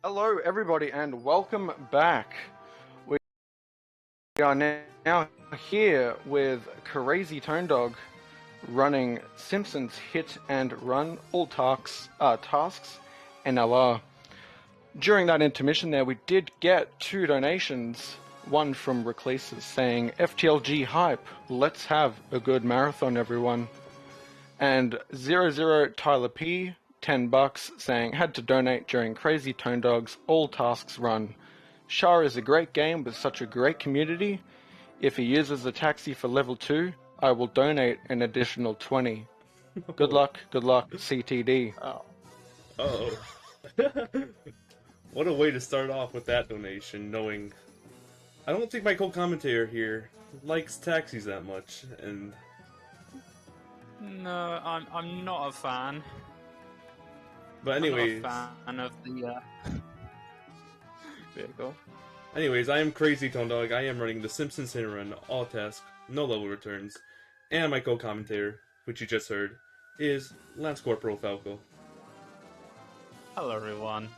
Hello, everybody, and welcome back. We are now here with crazytonedog running Simpsons Hit and Run all tasks NLR. During that intermission there, we did get 2 donations. One from Reclases saying, FTLG hype, let's have a good marathon, everyone. And 00 Tyler P, $10, saying, had to donate during crazytonedog's all tasks run. Shah is a great game with such a great community. If he uses the taxi for level 2, I will donate an additional 20. Good luck, CTD. Oh. What a way to start off with that donation, knowing I don't think my co-commentator here likes taxis that much, and No, I'm not a fan. but anyways, I'm not a fan of the vehicle. Anyways, I am crazytonedog. I am running the Simpsons Hit and Run, all task, no level returns, and my co-commentator, which you just heard, is Lance Corporal Falco. Hello, everyone.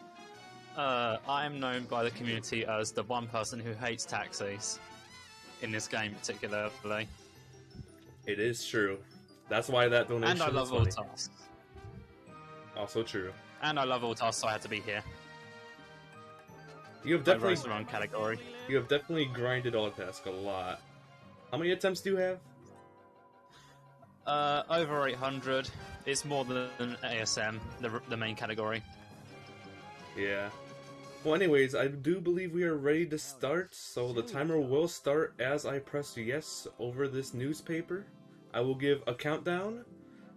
I am known by the community as the one person who hates taxis. In this game, particularly. It is true. That's why that donation And I love is all funny. tasks. Also true. And I love all tasks, so I had to be here. You have I definitely rose the wrong category. You have definitely grinded all task a lot. How many attempts do you have? Over 800. It's more than ASM, the main category. Yeah. Well, anyways, I do believe we are ready to start, so the timer will start as I press yes over this newspaper. I will give a countdown,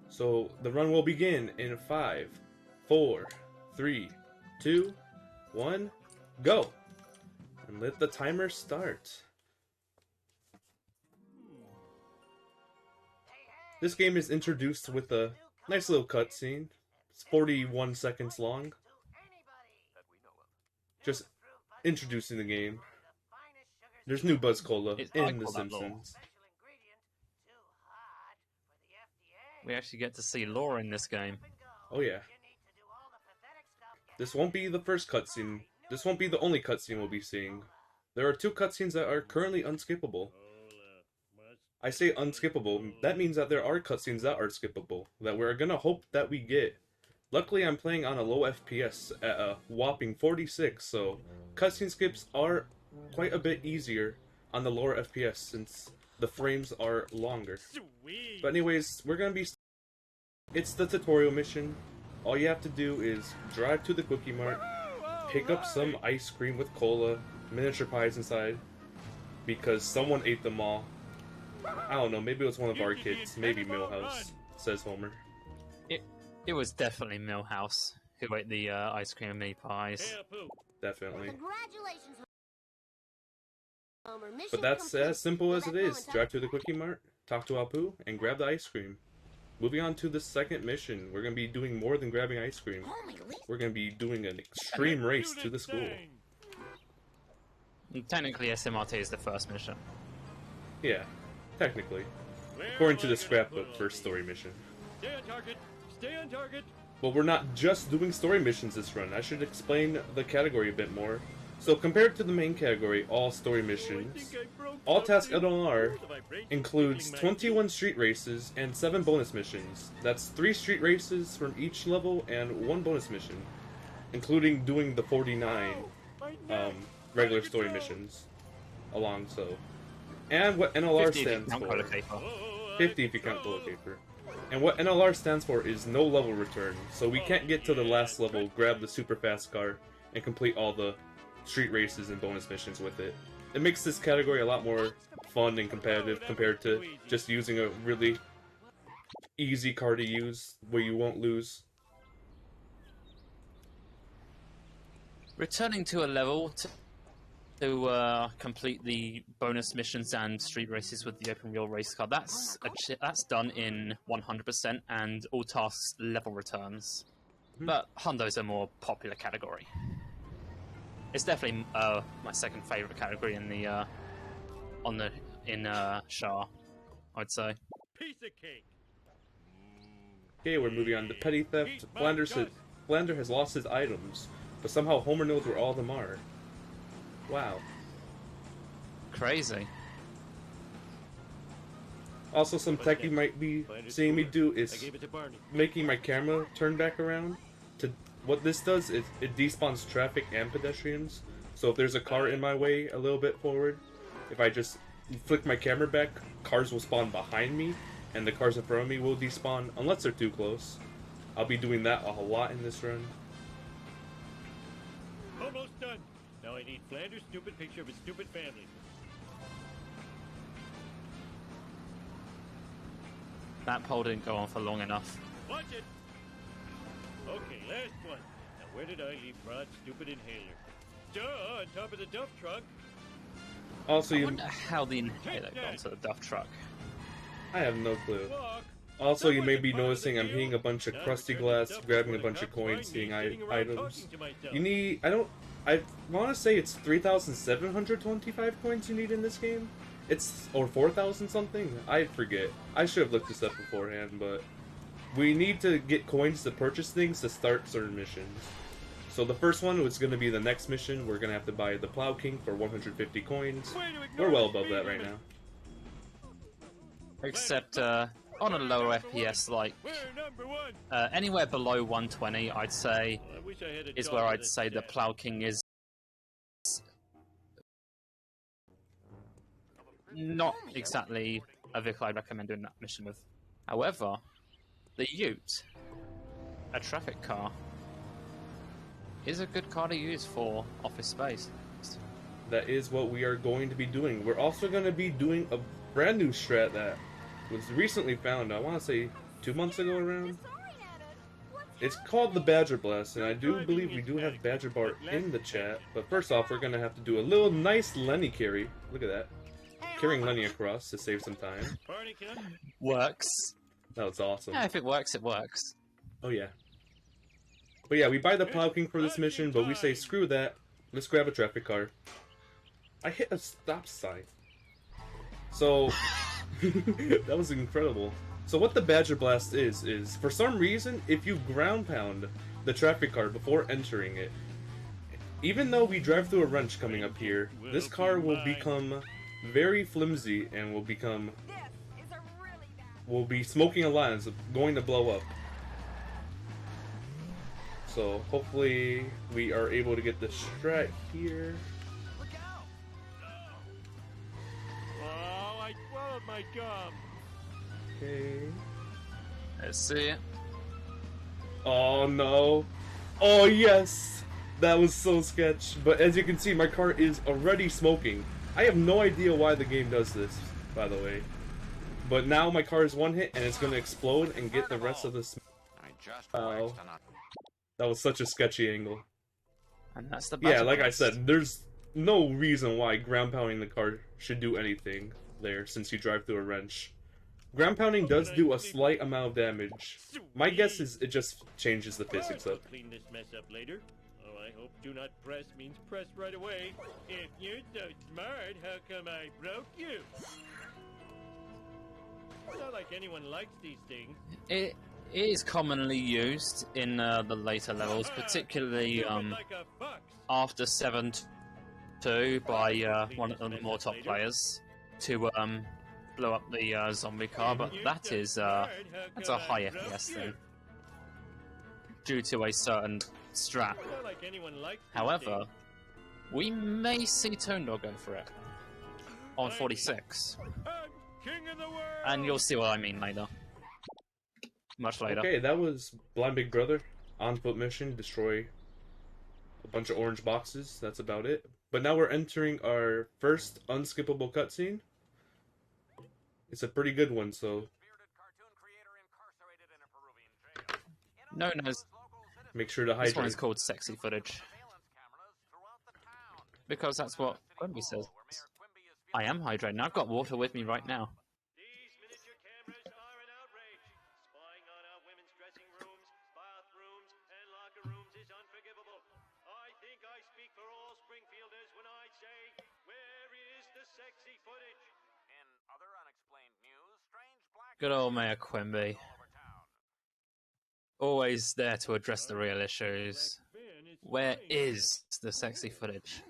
so the run will begin in 5, 4, 3, 2, 1, go! And let the timer start. This game is introduced with a nice little cutscene. It's 41 seconds long. Just introducing the game. There's new Buzz Cola in The Simpsons. We actually get to see lore in this game. Oh yeah. This won't be the first cutscene. This won't be the only cutscene we'll be seeing. There are 2 cutscenes that are currently unskippable. I say unskippable, that means that there are cutscenes that are skippable, that we're gonna hope that we get. Luckily, I'm playing on a low FPS at a whopping 46, so cutscene skips are quite a bit easier on the lower FPS since the frames are longer. But anyways, we're gonna be... It's the tutorial mission. All you have to do is drive to the Quickie Mart, pick up some ice cream with cola, miniature pies inside, because someone ate them all. I don't know, maybe it was one of our kids, maybe Millhouse, says Homer. It was definitely Millhouse who ate the ice cream and mini pies. Definitely. Congratulations, Homer. Mission But that's complete. as simple as it Let go is. and Drive to the Quickie Mart, talk to Apu, and grab the ice cream. Moving on to the second mission, we're going to be doing more than grabbing ice cream. We're going to be doing an extreme race to the school. And technically, SMRT is the first mission. Yeah, technically. According to the scrapbook for story mission. Stay on target. Stay on target. But we're not just doing story missions this run. I should explain the category a bit more. So compared to the main category, all story missions, all task NLR includes 21 street races and 7 bonus missions. That's 3 street races from each level and 1 bonus mission, including doing the 49 regular story missions along so. And what NLR 50 if you stands count for. Color Caper. 50 if you count toilet paper. And what NLR stands for is no level return, so we can't get to the last level, grab the super fast car, and complete all the street races and bonus missions with it. It makes this category a lot more fun and competitive compared to just using a really easy car to use where you won't lose. Returning to a level to complete the bonus missions and street races with the open wheel race car. That's done in 100% and all tasks level returns. But Hondo's a more popular category. It's definitely my second favorite category in the Shah, I'd say. Piece of cake. Okay, we're moving on to petty theft. Flanders has lost his items. But somehow Homer knows where all of them are. Wow. Crazy. Also, some tech you might be seeing me do I is gave it to Barney. making my camera turn back around. What this does is it despawns traffic and pedestrians. So if there's a car in my way a little bit forward, if I just flick my camera back, cars will spawn behind me, and the cars in front of me will despawn unless they're too close. I'll be doing that a lot in this run. Almost done. Now I need Flanders' stupid picture of his stupid family. That poll didn't go on for long enough. Watch it. Okay, last one. Now where did I leave Rod's stupid inhaler? Duh, on top of the dump truck. Also, I wonder how the inhaler got onto the duff truck. I have no clue. Walk. Also, you may be noticing I'm hitting a bunch of crusty glass, grabbing a bunch of coins, seeing items. You need, I want to say it's 3,725 coins you need in this game. Or 4,000 something? I forget. I should have looked this up beforehand, but we need to get coins to purchase things to start certain missions. So the first one was going to be the next mission. We're going to have to buy the Plow King for 150 coins. We're well above that right now. Except on a lower FPS, like We're number one. anywhere below 120, I'd say I wish I had a is dog where with I'd a say the staff. Plow King is not exactly a vehicle I'd recommend doing that mission with. However, the Ute, a traffic car, is a good car to use for office space. That is what we are going to be doing. We're also going to be doing a brand new strat that was recently found, I want to say 2 months ago around. It's called the Badger Blast, and I do believe we do have Badger Bart in the chat. But first off, we're going to have to do a little nice Lenny carry. Look at that. Carrying Lenny across to save some time. Barney, can I? Works. That was awesome. Yeah, if it works, it works. Oh yeah. But yeah, we buy the Plow King for this mission, but we say screw that. Let's grab a traffic car. I hit a stop sign. So that was incredible. So what the Badger Blast is for some reason, if you ground pound the traffic car before entering it, even though we drive through a wrench coming up here, this car will become very flimsy and will be smoking a lot and it's going to blow up. So hopefully we are able to get the strat here. Oh, I swallowed my gum. Okay. Let's see it. Oh no. Oh yes! That was so sketch. But as you can see, my car is already smoking. I have no idea why the game does this, by the way. But now my car is one hit and it's going to explode and get the rest of the smoke. Wow. That was such a sketchy angle. And that's the Yeah, Badger like I Blast. said, there's no reason why ground pounding the car should do anything there since you drive through a wrench. Ground pounding does do a slight amount of damage. My guess is it just changes the physics I'll up. clean this mess up later. Oh, I hope do not press means press right away. If you're so smart, how come I broke you? It's not like anyone likes these things. It is commonly used in the later levels, particularly Stupid like a fox. after 7-2 by one of the more top players to blow up the zombie car, but that is that's a high FPS thing due to a certain strat. It's not like anyone likes these However, things. we may see Tone Dog go for it on 46, I'm king of the world. and you'll see what I mean later. Much later. Okay, that was Blind Big Brother. On foot mission, destroy a bunch of orange boxes. That's about it. But now we're entering our first unskippable cutscene. It's a pretty good one, so Known as make sure to this one hydrate. is called sexy footage because that's what Quimby says. I am hydrating. I've got water with me right now. These miniature cameras are an outrage. Spying on our women's dressing rooms, bathrooms, and locker rooms is unforgivable. I think I speak for all Springfielders when I say, where is the sexy footage? In other unexplained news, strange black Good old Mayor Quimby. Always there to address the real issues. Black van Where is the sexy footage?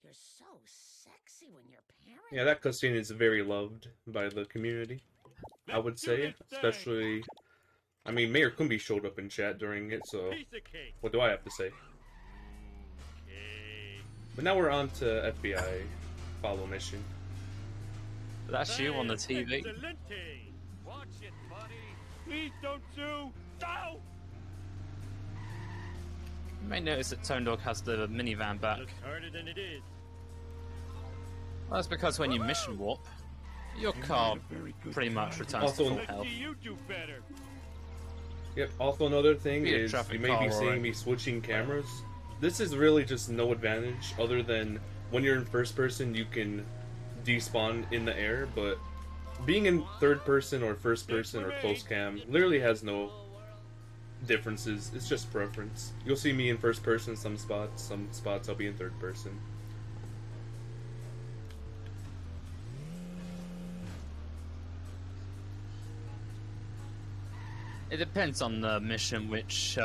You're so sexy when you're parent. Yeah, that cutscene is very loved by the community, I would say. Especially, I mean, Mayor Kumbi showed up in chat during it, so what do I have to say? But now we're on to FBI follow mission. That's you on the TV. Watch it, buddy. Please don't sue. No! You may notice that Tone Dog has the minivan back. Looks harder than it is. Well, that's because when you mission warp, your car pretty much returns Also, to full Let's health. see you do better. Yep, also another thing Be a is traffic you may be cop, seeing alright. me switching cameras. This is really just no advantage other than when you're in first person you can despawn in the air, but being in third person or first person or close cam literally has no differences. It's just preference. You'll see me in first person some spots I'll be in third person. It depends on the mission which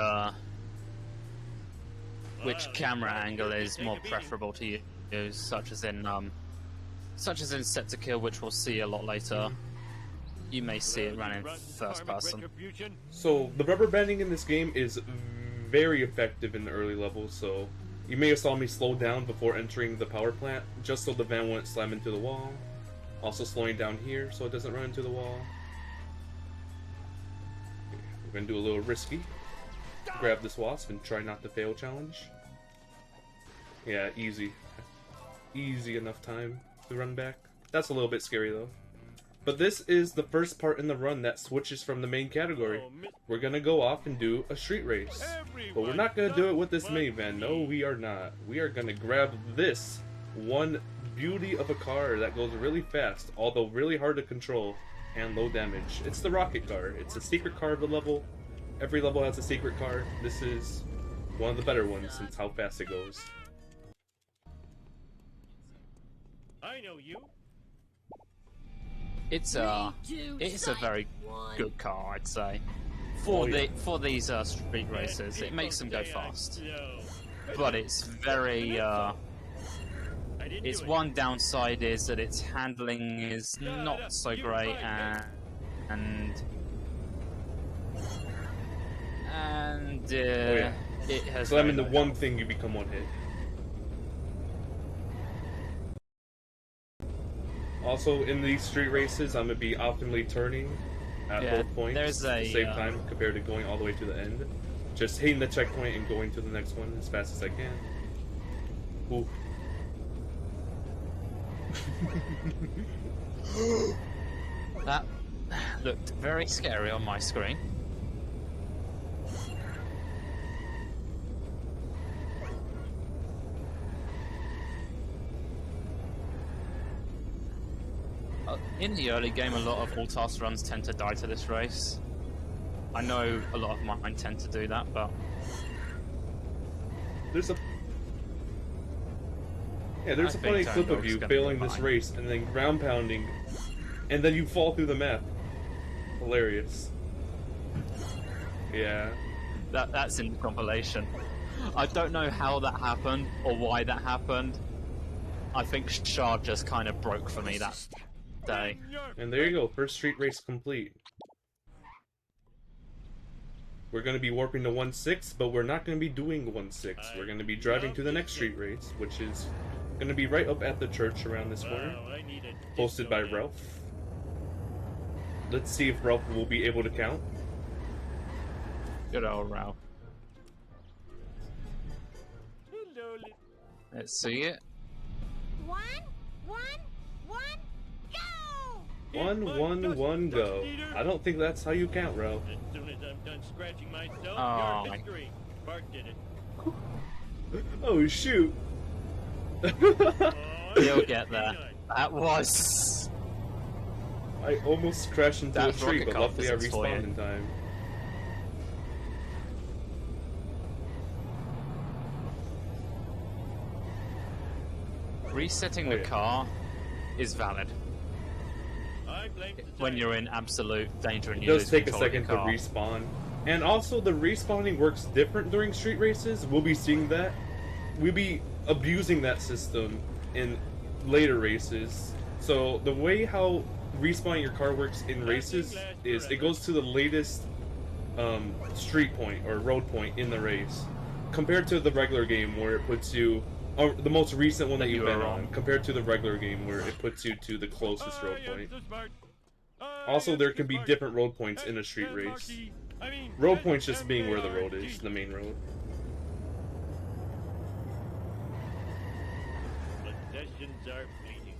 camera angle is more preferable to you, such as in Set to Kill, which we'll see a lot later. You may see it run in first person. So the rubber banding in this game is very effective in the early levels, so you may have saw me slow down before entering the power plant, just so the van wouldn't slam into the wall. Also slowing down here so it doesn't run into the wall. We're gonna do a little risky. Grab this wasp and try not to fail challenge. Yeah, easy. Easy enough time to run back. That's a little bit scary though. But this is the first part in the run that switches from the main category. We're gonna go off and do a street race. But we're not gonna do it with this minivan. No, we are not. We are gonna grab this one beauty of a car that goes really fast, although really hard to control and low damage. It's the rocket car. It's a secret car of the level. Every level has a secret car. This is one of the better ones since how fast it goes. I know you. It's a very good car, I'd say. For these street races, it makes them go fast. But it's very its one downside is that its handling is not so great, and it has. So I mean, very the low one thing you become one hit. Also, in these street races, I'm gonna be optimally turning at both points at the same time compared to going all the way to the end. Just hitting the checkpoint and going to the next one as fast as I can. Ooh. That looked very scary on my screen. In the early game, a lot of all-task runs tend to die to this race. I know a lot of mine tend to do that, but There's a funny clip of you failing this race and then ground pounding, and then you fall through the map. Hilarious. Yeah. That's in the compilation. I don't know how that happened or why that happened. I think Shard just kind of broke for me that day. And there you go, first street race complete. We're going to be warping to 1-6, but we're not going to be doing 1-6. We're going to be driving to the next street race, which is going to be right up at the church around this corner. Hosted by Ralph. Let's see if Ralph will be able to count. Good old Ralph. Let's see it. 1, 1, 1, go! 1, 1, 1, go. I don't think that's how you count, Ralph. As soon as I'm done scratching myself, Oh, you're history. Bart did it. Oh, shoot. You'll get there. That was... I almost crashed into a That's tree, rocket but car luckily I physics for you. respawned in time. Resetting the car is valid I blame when you're in absolute danger and It you does lose take a control of second your to car. respawn And also, the respawning works different during street races. We'll be seeing that. We'll be abusing that system in later races. So, the way how respawning your car works in races is it goes to the latest street point or road point in the race, compared to the regular game where it puts you, or the most recent one that you've been on, compared to the regular game where it puts you to the closest road point. Also, there can be different road points in a street race. Road points just being where the road is, the main road. Possessions are fleeting.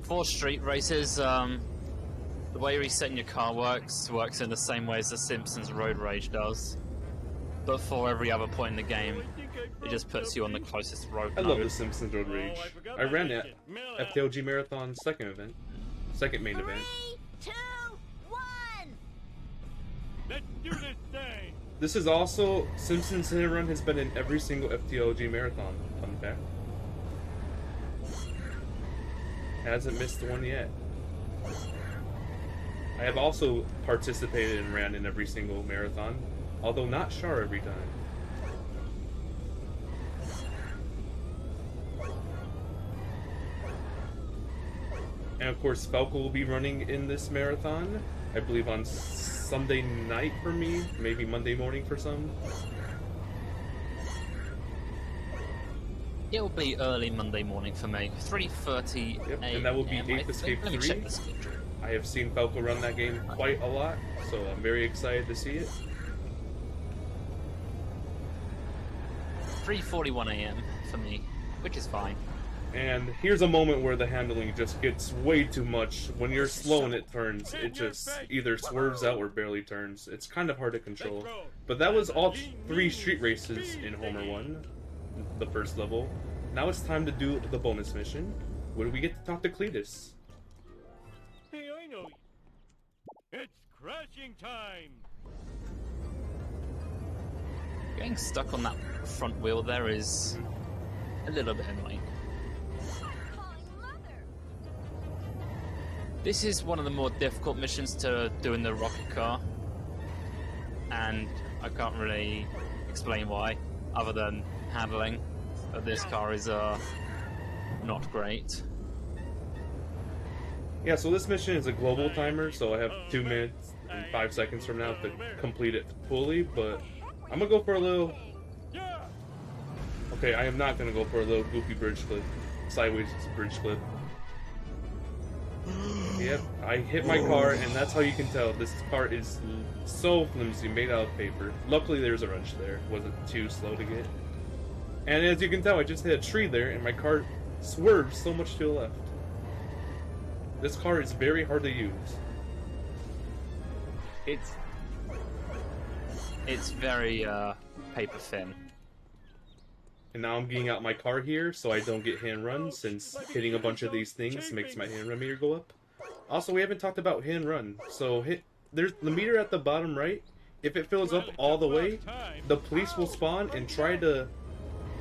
For street races, the way resetting your car works in the same way as the Simpsons Road Rage does. But for every other point in the game, it just puts you on the closest road. I love the Simpsons Road Rage. I ran that FTLG Marathon second main event. 3, 2, 1. Let's do this thing. This is also, Simpsons Hit and Run has been in every single FTLG Marathon, fun fact. Hasn't missed one yet. I have also participated and ran in every single marathon, although not sure every time. And of course, Falco will be running in this marathon, I believe on Sunday night for me, maybe Monday morning for some. It will be early Monday morning for me, 3:30 Yep, a.m. and that will be Ape I Escape think. Let me 3. check the schedule. I have seen Falco run that game quite a lot, so I'm very excited to see it. 3:41 a.m. for me, which is fine. And here's a moment where the handling just gets way too much. When you're slow and it turns, it just either swerves out or barely turns. It's kind of hard to control. But that was all 3 street races in Homer 1, the first level. Now it's time to do the bonus mission, where we get to talk to Cletus. Hey, I know. It's crashing time. Getting stuck on that front wheel there is a little bit annoying. This is one of the more difficult missions to do in the rocket car, and I can't really explain why, other than handling of this car is not great. Yeah, so this mission is a global timer, so I have 2 minutes and 5 seconds from now to complete it fully, but I'm gonna go for a little... Okay, I am not gonna go for a little goofy bridge flip. Sideways bridge flip. Yep, I hit my car, and that's how you can tell this car is so flimsy, made out of paper. Luckily there's a wrench there, it wasn't too slow to get. And as you can tell, I just hit a tree there, and my car swerved so much to the left. This car is very hard to use. It's very paper thin. And now I'm getting out my car here so I don't get hand run, since hitting a bunch of these things makes my hand run meter go up. Also, we haven't talked about hand run. So there's the meter at the bottom right. If it fills up all the way, the police will spawn and try to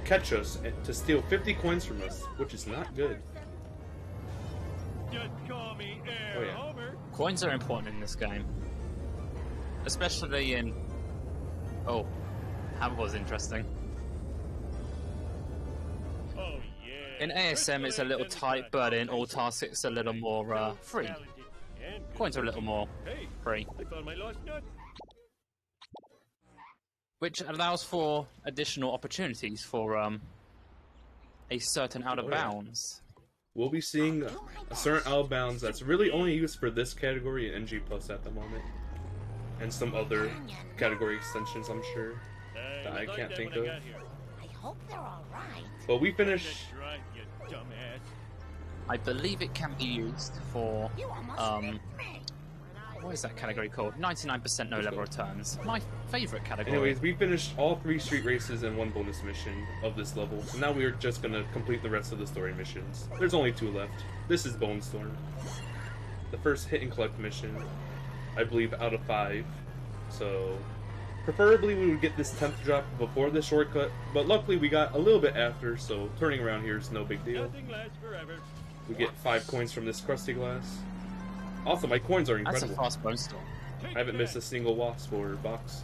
catch us to steal 50 coins from us, which is not good. Just call me Air Oh, yeah. Homer. Coins are important in this game, especially in... Oh, that was interesting. Oh yeah. In ASM it's a little tight, but in all tasks it's a little more free. Coins are a little more Hey, free, I found my lost nut. which allows for additional opportunities for a certain out of Oh, yeah. bounds. We'll be seeing a certain out of bounds that's really only used for this category and NG Plus at the moment. And some other category extensions, I'm sure, that I can't think of. I hope they're all right. But we finished... That's right, you dumbass. I believe it can be used for You almost ripped me. what is that category called? 99% no level returns. My favourite category. Anyways, we finished all 3 street races and 1 bonus mission of this level, so now we're just gonna complete the rest of the story missions. There's only 2 left. This is Bone Storm. The first hit and collect mission, I believe, out of 5. So, preferably we would get this 10th drop before the shortcut, but luckily we got a little bit after, so turning around here is no big deal. Nothing lasts forever. We get 5 coins from this crusty glass. Also, my coins are That's a incredible. fast bone storm. I haven't missed a single wasp or box.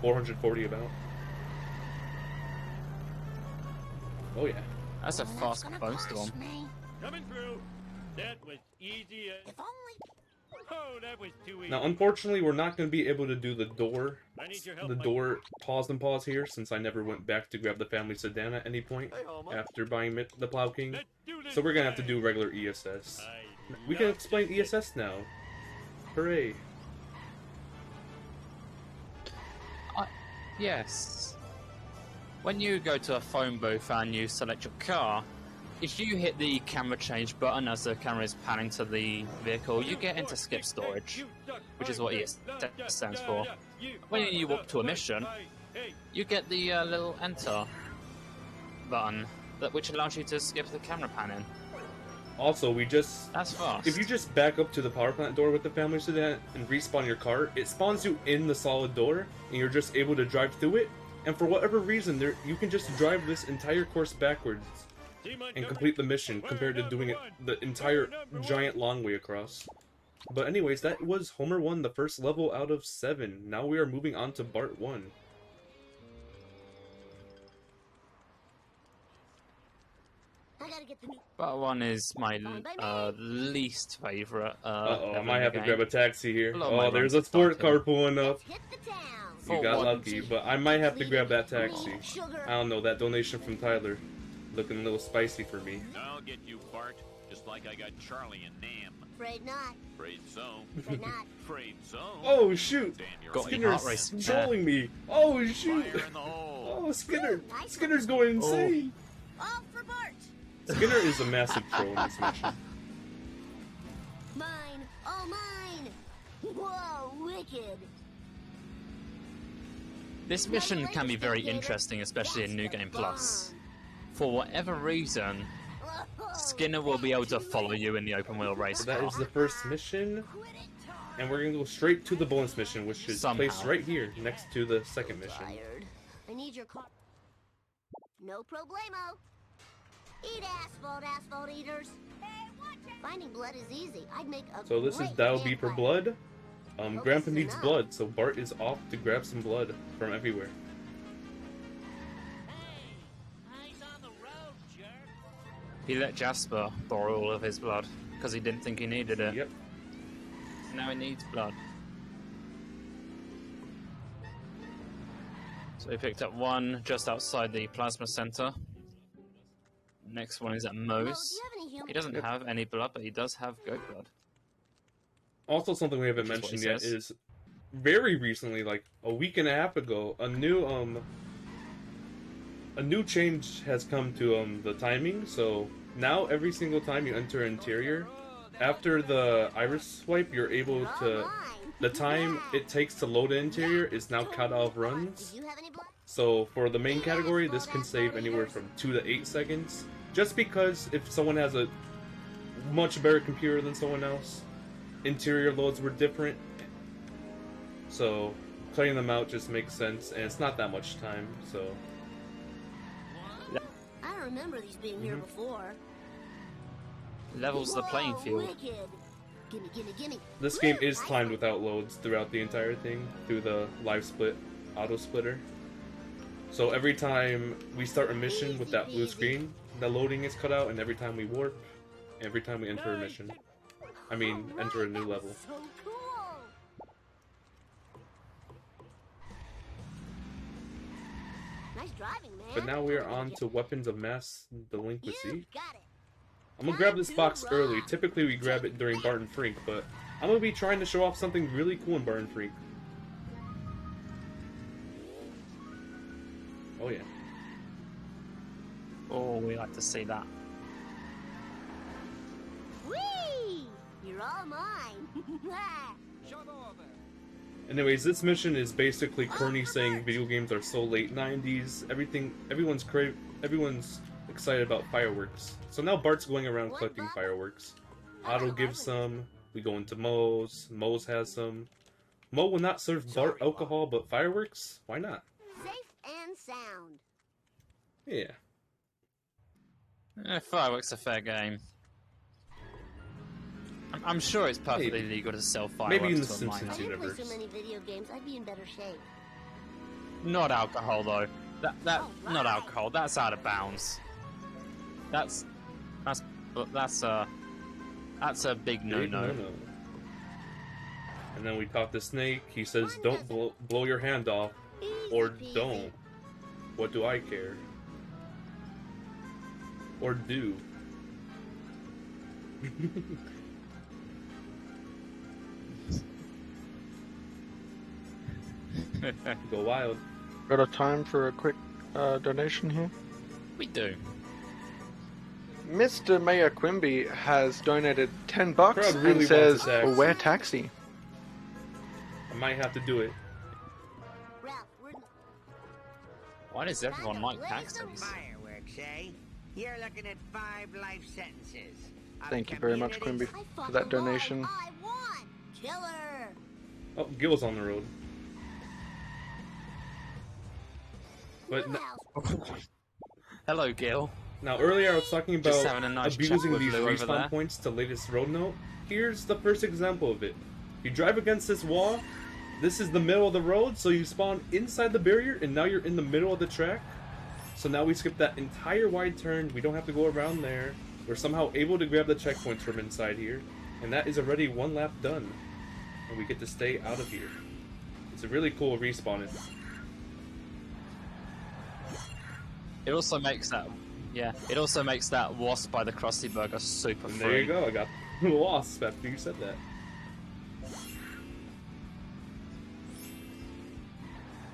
440 about. Oh yeah. That's a Oh, fast gonna bone cost storm. me. Coming through. That was easy as... If only. Oh, that was too easy. Now, unfortunately, we're not going to be able to do the door, I need your help, the Mike. door pause and pause here, since I never went back to grab the family sedan at any point after buying the Plow King. Let's do this So we're gonna have to right. do regular ESS. I We can love explain this. ESS now. Hooray! Yes. When you go to a phone booth and you select your car, if you hit the camera change button as the camera is panning to the vehicle, you get into skip storage, which is what ESS stands for. When you walk to a mission, you get the little enter button, which allows you to skip the camera panning. Also, That's fast. if you just back up to the power plant door with the family sedan and respawn your car, it spawns you in the solid door, and you're just able to drive through it. And for whatever reason, you can just drive this entire course backwards and complete the mission compared to doing it the entire giant long way across. But anyways, that was Homer 1, the first level out of 7. Now we are moving on to Bart 1. I gotta get the new. But one is my least favorite. Uh-oh, I might have to grab a taxi here. A lot of my Oh, there's runs a sports are car downhill. pulling up. Hit the town. You got For lucky, once. but I might have to grab that taxi. Sugar. I don't know, that donation from Tyler. Looking a little spicy for me. I'll get you, Bart. Just like I got Charlie and Nam. Afraid not. Afraid so. Afraid not. Afraid so. Oh shoot! Stand your Got Skinner's heart racing. trolling me! Oh shoot! fire in the hole. Oh, Skinner! Skinner's going insane! All for Bart. Skinner is a massive troll in this mission. Mine. All mine. Whoa, wicked. This mission can be very interesting, especially in New Game Plus. For whatever reason, Skinner will be able to follow you in the open wheel race So that car. is the first mission, and we're gonna go straight to the bonus mission, which is Somehow. placed right here, next to the second mission. Tired. I need your car. No problemo. Eat asphalt eaters. Hey, watch it. Finding blood is easy. I'd make a So this is great That'll Be for vampire. blood. Hope Grandpa this is needs enough. blood, so Bart is off to grab some blood from everywhere. Eyes on the road, jerk. He let Jasper borrow all of his blood because he didn't think he needed it. Yep. Now he needs blood. So he picked up one just outside the plasma center. Next one is at Mo, do Moe's. you have any human? He doesn't have any blood, but he does have goat blood. Also, something we haven't Which is what mentioned he yet says. is very recently, like a week and a half ago, a new change has come to the timing. So now every single time you enter interior, after the iris swipe, you're able to. The time it takes to load the interior is now cut off runs. Do you have any blood? So for the main category, this can save anywhere from 2 to 8 seconds. Just because if someone has a much better computer than someone else, interior loads were different. So cutting them out just makes sense, and it's not that much time. So I don't remember these being here before. Levels the playing Whoa, field. Wicked. Gimme, gimme, gimme. this game Woo, is nice timed one. without loads throughout the entire thing through the live split auto splitter. So every time we start a mission with that blue screen, the loading is cut out, and every time we warp, every time we enter a mission. I mean, Alright, enter a new that level. was So cool. Nice driving, man. But now we are on to weapons of mass You delinquency. got it. I'm gonna grab this box early. Typically we grab it during Barton Frink, but I'm gonna be trying to show off something really cool in Barton Frink. Oh yeah. Oh, we like to see that. Whee! You're all mine. Anyways, this mission is basically Kearney saying video games are so late 90s. Everyone's excited about fireworks. So now Bart's going around collecting fireworks. Otto gives some. We go into Moe's. Moe's has some. Moe will not serve Bart alcohol, but fireworks? Why not? Safe and sound. Yeah. Fireworks a fair game. I'm I'm sure it's perfectly legal to sell fireworks Maybe in the to a Simpsons minor. If I didn't play so universe. many video games, I'd be in better shape. Not alcohol though. That All not right. alcohol. That's out of bounds. That's a big Big no-no. no-no. And then we talk to Snake. He says, "Don't blow your hand off, or Easy peasy. don't. What do I care? Or do." Go wild. Got a time for a quick donation here? We do. Mr. Mayor Quimby has donated $10 Crowd really and wants says, a taxi. "Where taxi?" I might have to do it. Ralph, we're Why does everyone like Blaze taxis? Fireworks, eh? You're looking at 5 life sentences. Of Thank you very much, communities- Quimby, I for that fucking won. donation. I won. Killer. Oh, Gil's on the road. But Wheelhouse. Hello, Gil. now earlier I was talking Just about having a nice chat abusing with these Lou over respawn there. points to latest road note. Here's the first example of it. You drive against this wall. This is the middle of the road, so you spawn inside the barrier, and now you're in the middle of the track. So now we skip that entire wide turn. We don't have to go around there. We're somehow able to grab the checkpoints from inside here, and that is already one lap done. And we get to stay out of here. It's a really cool respawn. It also makes that, it also makes that wasp by the Krusty Burger super And free. there you go. I got the wasp after you said that.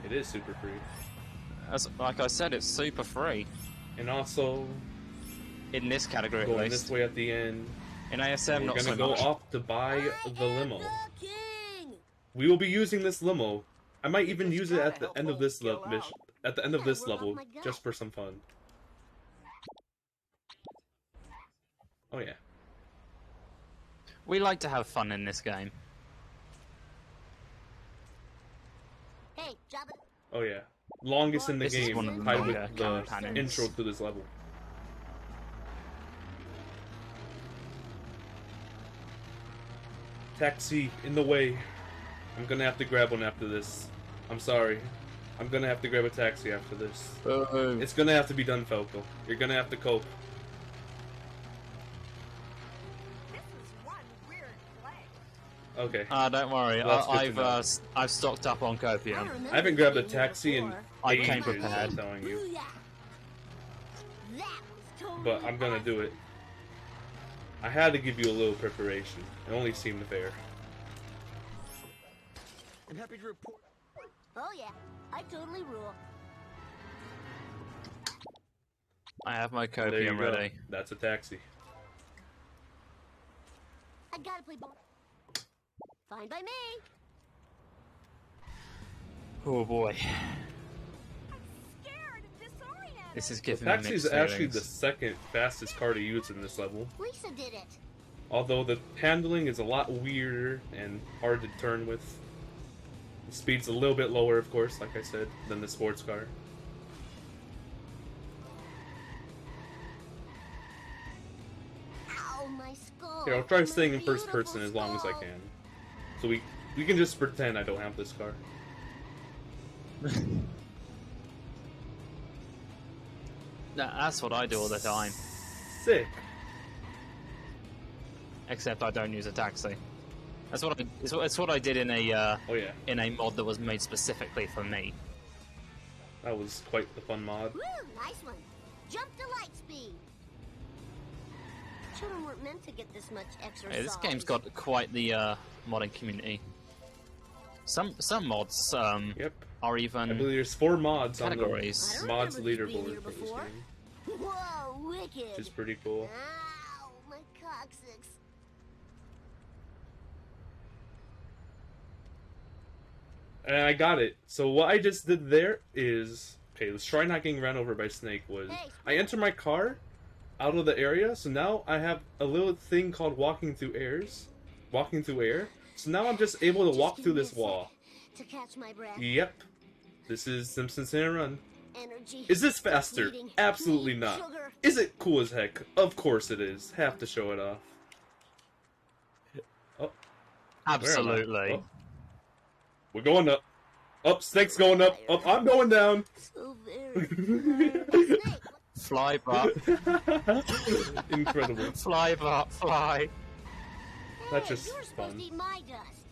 It is super free. As, like I said, it's super free. And also, In this category, at going least. this way at the end, In ASM, we're not gonna so go much. off to buy the limo. The king. We will be using this limo. I might even use it at the end of this mission. At the end of this level, just for some fun. Oh yeah. We like to have fun in this game. Hey, Jabba. Oh yeah. Longest in the This is game, one of the tied with longer the campaigns. intro to this level. Taxi in the way. I'm gonna have to grab one after this. I'm sorry. I'm gonna have to grab a taxi after this. It's gonna have to be done, Falco. You're gonna have to cope. This is one weird place. Okay. Don't worry. Well, that's good I've to know. I've stocked up on copium. I haven't grabbed a taxi in I ages, came prepared. I'm telling you. Booyah. That was totally But I'm gonna do it. I had to give you a little preparation. It only seemed fair. I'm happy to report. Oh yeah, I totally rule. I have my There you copium go. ready. That's a taxi. I gotta play ball. Fine by me. Oh boy. Scared and disoriented. This is The giving me taxi is mixed actually the feelings. second fastest car to use in this level. Lisa did it. Although the handling is a lot weirder and hard to turn with. The speed's a little bit lower, of course, like I said, than the sports car. Ow, my skull. Here, I'll try My staying in first beautiful person as long as I skull. can. So we can just pretend I don't have this car. That's what I do all the time. Sick. Except I don't use a taxi. It's what I did in a Oh yeah, in a mod that was made specifically for me. that was quite the fun mod. Woo, nice one. Jump to light speed. Children weren't meant to get this much exercise. Yeah, this game's got quite the modding community. Some mods Yep. are I even believe there's 4 mods on categories. I don't mods remember these being leaderboard here for this before. game, Whoa, wicked. which is pretty cool. Ow, my coccyx. And I got it. So what I just did there is, okay, let's try not getting ran over by Snake. Was I enter my car out of the area, so now I have a little thing called walking through air. So now I'm just able to Just walk give through me a this wall. sec to catch my breath. Yep. This is Simpsons Hit and Run. Energy. Is this faster? Fleeting. Absolutely Need not. sugar. Is it cool as heck? Of course it is. Have to show it off. Absolutely. Oh. We're going up. Up, Snake's going up. Up, I'm going down. So very. Fly, Bart. Incredible. Fly, Bart, fly. That's just you're supposed fun. to eat my dust.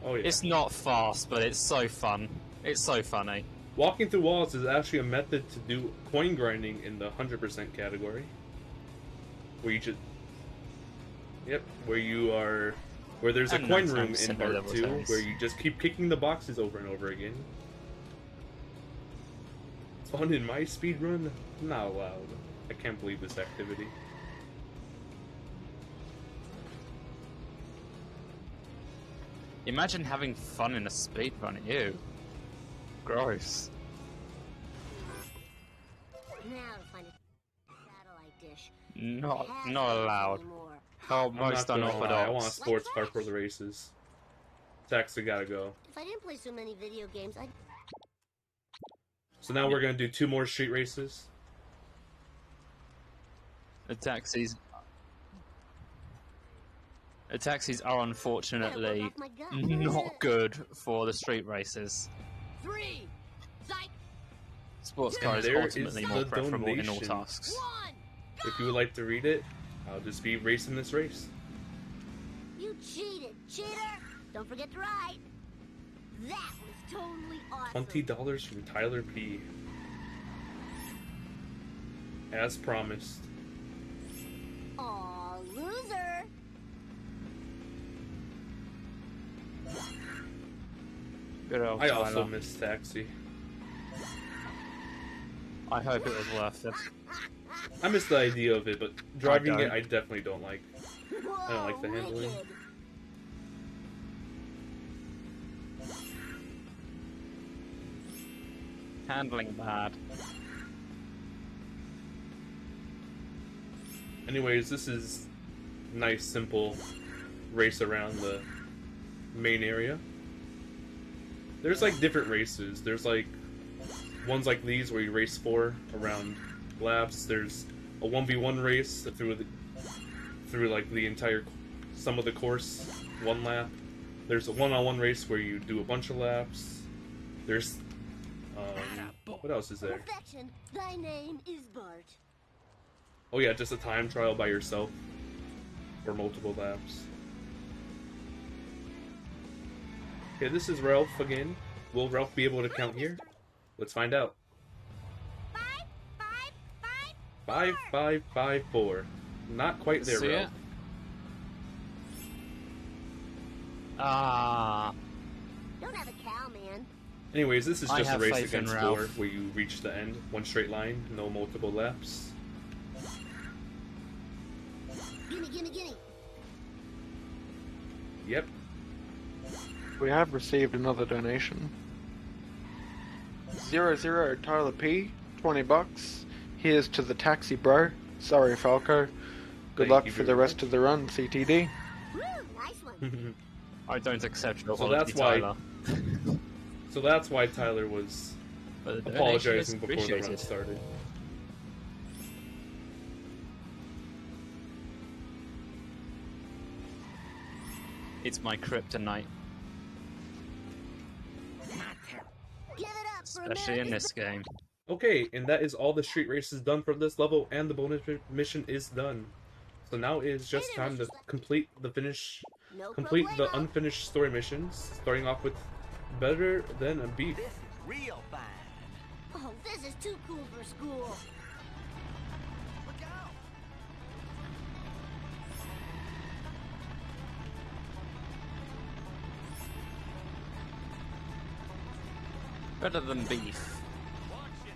Oh yeah. It's not fast, but it's so fun. It's so funny. Walking through walls is actually a method to do coin grinding in the 100% category. Where you just... Yep, where there's a And coin 99% room in of part level 2, turns. where you just keep kicking the boxes over and over again. Fun in my speed run? Not allowed. I can't believe this activity. Imagine having fun in a speedrun. Ew. Gross. Now to find a satellite dish. Not Hasn't allowed. anymore. How I'm most not gonna lie, I want a unorthodox. sports car for the races. Taxi gotta go. If I didn't play so many video games, I'd... So now we're gonna do 2 more street races. The taxis are unfortunately not good for the street races. 3, psych, Sports car is There ultimately is more the preferable in all donation. tasks. 1. If you would like to read it, I'll just be racing this race. You cheated, cheater! Don't forget to write. That was totally awesome. $20 from Tyler P. As promised. Aw, loser. Good old I Tyler. also missed Taxi. I hope it was worth it. I miss the idea of it, but driving it don't. I definitely don't like. I don't like the handling. Wicked. Handling bad. Anyways, this is nice, simple race around the main area. There's like different races. There's like ones like these where you race 4 around laps. There's a 1v1 race through like the entire some of the course, 1 lap. There's a one-on-one race where you do a bunch of laps. There's what else is there? Perfection. Thy name is Bart. Oh yeah, just a time trial by yourself for multiple laps. Okay, this is Ralph again. Will Ralph be able to count here? Let's find out. 5, 5, 5. 5, 5, 5, 4. Not quite there, See Ralph. it? Ah, Don't have a cow, man. Anyways, this is I just a have race faith in against Ralph. 4 where you reach the end, 1 straight line, no multiple laps. Gimme, gimme, gimme. Yep. We have received another donation. 00 Tyler P, $20. Here's to the taxi bro. Sorry Falco. Good Thank luck you for the very rest of the run, CTD. Woo, nice one. I don't accept your So apology, that's why- Tyler. So that's why Tyler was But the donation is apologizing before the run appreciated. started. It's my kryptonite, Give it up for especially in America's this game. Okay, and that is all the street races done for this level, and the bonus mission is done. So now it is just time to complete the No complete the problemo. unfinished story missions, starting off with Better Than a Beef. This is real fun. Oh, this is too cool for school. Look out! Better Than Beef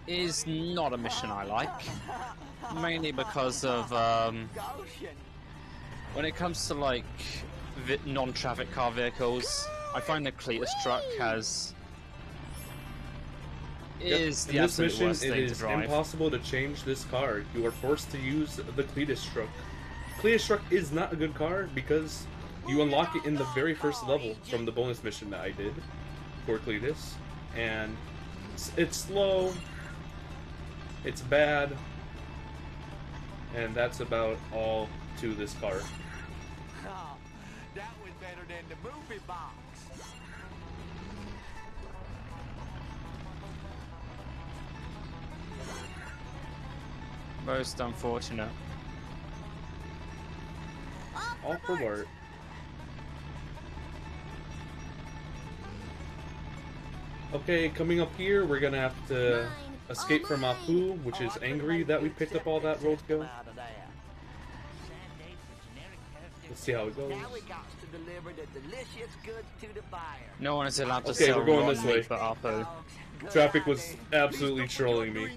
is not a mission I like, mainly because of Goshen. when it comes to like non-traffic car vehicles, I find the Cletus truck is the In this absolute mission, worst it thing to is drive. impossible to change this car. You are forced to use the Cletus truck. Cletus truck is not a good car because you unlock it in the very first level from the bonus mission that I did for Cletus, and it's slow, it's bad, and that's about all to this car. Oh, that was better than the movie box. Most unfortunate. All for Bart. Okay, coming up here, we're gonna have to escape from Apu, which is angry that we picked up all that road kill. Let's see how it goes. Now we got to deliver the delicious goods to the buyer. No one is allowed to Okay, sell we're going raw this way. meat for Apu. Traffic was absolutely trolling me.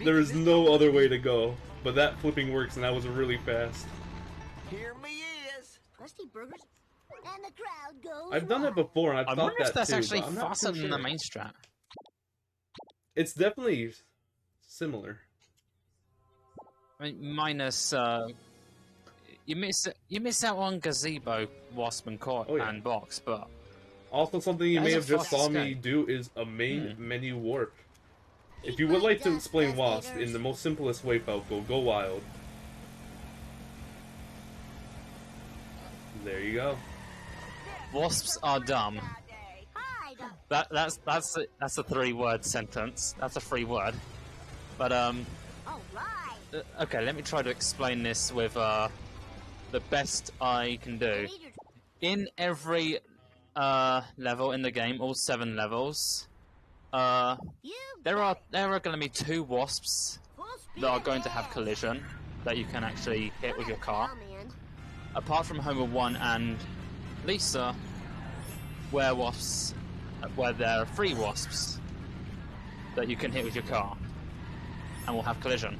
There is no other way to go, but that flipping works, and that was really fast. Here me is. Crusty burgers, and the crowd goes. I've done it before, and I've I thought wonder if that that's too, actually but I'm not faster too than the sure. main strat. It's definitely similar. I mean, minus you miss out on gazebo, wasp, and court Oh, yeah. and box, but Also, something you That may is have a just saw fast me escape. do is a main menu warp. If you would like to explain Wasp in the most simplest way, Falco, go wild. There you go. wasps are dumb. Hi, That's a 3-word sentence. That's a free word. But all right. okay, let me try to explain this with the best I can do. In every level in the game, all 7 levels, there are going to be 2 wasps that are going to have collision that you can actually hit with your car. Apart from Homer 1 and Lisa, where there are 3 wasps that you can hit with your car and will have collision.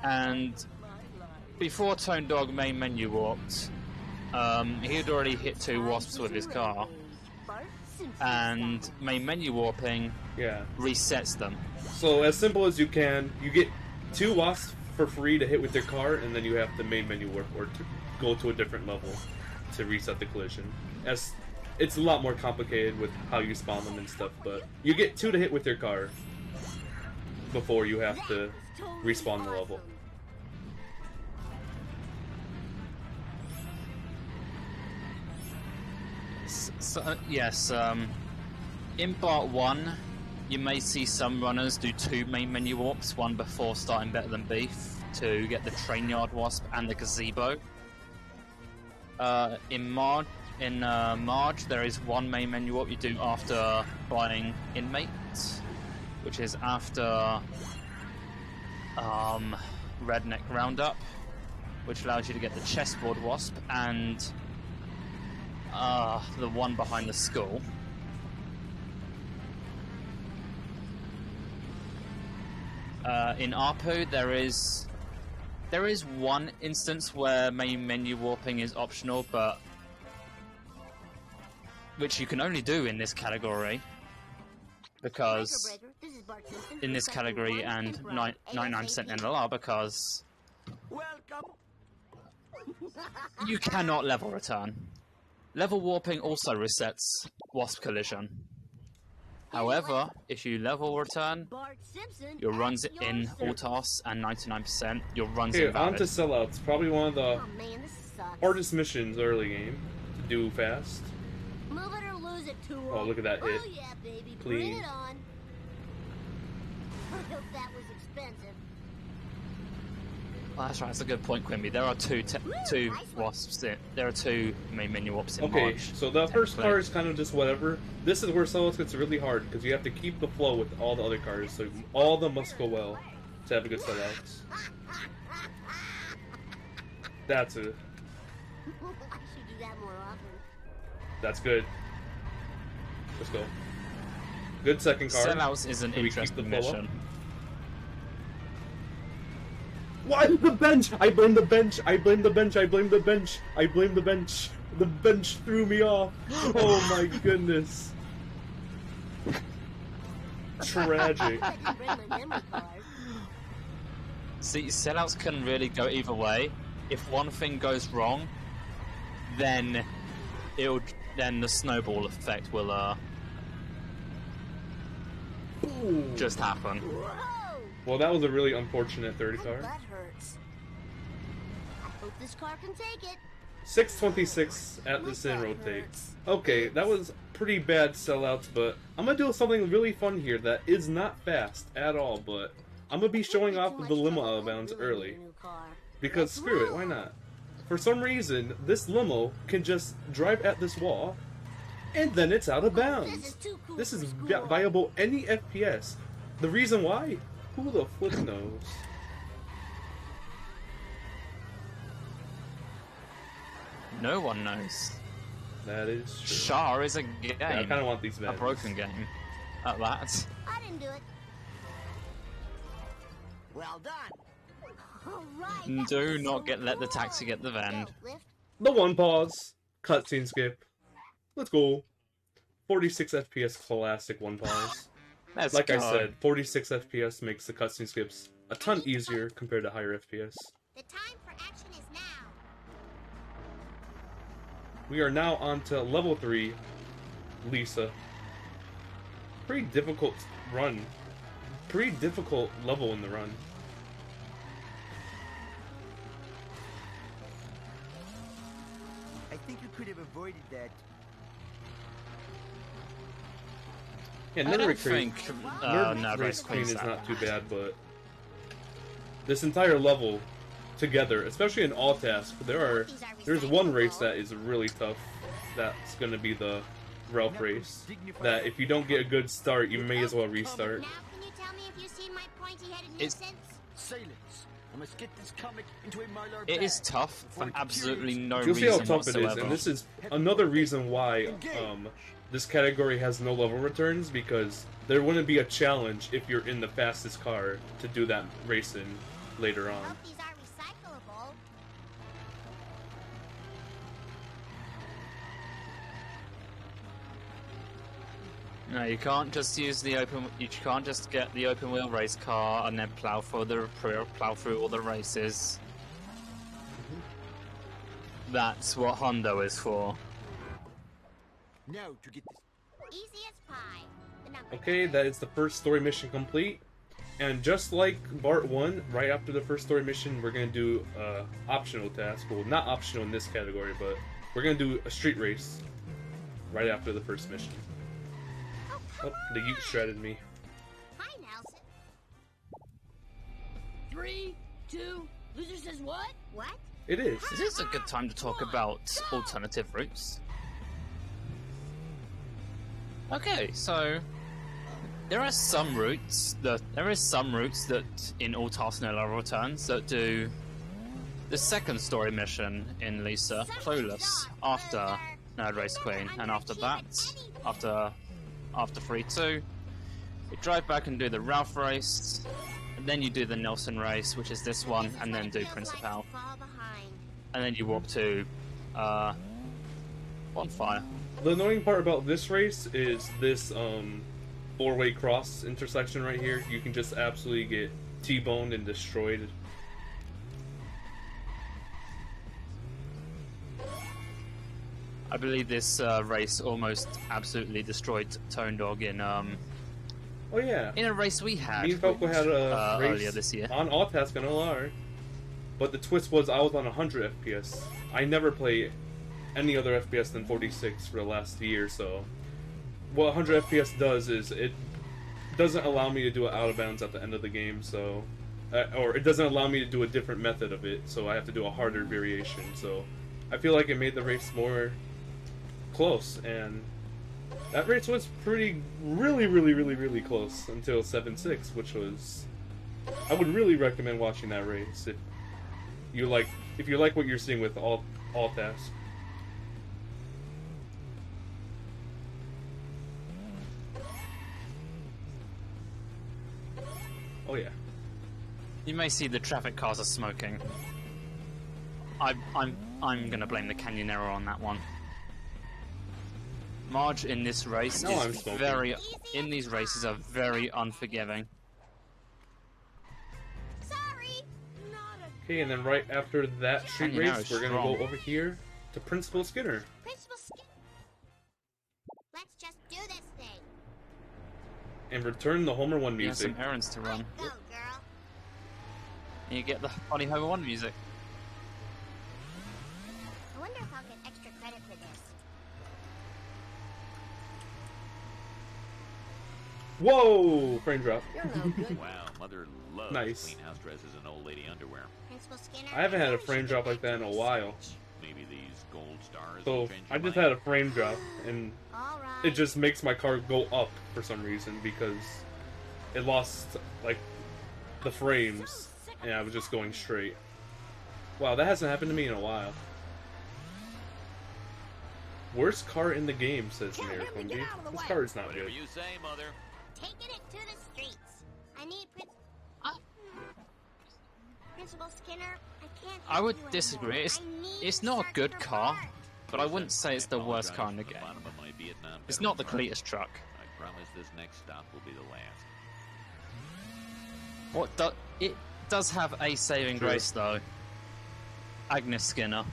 And before Tone Dog main menu walked, he had already hit 2 wasps with his car, and main menu warping Yeah. resets them. So, as simple as you can, you get 2 wasps for free to hit with your car, and then you have the main menu warp or to go to a different level to reset the collision. As it's a lot more complicated with how you spawn them and stuff, but you get 2 to hit with your car before you have to respawn the level. So, yes, in part 1, you may see some runners do 2 main menu warps, one before starting Better Than Beef to get the train yard wasp and the gazebo. In Marge, there is 1 main menu warp you do after buying Inmate, which is after Redneck Roundup, which allows you to get the chessboard wasp and the one behind the school. In ARPU, there is 1 instance where main menu warping is optional, but which you can only do in this category, because in this category and 99% NLR, because Welcome. you cannot level return. Level warping also resets wasp collision. However, if you level return, your runs in all tasks and 99%, your runs Okay, invalid. on to sellouts. Probably one of the Oh man, this sucks. hardest missions early game to do fast. Move it or lose it, Tool. Oh, look at that hit. Oh yeah, baby. Clean. Bring it on. I hope that was expensive. Oh, that's right, that's a good point, Quimby. There are two wasps in. There are 2 main menu warps in Okay, March. so the first technically. car is kind of just whatever. This is where sellouts gets really hard, because you have to keep the flow with all the other cars, so all of them must go well to have a good sellouts. That's it. I should do that more often. That's good. Let's go. Good second car. Sellouts is an Can we keep interesting the flow up? mission. Why the bench? I blame the bench. I blame the bench. I blame the bench. I blame the bench. The bench threw me off. Oh my goodness. Tragic. I didn't bring my memory card. See, sellouts can really go either way. If one thing goes wrong, then the snowball effect will just happen. Whoa! Well, that was a really unfortunate third My car. butt hurts. Hope this car can take it. 626 at the sin rotate. Okay, that was pretty bad sellouts, but I'm gonna do something really fun here that is not fast at all, but I'm gonna be showing off the limo out of bounds early. Because screw it, why not? For some reason, this limo can just drive at this wall, and then it's out of bounds. This is viable any FPS. The reason why? Who the flip knows? No one knows. That is true. Char is a game. Yeah, I kind of want these A values. broken game. At that. I didn't do it. Well done. All right. Do not let the taxi get the van. The one pause. Cutscene skip. Let's go. 46 FPS classic one pause. Let's Like go. I said, 46 FPS makes the cutscene skips a ton easier compared to higher FPS. The time for action is now. We are now on to level 3, Lisa. Pretty difficult run. Pretty difficult level in the run. I think you could have avoided that. Yeah, I don't Nerd think Nerd Race Queen is not too bad, but this entire level together, especially in all tasks, there's one race that is really tough. That's gonna be the Ralph race. That if you don't get a good start, you may as well restart. Now, can you tell me if you've seen my pointy-headed It's- nuisance? Silence. I must get this comic into a Mylar It bag. is tough for absolutely no You'll see reason how tough whatsoever. it is, and this is another reason why this category has no level returns, because there wouldn't be a challenge if you're in the fastest car to do that racing later on. Hope these are recyclable. No, you can't just use the open. You can't just get the open wheel race car and then plow through all the races. That's what Hondo is for. Now to get this. Easy as pie. The number Okay, that is the first story mission complete. And just like Bart 1, right after the first story mission, we're going to do a optional task. Well, not optional in this category, but we're going to do a street race right after the first mission. Oh, the Ute shredded me. Hi, Nelson. 3, 2, loser says what? What? It is. Is this a good time to talk about alternative routes? Okay, so there are some routes that in all tasks and NLR returns that do the second story mission in Lisa Clueless after Nerd Race Queen, and after that, after 3-2, you drive back and do the Ralph race, and then you do the Nelson race, which is this one, and then do Principal, and then you walk to Bonfire. The annoying part about this race is this four-way cross intersection right here. You can just absolutely get T-boned and destroyed. I believe this race almost absolutely destroyed Tone Dog in Oh yeah. a race we had. Me and Falco had a race earlier this year. on all tasks on NLR, but the twist was I was on 100 FPS. I never play any other FPS than 46 for the last year, so what 100 FPS does is it doesn't allow me to do it out of bounds at the end of the game, so or it doesn't allow me to do a different method of it, so I have to do a harder variation. So I feel like it made the race more close, and that race was really close until 7-6, which was... I would really recommend watching that race if you like what you're seeing with all tasks. Oh yeah. You may see the traffic cars are smoking. I'm gonna blame the Canyonero on that one. Marge in this race No, I'm is smoking. in these races are very unforgiving. Sorry. Okay, and then right after that street Canyonero race, is we're gonna strong. go over here to Principal Skinner. Principal Skin. Let's just do this thing. And return the Homer 1 You have music. some errands to run. Go, girl. And you get the funny Homer 1 music. Whoa! Frame drop. You're no good. Wow, Mother loves Nice. clean house dresses and old lady underwear. Principal Skinner, I haven't had a think we frame should drop get like that in back a to while. research. Maybe these gold stars So will change I your just mind. had a frame drop, and All right. it just makes my car go up for some reason because it lost like the frames, and I was just going straight. Wow, that hasn't happened to me in a while. Worst car in the game, says Mayor Quimby. This car is not Whatever good. you say, Mother. Taking it to the streets. I need Principal Skinner. I can't. I help would you disagree. anymore. It's I need it's to not a search good for car, parts. but I wouldn't say it's the worst I car in the apologize game. from the bottom of my Vietnam It's veteran not the heart. cleanest truck. I promise this next stop will be the last. It does have a saving True. grace though. Agnes Skinner.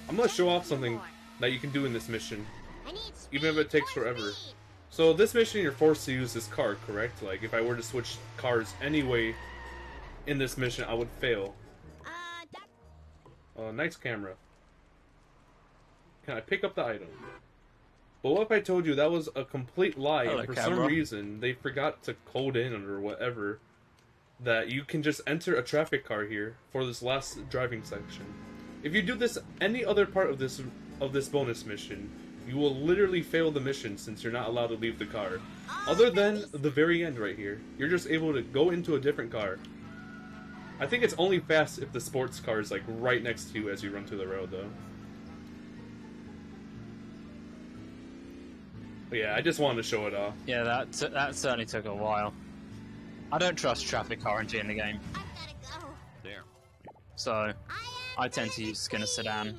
I'm gonna show off something that you can do in this mission, I need even if it takes more forever. speed. So this mission, you're forced to use this car, correct? Like, if I were to switch cars anyway in this mission, I would fail. Nice camera. Can I pick up the item? But what if I told you that was a complete lie, Hello, and for camera. some reason they forgot to code in or whatever, that you can just enter a traffic car here for this last driving section. If you do this any other part of this bonus mission, you will literally fail the mission since you're not allowed to leave the car. Other than the very end right here. You're just able to go into a different car. I think it's only fast if the sports car is like right next to you as you run through the road though. But yeah, I just wanted to show it off. Yeah, that certainly took a while. I don't trust traffic RNG in the game, I've gotta go. There. so I tend to use Skinner Sedan.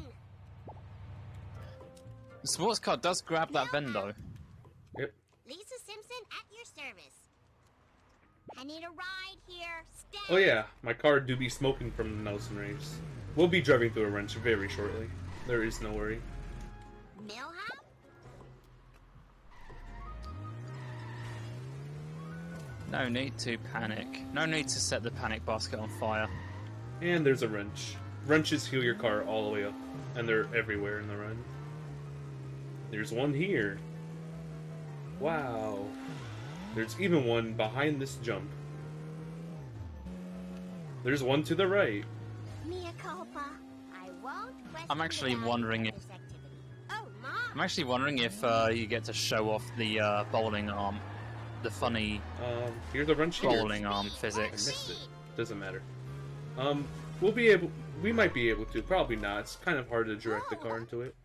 The sports car does grab that Vendo. Yep. Lisa Simpson at your service. I need a ride here. Stay. Oh yeah, my car do be smoking from the Nelson race. We'll be driving through a wrench very shortly. There is no worry. Millhouse? No need to panic. No need to set the panic basket on fire. And there's a wrench. Wrenches heal your car all the way up, and they're everywhere in the run. There's one here. Wow. There's even one behind this jump. There's one to the right. Mia culpa. I won't question I'm actually the value wondering of if- this activity. Oh, Mom. I'm actually wondering if you get to show off the bowling arm, the funny Here's a wrench here. bowling arm I physics. missed it. Doesn't matter. We might be able to. Probably not. It's kind of hard to direct the car into it.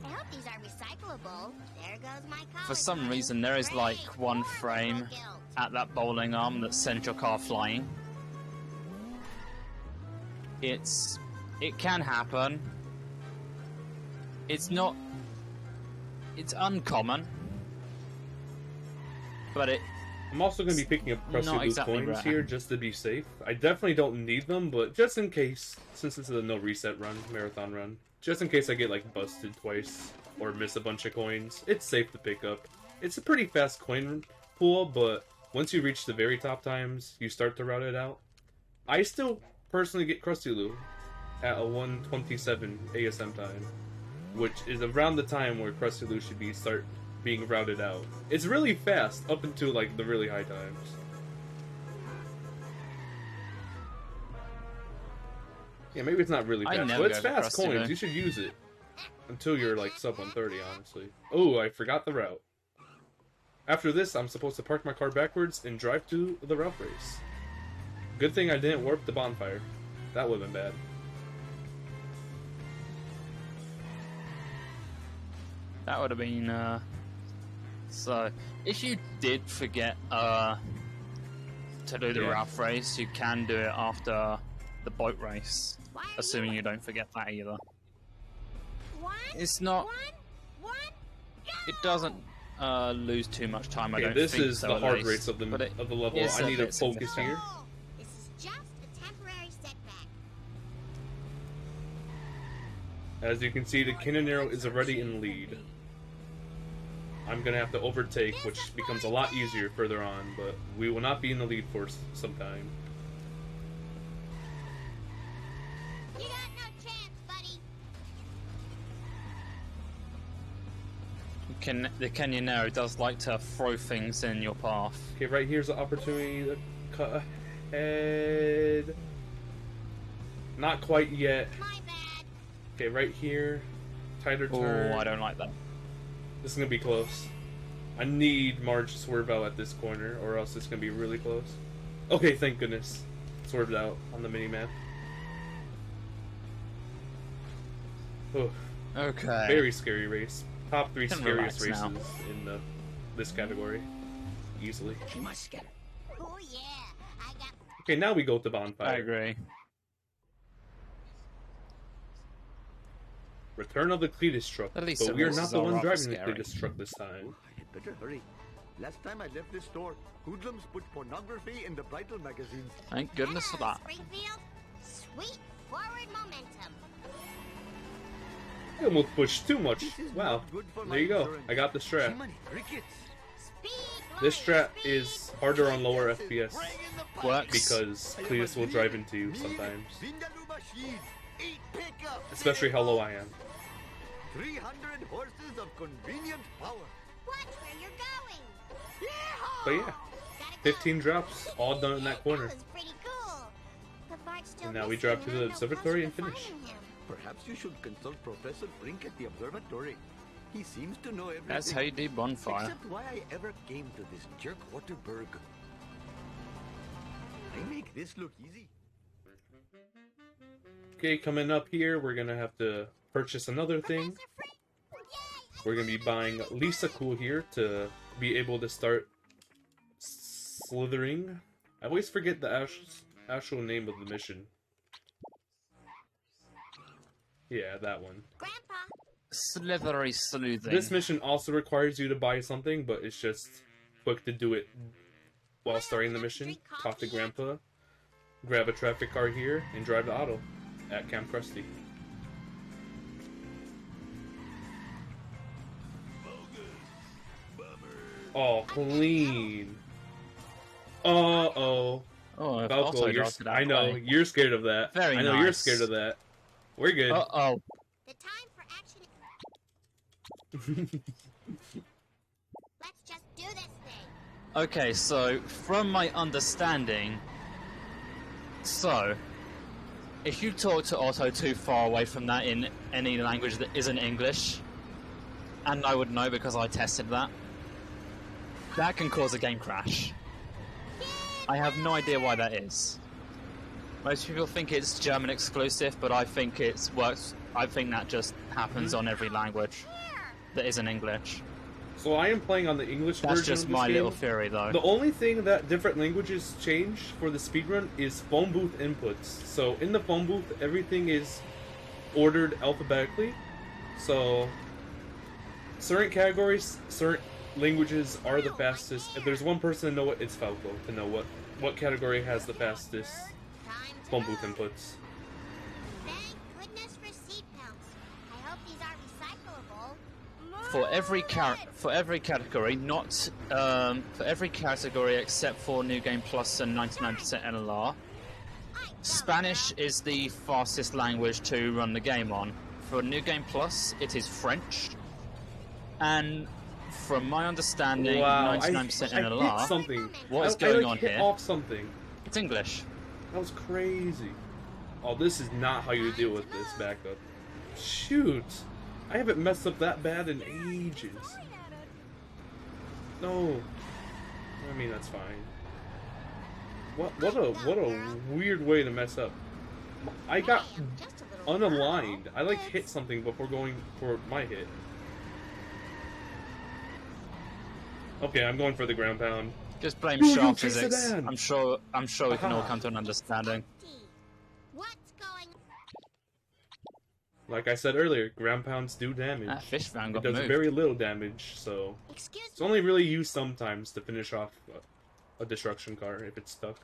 I hope these are recyclable. There goes my college For some fund. reason, there is like Great. one More frame legal guilt. at that bowling arm that sends your car flying. It can happen. It's uncommon, but I'm also going to be picking up crusty Not loot exactly coins rare. here just to be safe. I definitely don't need them, but just in case, since this is a no reset run, marathon run, just in case I get like busted twice or miss a bunch of coins, it's safe to pick up. It's a pretty fast coin pool, but once you reach the very top times, you start to route it out. I still personally get crusty loot at a 1:27 ASM time, which is around the time where crusty loot should start being routed out. It's really fast up until like the really high times. Yeah, maybe it's not really I fast, never but it's go for fast crusty coins. loot. You should use it until you're like sub 130, honestly. Oh, I forgot the route. After this, I'm supposed to park my car backwards and drive to the route race. Good thing I didn't warp the bonfire. That would have been bad. that would have been. So, if you did forget to do the Yeah. rough race, you can do it after the boat race, Why are assuming you don't forget that either. One, It's not. one, go! It doesn't lose too much time. I Okay, don't this think is so, the at hard least. race of the But it level. is I a need to bit focus significant. here. Oh, this is just a temporary setback. As you can see, the Canonero is already in lead. I'm gonna have to overtake, which becomes a lot easier further on, but we will not be in the lead for some time. You got no chance, buddy. the Canyonero does like to throw things in your path. Okay, right here's an opportunity to cut ahead. Not quite yet. Okay, right here. Tighter turn. Oh, I don't like that. This is gonna be close. I need Marge to swerve out at this corner, or else it's gonna be really close. Okay, thank goodness. Swerved out on the mini-map. Oh, Okay. very scary race. Top 3 Can scariest relax races now. in this category. Easily. She must get her. Oh yeah, I got. Okay, now we go to Bonfire. I agree. Return of the Cletus truck. At least But the we are races not the are one rather driving the scary. Cletus truck this time. I had better hurry. Last time I left this store, hoodlums put pornography in the bridal magazines. Thank goodness for that. Springfield, sweet forward momentum. I almost pushed too much. This is Wow. not good for my There you go. insurance. I got the strat. Jiminy crickets. Speed. This boy, strat speed. is harder on lower FPS Bring in the Works. because Cletus will drive into you sometimes. Vindaloo machines, 8 pickups, Especially how low I am. 300 horses of convenient power. Watch where you're going. But yeah, Gotta go. 15 drops, all done in that corner. That was pretty cool. The Bart's still And now we missing, drop to and the I'm no observatory closer and to finish. finding him. Perhaps you should consult Professor Brink at the observatory. He seems to know everything. That's how you do bonfire. Except why I ever came to this jerk Waterberg. I make this look easy. Okay, coming up here, we're gonna have to purchase another thing. Professor Frick. Yay, We're gonna be buying Lisa Cool here to be able to start slithering. I always forget the actual name of the mission. Yeah, that one. Grandpa. Slithery sleuthing. This mission also requires you to buy something, but it's just quick to do it while starting the mission. Talk to Grandpa, grab a traffic car here, and drive the auto at Camp Krusty. Oh, clean. Uh-oh. Oh, if Falco, Otto you're, dropped it I that know, way. you're scared of that. Very I know you're nice. scared of that. We're good. Uh-oh. The time for action. Let's just do this thing. Okay, so, from my understanding... So, if you talk to Otto too far away from that in any language that isn't English, and I would know because I tested that, that can cause a game crash. I have no idea why that is. Most people think it's German exclusive, but I think it works. I think that just happens on every language that isn't English. So I am playing on the English That's version just of this my game. little theory, though. The only thing that different languages change for the speedrun is phone booth inputs. So in the phone booth, everything is ordered alphabetically. So certain categories, certain languages are the fastest. If there's one person to know it, it's Falco to know what category has the fastest phone booth inputs. Thank goodness for seat belts. I hope these are recyclable. For every category, not for every category except for New Game Plus and 99% NLR. Spanish is the fastest language to run the game on. For New Game Plus, it is French, and from my understanding, Wow, 99% I NLR. hit something. What is I going like on hit here? off something. It's English. That was crazy. Oh, this is not how you deal with this backup. Shoot. I haven't messed up that bad in ages. No. I mean, that's fine. What a weird way to mess up. I got unaligned. I like hit something before going for my hit. Okay, I'm going for the ground pound. Just blame Ooh, shark you chased physics. sedan. I'm sure we can all Aha. come to an understanding. What's going Like I said earlier, ground pounds do damage. That fish van It got does moved. very little damage, so Excuse it's only really used sometimes to finish off a destruction car if it's stuck.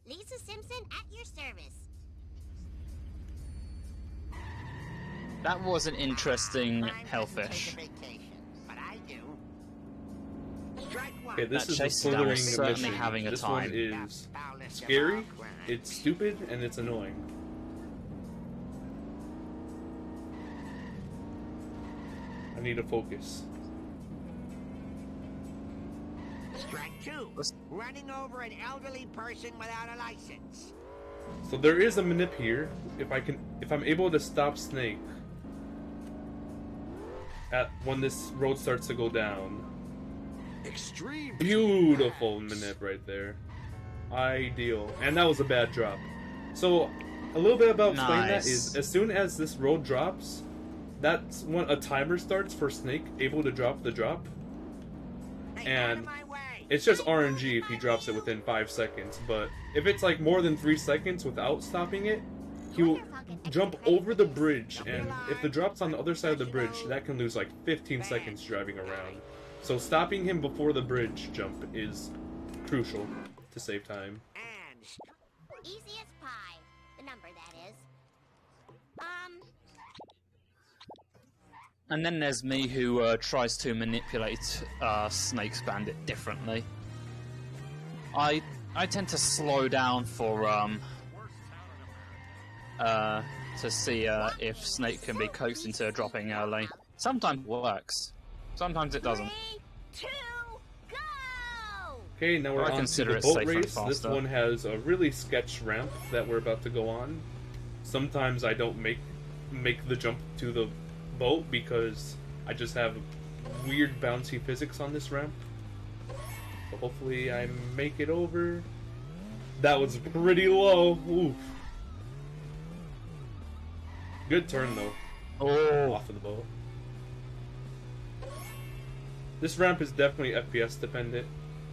Lisa Simpson at your service. That was an interesting hellfish. But I do. Strike one. Okay, this That is a chase down was slithering certainly mission. having a This time. one is scary, it's stupid, and it's annoying. I need to focus. Strike 2. Running over an elderly person without a license. So there is a manip here. If I'm able to stop Snake at when this road starts to go down. Extreme. Beautiful manip right there. Ideal. And that was a bad drop. So a little bit about explaining that is as soon as this road drops, that's when a timer starts for Snake able to drop the drop. And it's just RNG if he drops it within 5 seconds, but if it's like more than 3 seconds without stopping it, he will jump over the bridge, and if the drop's on the other side of the bridge, that can lose like 15 seconds driving around. So stopping him before the bridge jump is crucial to save time. Easy as pie. The number, that is. And then there's me who tries to manipulate Snake's Bandit differently. I tend to slow down for to see if Snake can be coaxed into dropping early. Sometimes it works. Sometimes it doesn't. 3, 2, go! Okay, now we're I on to consider the it boat safer and race. This faster. one has a really sketch ramp that we're about to go on. Sometimes I don't make the jump to the boat because I just have weird bouncy physics on this ramp. So hopefully I make it over. That was pretty low. Oof. Good turn though. Oh. Off of the boat. This ramp is definitely FPS dependent.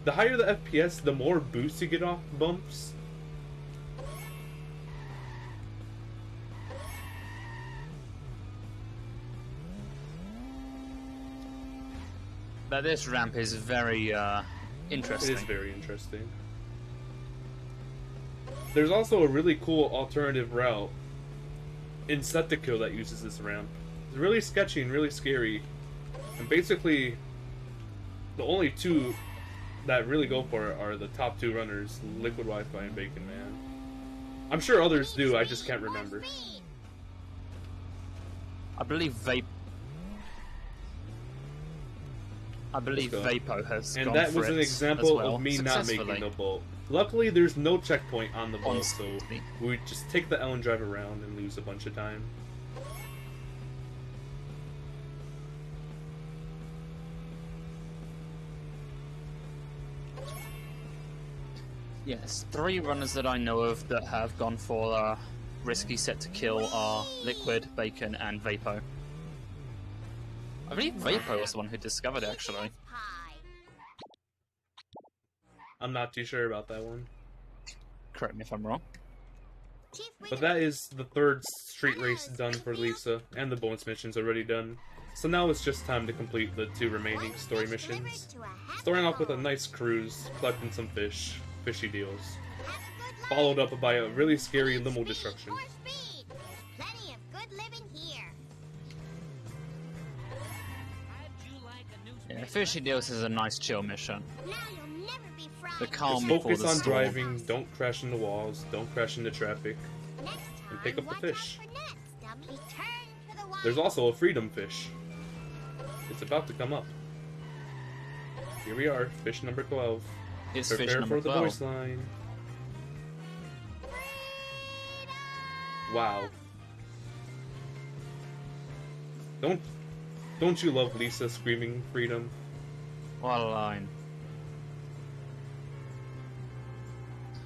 The higher the FPS, the more boost you get off bumps. But this ramp is very interesting. It is very interesting. There's also a really cool alternative route in Set to Kill that uses this ramp. It's really sketchy and really scary. And basically, the only two that really go for it are the top two runners, Liquid Wi-Fi and Bacon Man. I'm sure others do, I just can't remember. I believe Vapo has And gone that for was an it example as well, of me not making successfully. the boat. Luckily, there's no checkpoint on the boat, so Honestly. we just take the L and drive around and lose a bunch of time. Yes, 3 runners that I know of that have gone for risky Set to Kill are Liquid, Bacon, and Vapo. I believe Vapo was the one who discovered it, actually. I'm not too sure about that one. Correct me if I'm wrong. But that is the third street race done for Lisa, and the bonus mission's already done. So now it's just time to complete the 2 remaining story missions. Starting off with a nice cruise, collecting some fish, fishy deals. Followed up by a really scary limo destruction. Plenty of good living here. Yeah, Fishy Deals is a nice chill mission. Now you'll never be fried. The calm Just before focus the on storm. driving, don't crash into walls, don't crash into traffic, Next and pick up time, the watch fish. out for nets, dummy. Return to the wild. There's also a freedom fish. It's about to come up. Here we are, fish number 12. It's Prepare fish number for the 12. voice line. Wow. Don't you love Lisa screaming freedom? What a line.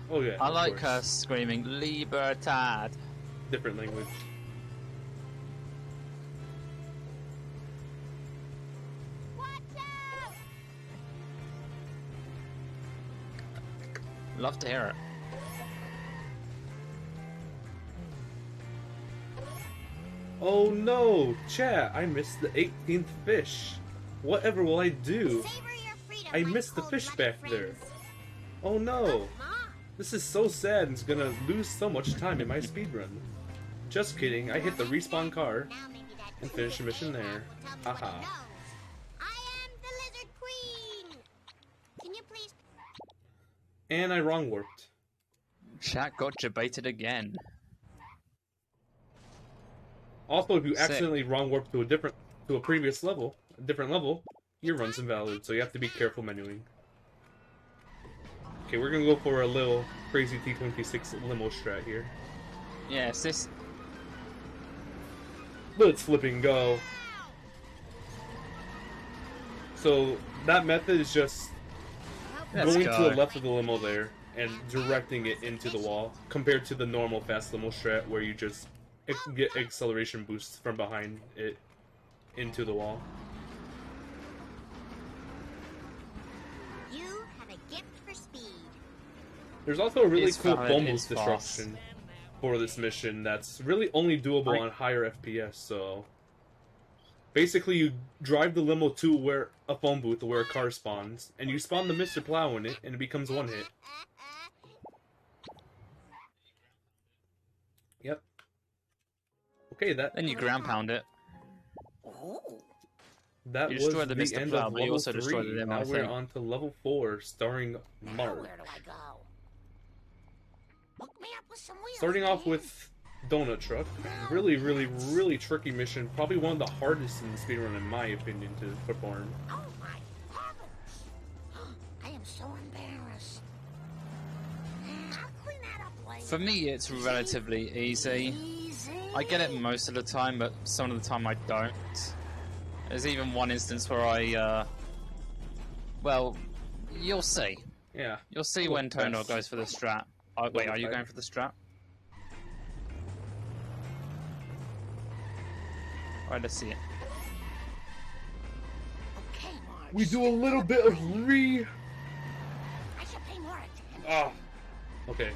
Oh yeah. I of like course. her screaming Libertad. Different language. Love to hear it. Oh no, chat! I missed the 18th fish. Whatever will I do? I missed the fish back there. Oh no! This is so sad and it's gonna lose so much time in my speedrun. Just kidding, I hit the respawn car and finished the mission there. Haha. I am the Lizard Queen. Can you please? And I wrong warped. Chat got debated again. Also, if you Sick. accidentally wrong warp to a different to a previous level, a different level, your run's invalid, so you have to be careful menuing. Okay, we're gonna go for a little crazy T26 limo strat here. Yes, this. Let's flip and go. So that method is just going to the left of the limo there and directing it into the wall, compared to the normal fast limo strat where you just get acceleration boosts from behind it into the wall. You have a gift for speed. There's also a really It's cool valid, phone it's booth destruction for this mission that's really only doable on higher FPS, so basically you drive the limo to where a phone booth where a car spawns, and you spawn the Mr. Plow in it, and it becomes one hit. Yep. Okay, Then you ground pound it. that You was destroy the the Mr. end Plow, of but you level also destroy 3. the Now limo we're thing. on to level 4, starring Mark. Where do I go? Hook me up with some wheels. Starting off man. with Donut Truck. Really tricky mission. Probably one of the hardest in the speedrun, in my opinion, to perform. Oh my heavens! I am so embarrassed. I'll clean that up later. For me, it's relatively easy. I get it most of the time, but some of the time I don't. There's even one instance where I, well, you'll see. Yeah. You'll see when Tonedog goes for the strat. Oh, wait, are you going for the strat? Alright, let's see it. Okay, Marge. We do a little bit of I should pay more attention. Ah. Okay.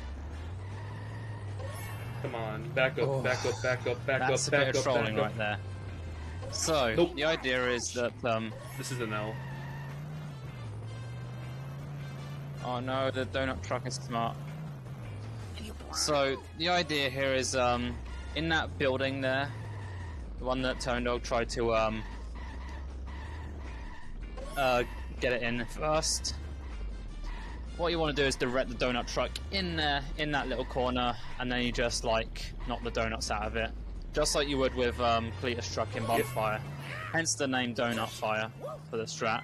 Come on, back up, back up, back up, back That's up, a bit back of up, trolling back right up. there. So, Nope. the idea is that, This is an L. oh no, the donut truck is smart. So, the idea here is, in that building there, the one that Tonedog tried to, get it in first, what you want to do is direct the donut truck in there, in that little corner, and then you just, like, knock the donuts out of it. Just like you would with, Cletus truck in Bonfire. Hence the name Donut Fire for the strat.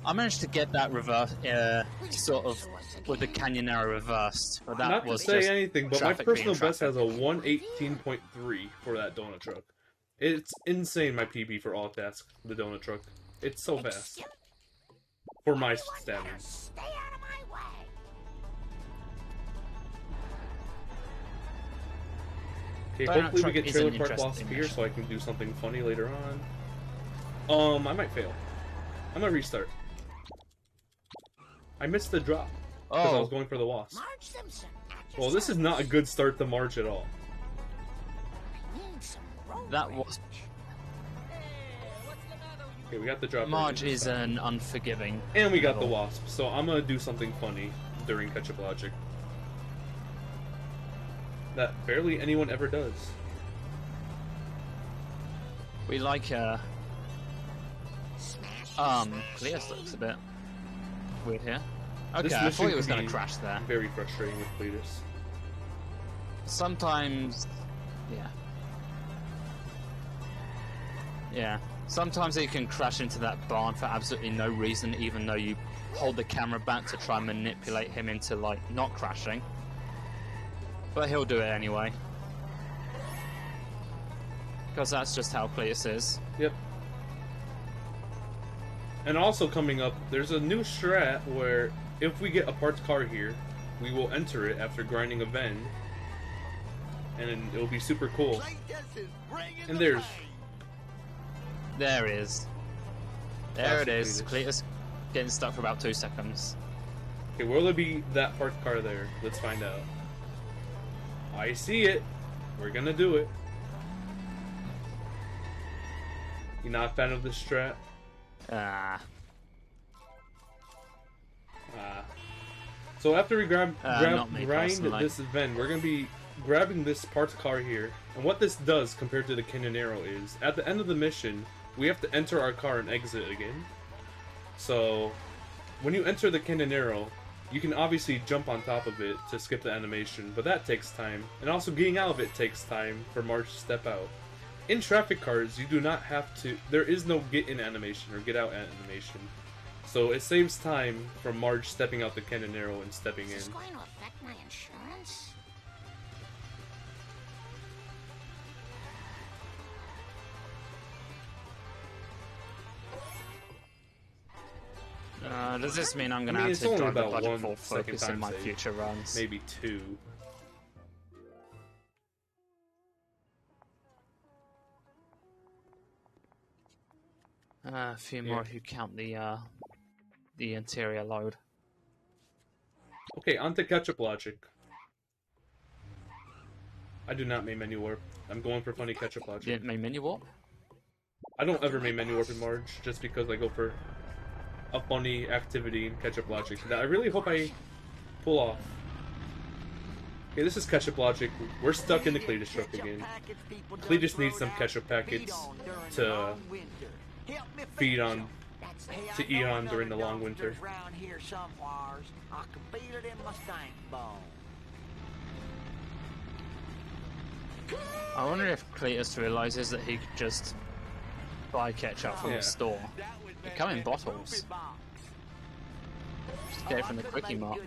I managed to get that reverse, sort of, with the Canyonera reversed, but that Not to was say just anything, but my traffic being personal best traffic. has a 118.3 for that donut truck. It's insane, my PB for all tasks, the donut truck. It's so fast. For my standards. Stay out of my way. Okay, Donut hopefully we truck get is Trailer an Park interesting Lost here mission. so I can do something funny later on. I might fail. I'm gonna restart. I missed the drop because I was going for the wasp. Marge Simpson. at your Well, this is not a good start to March at all. Need some road That rage. was Okay, we got the drop. Marge already. is an unforgiving. And we got the level. wasp, so I'm gonna do something funny during Ketchup Logic. That barely anyone ever does. We like Cletus looks a bit weird here. Okay, This I thought mission he was can going be to crash there. Very frustrating with Cletus. Sometimes, yeah. Yeah. Sometimes he can crash into that barn for absolutely no reason, even though you hold the camera back to try and manipulate him into, like, not crashing. But he'll do it anyway. Because that's just how Cletus is. Yep. And also coming up, there's a new strat where if we get a parts car here, we will enter it after grinding a vend. And it'll be super cool. And there's... There it is. There it Classic is. Cletus getting stuck for about 2 seconds. Okay, will there be that parts car there? Let's find out. I see it. We're gonna do it. You not a fan of this strat? Ah. So after we not me grind personally. this event, we're gonna be grabbing this parts car here. And what this does compared to the Canyonero is, at the end of the mission, we have to enter our car and exit again. So when you enter the Canyonero, you can obviously jump on top of it to skip the animation, but that takes time. And also getting out of it takes time for Marge to step out. in traffic cars, you do not have to. There is no get in animation or get out animation, so it saves time from Marge stepping out the cannon arrow and stepping in. Is this going to affect my insurance? Does this mean I'm going I to mean, have it's to only drive the about budget 1 for second focus in time my save. future runs? Maybe 2. A few more if you count the interior load. Okay, on to ketchup logic. I do not main menu warp. I'm going for funny ketchup logic. Didn't main menu warp? I don't ever main menu warp in Marge, just because I go for a funny activity in ketchup logic that I really hope I pull off. Okay, this is ketchup logic. We're stuck in the Cletus truck again. Cletus needs some ketchup packets to feed on, to eat on during the long winter. I wonder if Cletus realizes that he could just buy ketchup from the store. They come in bottles. Just get it from the Quickie Mart.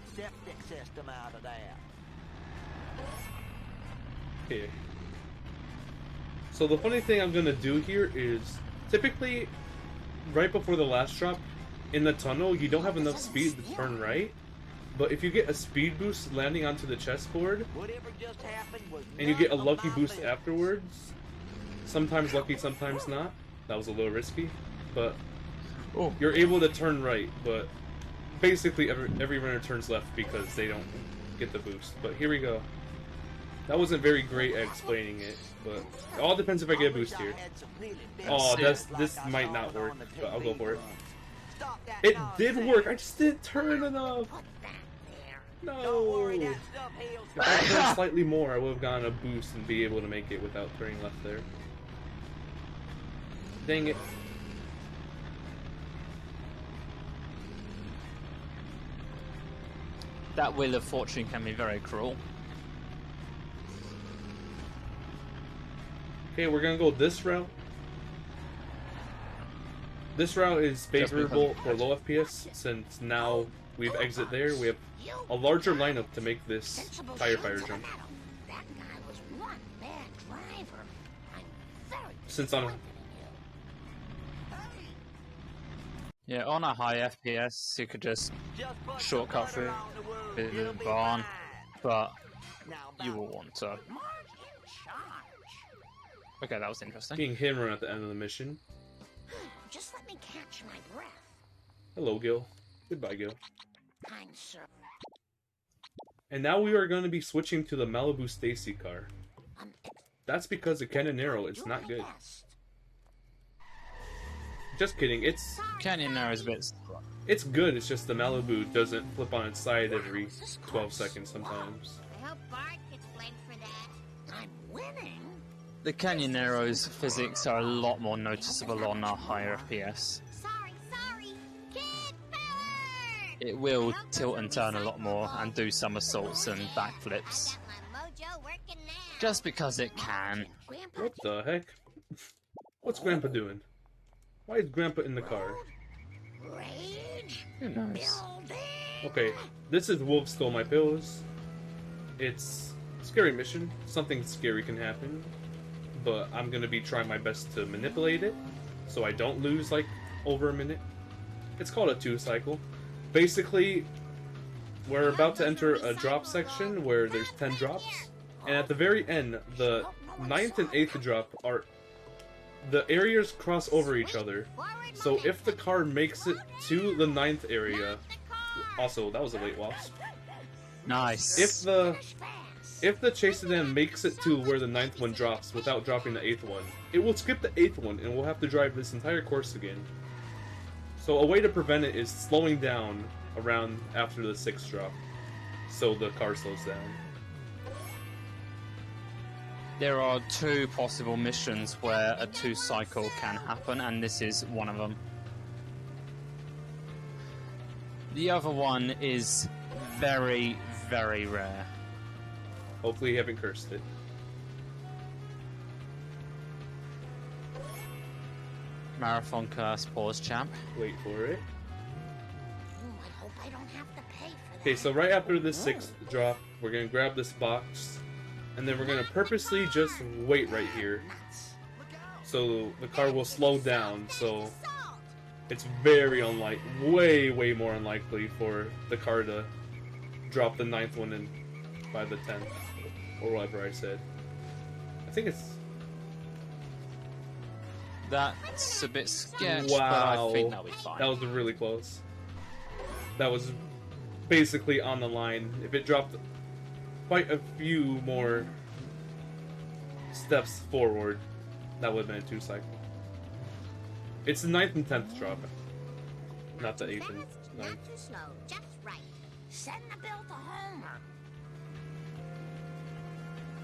Okay. So the funny thing I'm gonna do here is, typically, right before the last drop, in the tunnel, you don't have enough speed to turn right. But if you get a speed boost landing onto the chessboard, and you get a lucky boost afterwards, sometimes lucky, sometimes not. That was a little risky, but you're able to turn right. But basically, every runner turns left because they don't get the boost. But here we go. That wasn't very great at explaining it, but it all depends if I get a boost here. Oh, this might not work, but I'll go for it. It did work. I just didn't turn enough. No! If I turned slightly more, I would have gotten a boost and be able to make it without turning left there. Dang it. That Wheel of Fortune can be very cruel. Okay, we're gonna go this route. This route is favorable for low FPS, since now we've exit there. We have a larger lineup to make this tire fire jump. That guy was one bad driver. I'm very Since I'm Yeah, on a high FPS, you could just shortcut through the barn, but you will want to. Okay, that was interesting. being hit and run at the end of the mission. Just let me catch my breath. Hello, Gil. Goodbye, Gil. Kind sir. And now we are going to be switching to the Malibu Stacy car. That's because the Canonero is not good. Just kidding. Canonero is a bit. It's good. It's just the Malibu doesn't flip on its side every 12 seconds sometimes. I hope Bart gets blamed for that. I'm winning. The Canyonero's physics are a lot more noticeable on a higher FPS. Sorry. Kid power! It will tilt and turn a lot more and do somersaults and backflips. Got my mojo working now. Just because it can. What the heck? What's Grandpa doing? Why is Grandpa in the car? Rage. Who knows? Okay, this is Wolf Stole My Pills. It's a scary mission. Something scary can happen. But I'm gonna be trying my best to manipulate it so I don't lose like over a minute. It's called a 2 cycle. Basically, we're about to enter a drop section where there's 10 drops, and at the very end, the 9th and 8th drop are the areas cross over each other. So if the car makes it to the 9th area, also that was a late wasp. Nice. If the chase sedan makes it to where the 9th one drops without dropping the 8th one, it will skip the 8th one and we'll have to drive this entire course again. So a way to prevent it is slowing down around after the 6th drop, so the car slows down. There are 2 possible missions where a 2 cycle can happen, and this is one of them. The other one is very, very rare. Hopefully you haven't cursed it. Marathon Curse Pause Champ. Wait for it. I hope I don't have to pay for that. Okay, so right after the 6th drop, we're gonna grab this box, and then we're gonna purposely just wait right here. So the car will slow down, so it's very unlikely, way more unlikely for the car to drop the 9th one in by the 10th, or whatever I said. I think it's... That's a bit sketch, Wow. but I think that'll be fine. That was really close. That was basically on the line. If it dropped quite a few more steps forward, that would have been a 2-cycle. It's the 9th and 10th drop, not the 8th and 9th. Not too slow, just right. Send the bill to Homer.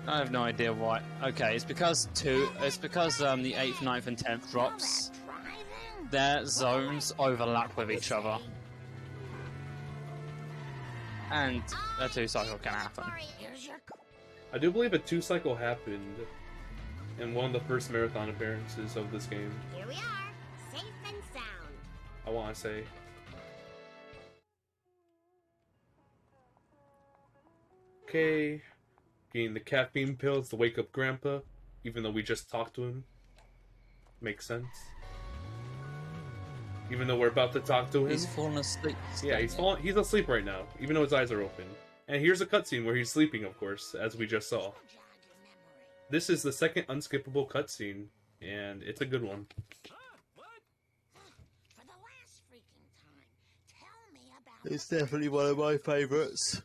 I have no idea why. Okay, it's because the 8th, 9th, and 10th drops, their zones overlap with each other. And a 2-cycle can happen. I do believe a 2-cycle happened in one of the first marathon appearances of this game. Here we are, safe and sound. I want to say. Okay. Getting the caffeine pills to wake up Grandpa, even though we just talked to him. Makes sense. Even though we're about to talk to him. He's fallen asleep. Yeah, he's asleep right now, even though his eyes are open. And here's a cutscene where he's sleeping, of course, as we just saw. This is the second unskippable cutscene, and it's a good one. It's definitely one of my favourites,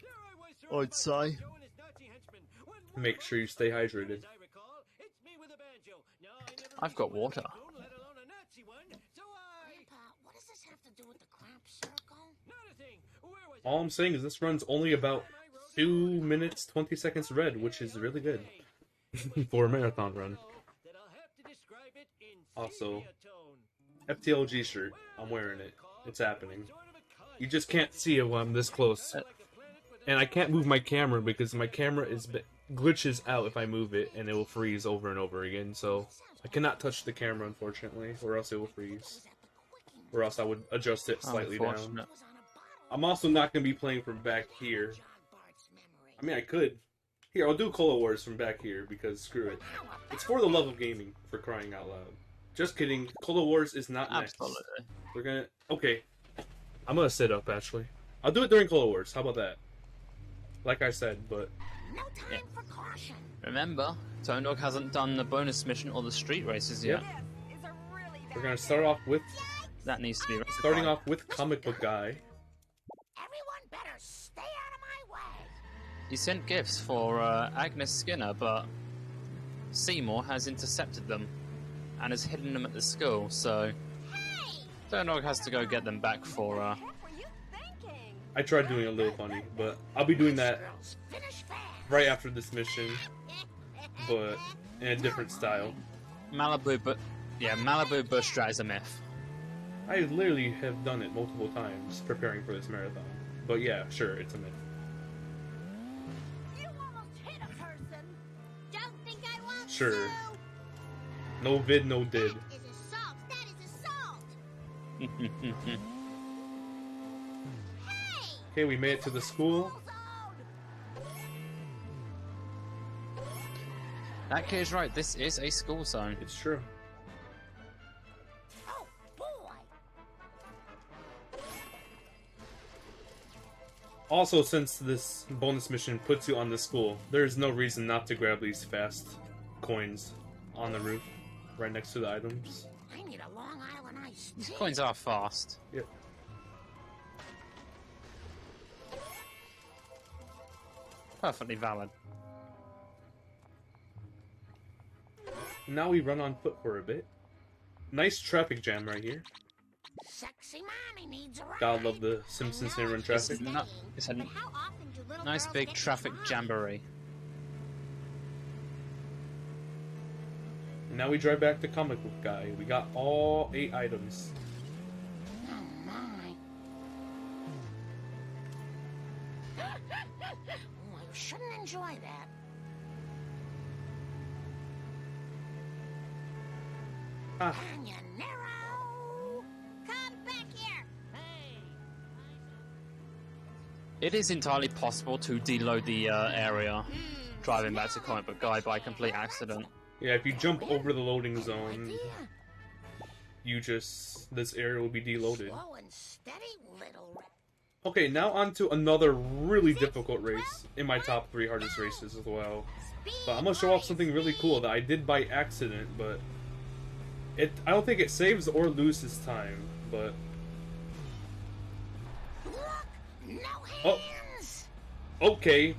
I'd say. Make sure you stay hydrated. I've got water. Grandpa, what does this have to do with the crop circle? All I'm saying is this runs only about 2 minutes, 20 seconds red, which is really good for a marathon run. Also, FTLG shirt. I'm wearing it. It's happening. You just can't see it when I'm this close. And I can't move my camera because my camera glitches out if I move it, and it will freeze over and over again. So I cannot touch the camera, unfortunately, or else it will freeze. Or else I would adjust it slightly down. I'm also not going to be playing from back here. I mean, I could. Here, I'll do Cola Wars from back here, because screw it. It's for the love of gaming, for crying out loud. Just kidding. Cola Wars is not next. Absolutely. We're gonna... Okay. I'm gonna sit up, actually. I'll do it during Cola Wars. How about that? Like I said, but... No time for caution. Remember, Tone Dog hasn't done the bonus mission or the street races yet. We're gonna start off with... That needs to be rectified. Starting off with Comic Book Guy. Everyone better stay out of my way. He sent gifts for Agnes Skinner, but Seymour has intercepted them and has hidden them at the school, so Tone Dog has to go get them back for I tried doing a little funny, but I'll be doing that right after this mission, but in a different style. Malibu, but yeah, Malibu Bush Drag is a myth. I literally have done it multiple times preparing for this marathon, but yeah, sure, it's a myth. You almost hit a person. Don't think I won't. Sure. No vid, no did. That is assault. That is assault. Okay, we made it to the school. That kid is right, this is a school zone. It's true. Oh, boy. Also, since this bonus mission puts you on the school, there's no reason not to grab these fast coins on the roof, right next to the items. I need a Long Island iced tea. These coins are fast. Yep. Perfectly valid. Now we run on foot for a bit. Nice traffic jam right here. Sexy mommy needs a ride. Gotta love the Simpsons here in traffic. It's a nice big traffic jamboree. And now we drive back to Comic Book Guy. We got all 8 items. Oh, my. Oh, I shouldn't enjoy that. Ah, Canyonero! It is entirely possible to deload the area driving back to Comic Book Guy by complete accident. Yeah, if you jump over the loading zone, this area will be deloaded. Slow and steady, little. Okay, now on to another really difficult race in my top 3 hardest races as well. But I'm gonna show off something really cool that I did by accident, but I don't think it saves or loses time, but oh, okay,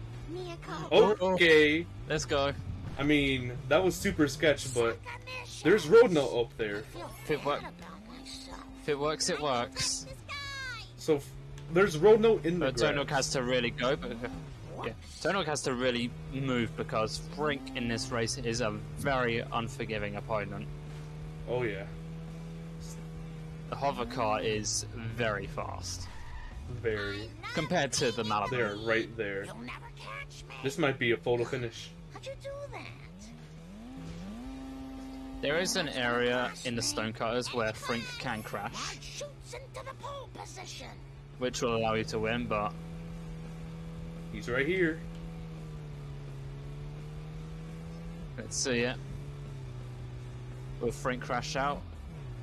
okay. Let's go. I mean, that was super sketch, but there's road note up there. If it works, it works. So there's road note in the But Tonok has to really go, but yeah, Tonok has to really move because Frink in this race is a very unforgiving opponent. Oh yeah. The hover car is very fast. Very. Compared to the Malibu. They're right there. This might be a photo finish. How'd you do that? There is an area in the Stonecutters where Frink can crash, Shoots into the pole position. which will allow you to win, but he's right here. Let's see it. Will Frink crash out,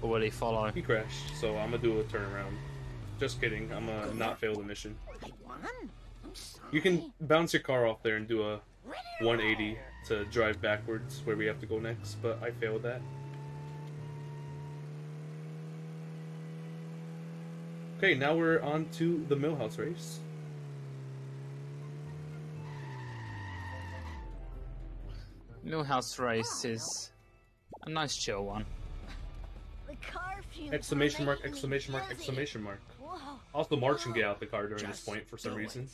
or will he follow? He crashed, so I'm gonna do a turnaround. Just kidding, I'm gonna not fail the mission. You can bounce your car off there and do a 180 to drive backwards where we have to go next, but I failed that. Okay, now we're on to the Millhouse race. Millhouse race is a nice chill one. The car fumes Exclamation are mark, making me exclamation mark, dizzy. exclamation mark. Whoa. Also, March can get out the car during this point for some reason.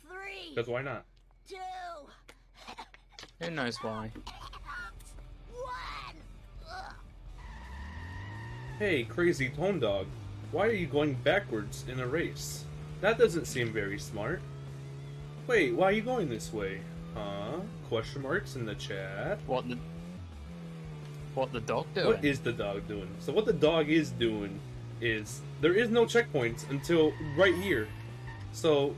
3, Because why not? 2, Who knows why? 1. Ugh. Hey, crazy tone dog. Why are you going backwards in a race? That doesn't seem very smart. Wait, why are you going this way? Huh? Question marks in the chat. What the dog doing? What is the dog doing? So what the dog is doing is there is no checkpoints until right here. So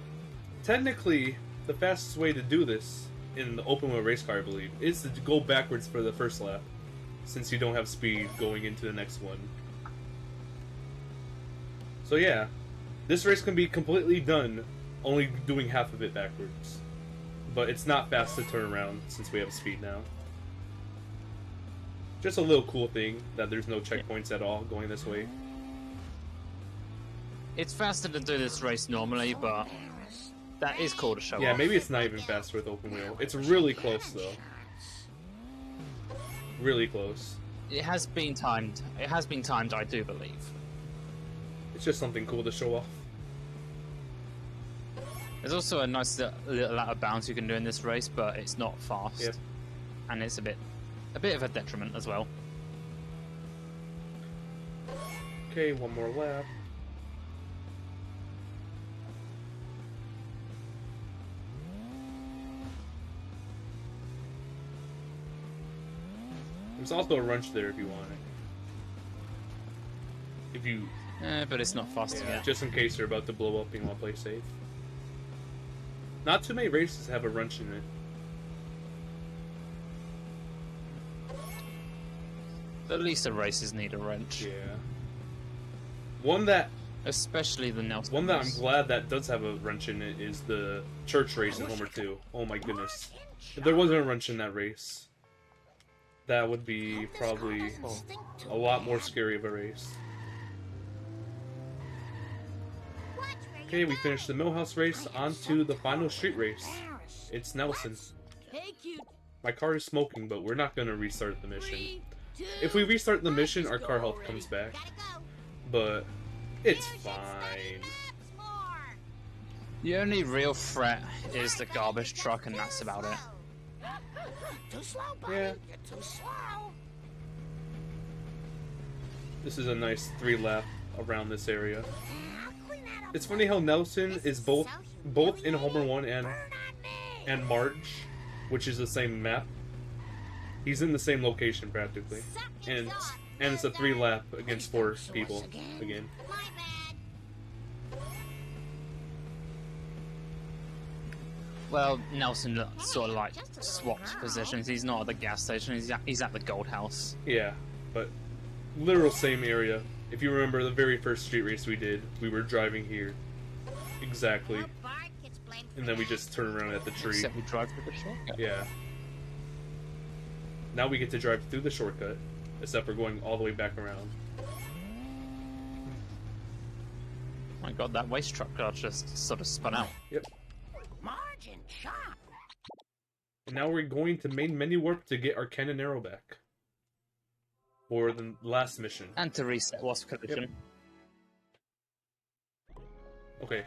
technically the fastest way to do this in the open wheel race car, I believe, is to go backwards for the first lap, since you don't have speed going into the next one. So yeah, this race can be completely done only doing half of it backwards. But it's not fast to turn around since we have speed now. Just a little cool thing that there's no checkpoints at all going this way. It's faster to do this race normally, but that is cool to show Yeah, off. maybe it's not even faster with open wheel. It's really close though. Really close. It has been timed. It has been timed, I do believe. It's just something cool to show off. There's also a nice little out of bounds you can do in this race, but it's not fast. Yep. And it's a bit of a detriment as well. Okay, one more lap. There's also a wrench there if you want it. If you... But it's not fast Yeah, yet. just in case they're about to blow up and you want to play safe. Not too many races have a wrench in it. At least the races need a wrench. Yeah. One that... Especially the Nelson One that I'm race. glad that does have a wrench in it is the church race in Homer 2. Oh my goodness. If there wasn't a wrench in that race, that would be probably a lot more scary of a race. Okay, we finished the Millhouse race, on to the final street race. It's Nelson. Hey, cute. My car is smoking, but we're not going to restart the mission. If we restart the mission, our car health comes back. But it's fine. The only real threat is the garbage truck, and that's about it. Too slow, buddy. Yeah. You're too slow. This is a nice 3-lap around this area. It's funny how Nelson is both in Homer 1 and Marge, which is the same map. He's in the same location practically, and it's a 3-lap against 4 people again. Well, Nelson sort of like swapped positions. He's not at the gas station. He's at the Gold House. Yeah, but literal same area. If you remember the very first street race we did, we were driving here. Exactly. And then we just turn around at the tree. Except we drive through the shortcut. Yeah. Now we get to drive through the shortcut, except we're going all the way back around. My god, that waste truck car just sort of spun out. Yep. Margin chop. And now we're going to main menu warp to get our cannon arrow back. For the last mission. And to reset Wasp Collision. Yep. Okay.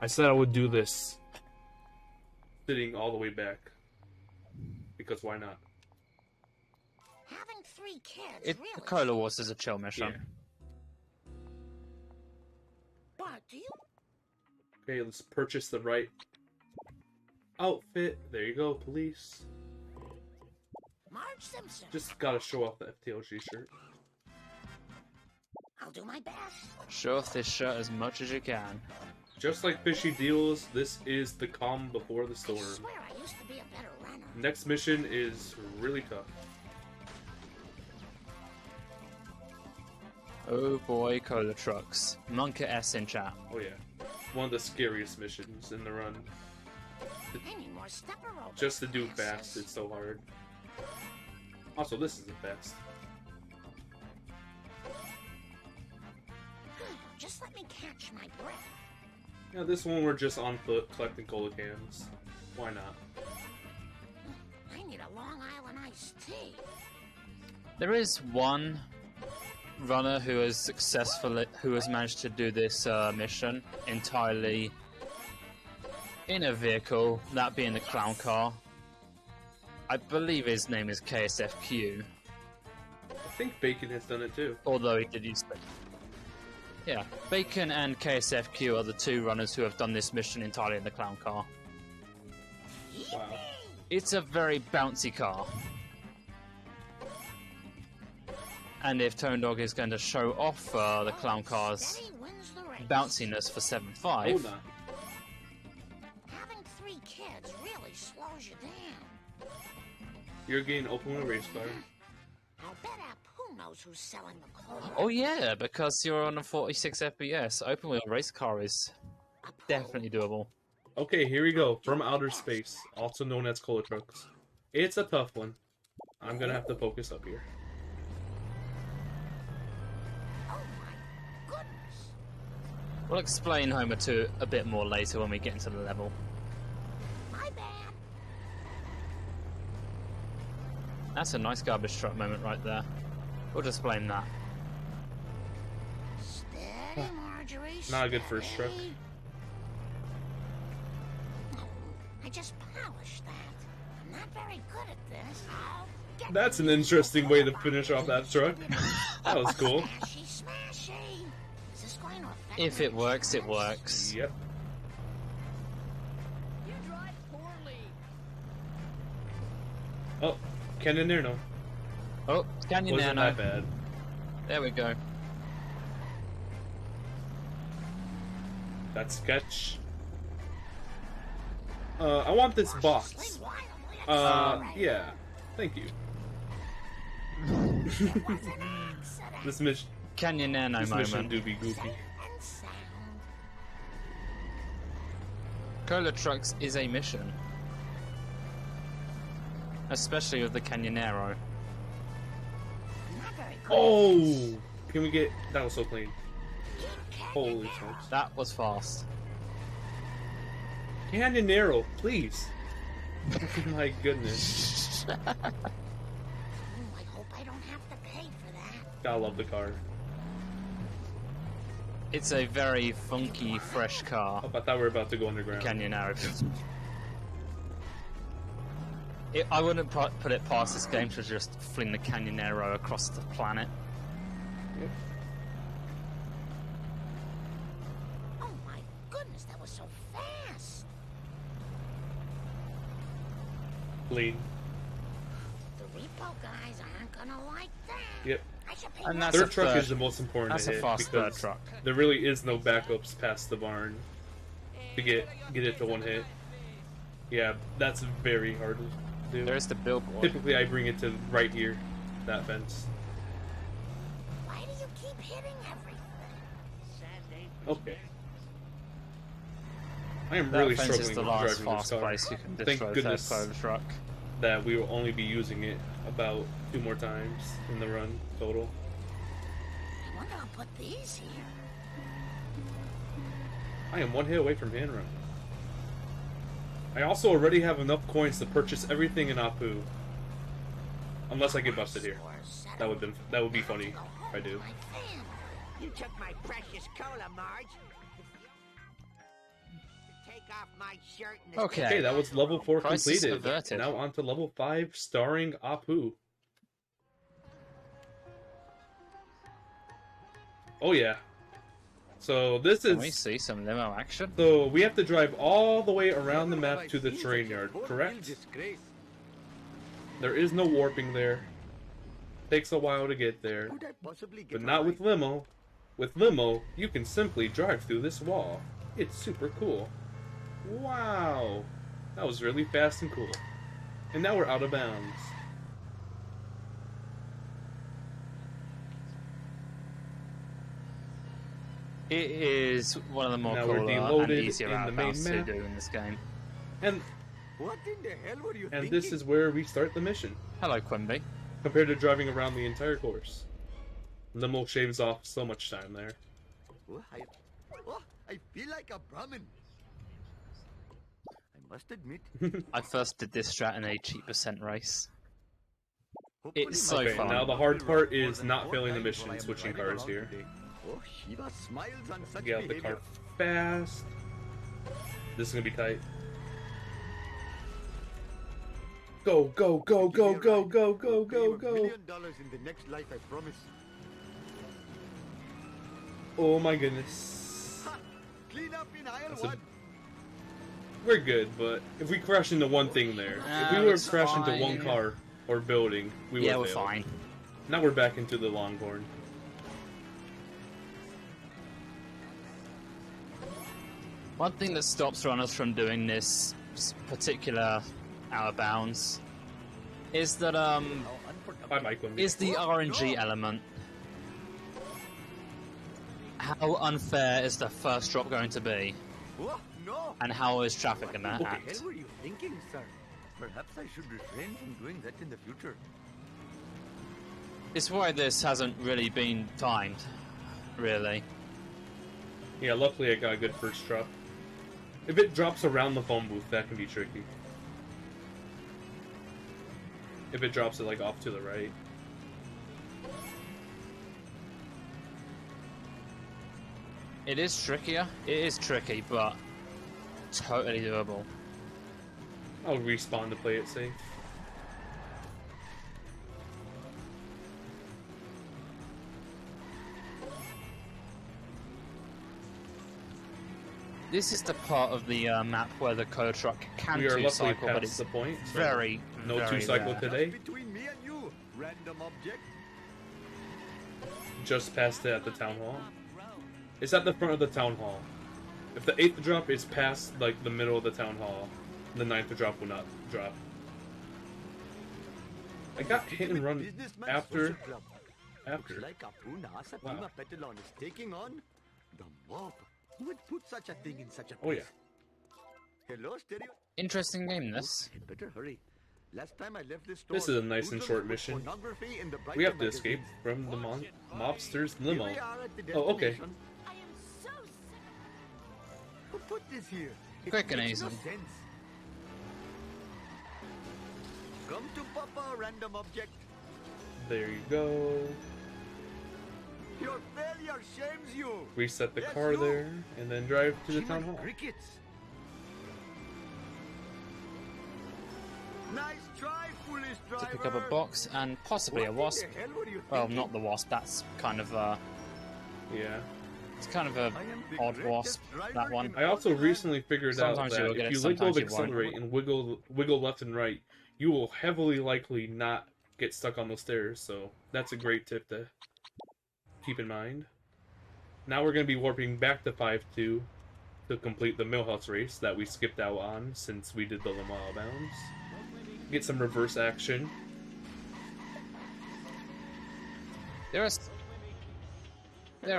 I said I would do this. Sitting all the way back. Because why not? Having 3 kids, really? Cola Wars is a chill mission. Yeah. But do you? Okay, let's purchase the right outfit. There you go, police. Marge Simpson. Just gotta show off the FTLG shirt. I'll do my best. Show off this shirt as much as you can. Just like Fishy Deals, this is the calm before the storm. I swear I used to be a better runner. Next mission is really tough. Oh boy, Cola Trucks. Monka S in chat. Oh yeah. One of the scariest missions in the run. I need more stepper rope. Just to do fast, it's so hard. Also, this isn't fast. Just let me catch my breath. Yeah, this one we're just on foot collecting cola cans. Why not? I need a Long Island iced tea. There is one runner who has managed to do this mission entirely in a vehicle, that being the clown car. I believe his name is KSFQ. I think Bacon has done it too. Although he did use it. Yeah, Bacon and KSFQ are the 2 runners who have done this mission entirely in the clown car. Wow. It's a very bouncy car. And if Tone Dog is going to show off the clown car's bounciness for 7.5... Oh, no. Having 3 kids really slows you down. You're getting open wheel race car. I'll bet Apu knows who's selling the cola. Oh yeah, because you're on a 46 FPS. Open wheel race car is definitely doable. Okay, here we go. From outer space, also known as Cola Trucks. It's a tough one. I'm gonna have to focus up here. Oh my goodness. We'll explain Homer 2 a bit more later when we get into the level. My bad. That's a nice garbage truck moment right there. We'll just blame that. Steady, Marjorie. Not a good first truck. I just polished that. I'm not very good at this. That's an interesting way to finish off that truck. That was cool. Smashy, smashy. Is this going to affect If it works, it works. Yep. You drive poorly. Oh, Cannon Nano. Oh, Canyon Wasn't Nano. that bad. There we go. That's sketch. I want this box. Yeah. Thank you. This mission. Canyon Nano This mission moment. do be goofy. Cola Trucks is a mission. Especially with the Canyonero. Oh! Can we get... That was so clean. Holy smokes. That was fast. Canyonero, please. My goodness. I hope I don't have to pay for that. Gotta love the car. It's a very funky, fresh car. Oh, I thought we were about to go underground. Canyonero. I wouldn't put it past this game to just fling the Canyonero across the planet. Yep. Oh my goodness, that was so fast. Clean. The repo guys aren't gonna like that. Yep. I should pay And more that's Their a truck third- is the most important That's to a hit fast because third truck. there really is no backups past the barn to get it to one hit. Yeah, that's very hard to do. There's the billboard. Typically, I bring it to right here, that fence. Why do you keep hitting everything? Okay. I am That really fence struggling is the with last driving this fast car. place you can Thank destroy a goodness third truck. that we will only be using it about 2 more times in the run total. I wonder who put these here. I am 1 hit away from hand run. I also already have enough coins to purchase everything in Apu. Unless I get busted here. That would be funny if I do. You took my precious cola, Marge. Take off my shirt and Okay, that was level 4 Crisis completed. averted. Now on to level 5, starring Apu. Oh yeah. So this is... Can we see some limo action? So we have to drive all the way around the map to the train yard, correct? There is no warping there. Takes a while to get there. But not with limo. With limo, you can simply drive through this wall. It's super cool. Wow! That was really fast and cool. And now we're out of bounds. It is one of the more Now we're cooler and deloaded easier in the main outbounds to map. do in this game. And What in the hell were you and thinking? this is where we start the mission. Hello, Quimby. Compared to driving around the entire course. Limo shaves off so much time there. I feel like a Brahmin. I must admit. I first did this strat in a cheap percent race. It's so Okay, fun. now the hard part is not failing the mission, switching cars here. Oh, Shiva smiles on such Get out the car behavior. fast. This is gonna be tight. Go, go, go, go, go, go, go, go, go. $1 million in the next life, I promise. Oh my goodness. Clean up in aisle That's a- 1. We're good, but if we crash into one thing there, if we were to crash into one car or building, we would Yeah, fail. we're fine. Now we're back into the Longhorn. One thing that stops runners from doing this particular out of bounds is that is the RNG element. How unfair is the first drop going to be? Oh, no. And how is traffic in that What the act? hell were you thinking, sir? Perhaps I should refrain from doing that in the future. It's why this hasn't really been timed, really. Yeah, luckily I got a good first drop. If it drops around the phone booth, that can be tricky. If it drops it like off to the right. It is trickier. It is tricky, but totally doable. I'll respawn to play it safe. This is the part of the map where the code truck can We are luckily two-cycle, but past it's the point. So very, no very two-cycle rare. today. Between me and you, random object. Just past it at the town hall. It's at the front of the town hall. If the 8th drop is past like the middle of the town hall, the 9th drop will not drop. I got hit and run Businessman after. Social Club. After. Looks like Apuna Asa Wow. Prima Petalon is taking on the mob. Who would put such a thing in such a Oh place? yeah. Hello, stereo. Interesting game, this. Better hurry. Last time I left this store, This is a nice and hoodlums short put mission. pornography in the We have Brighton to escape magazines. from the mobster's limo. Here we are at the Oh, okay. destination. I am so sick. Who put this here? It Quick and makes no easy. sense. Come to Papa, random object. There you go. Your failure shames you. Reset the Yes, car you. there, and then drive to the She town like hall. crickets. Nice try, foolish driver. To pick up a box and possibly a What in wasp. the hell were you Well, thinking? not the wasp. That's kind of Yeah. it's kind of a I am the odd greatest wasp. driver That one. in I also all the land. recently figured out Sometimes you that will get if it, you let go of sometimes you won't. accelerate and wiggle left and right, you will heavily likely not get stuck on those stairs. So that's a great tip to keep in mind. Now we're going to be warping back to 5-2 to complete the Millhouse race that we skipped out on since we did the Le Mans bounds. Get some reverse action. There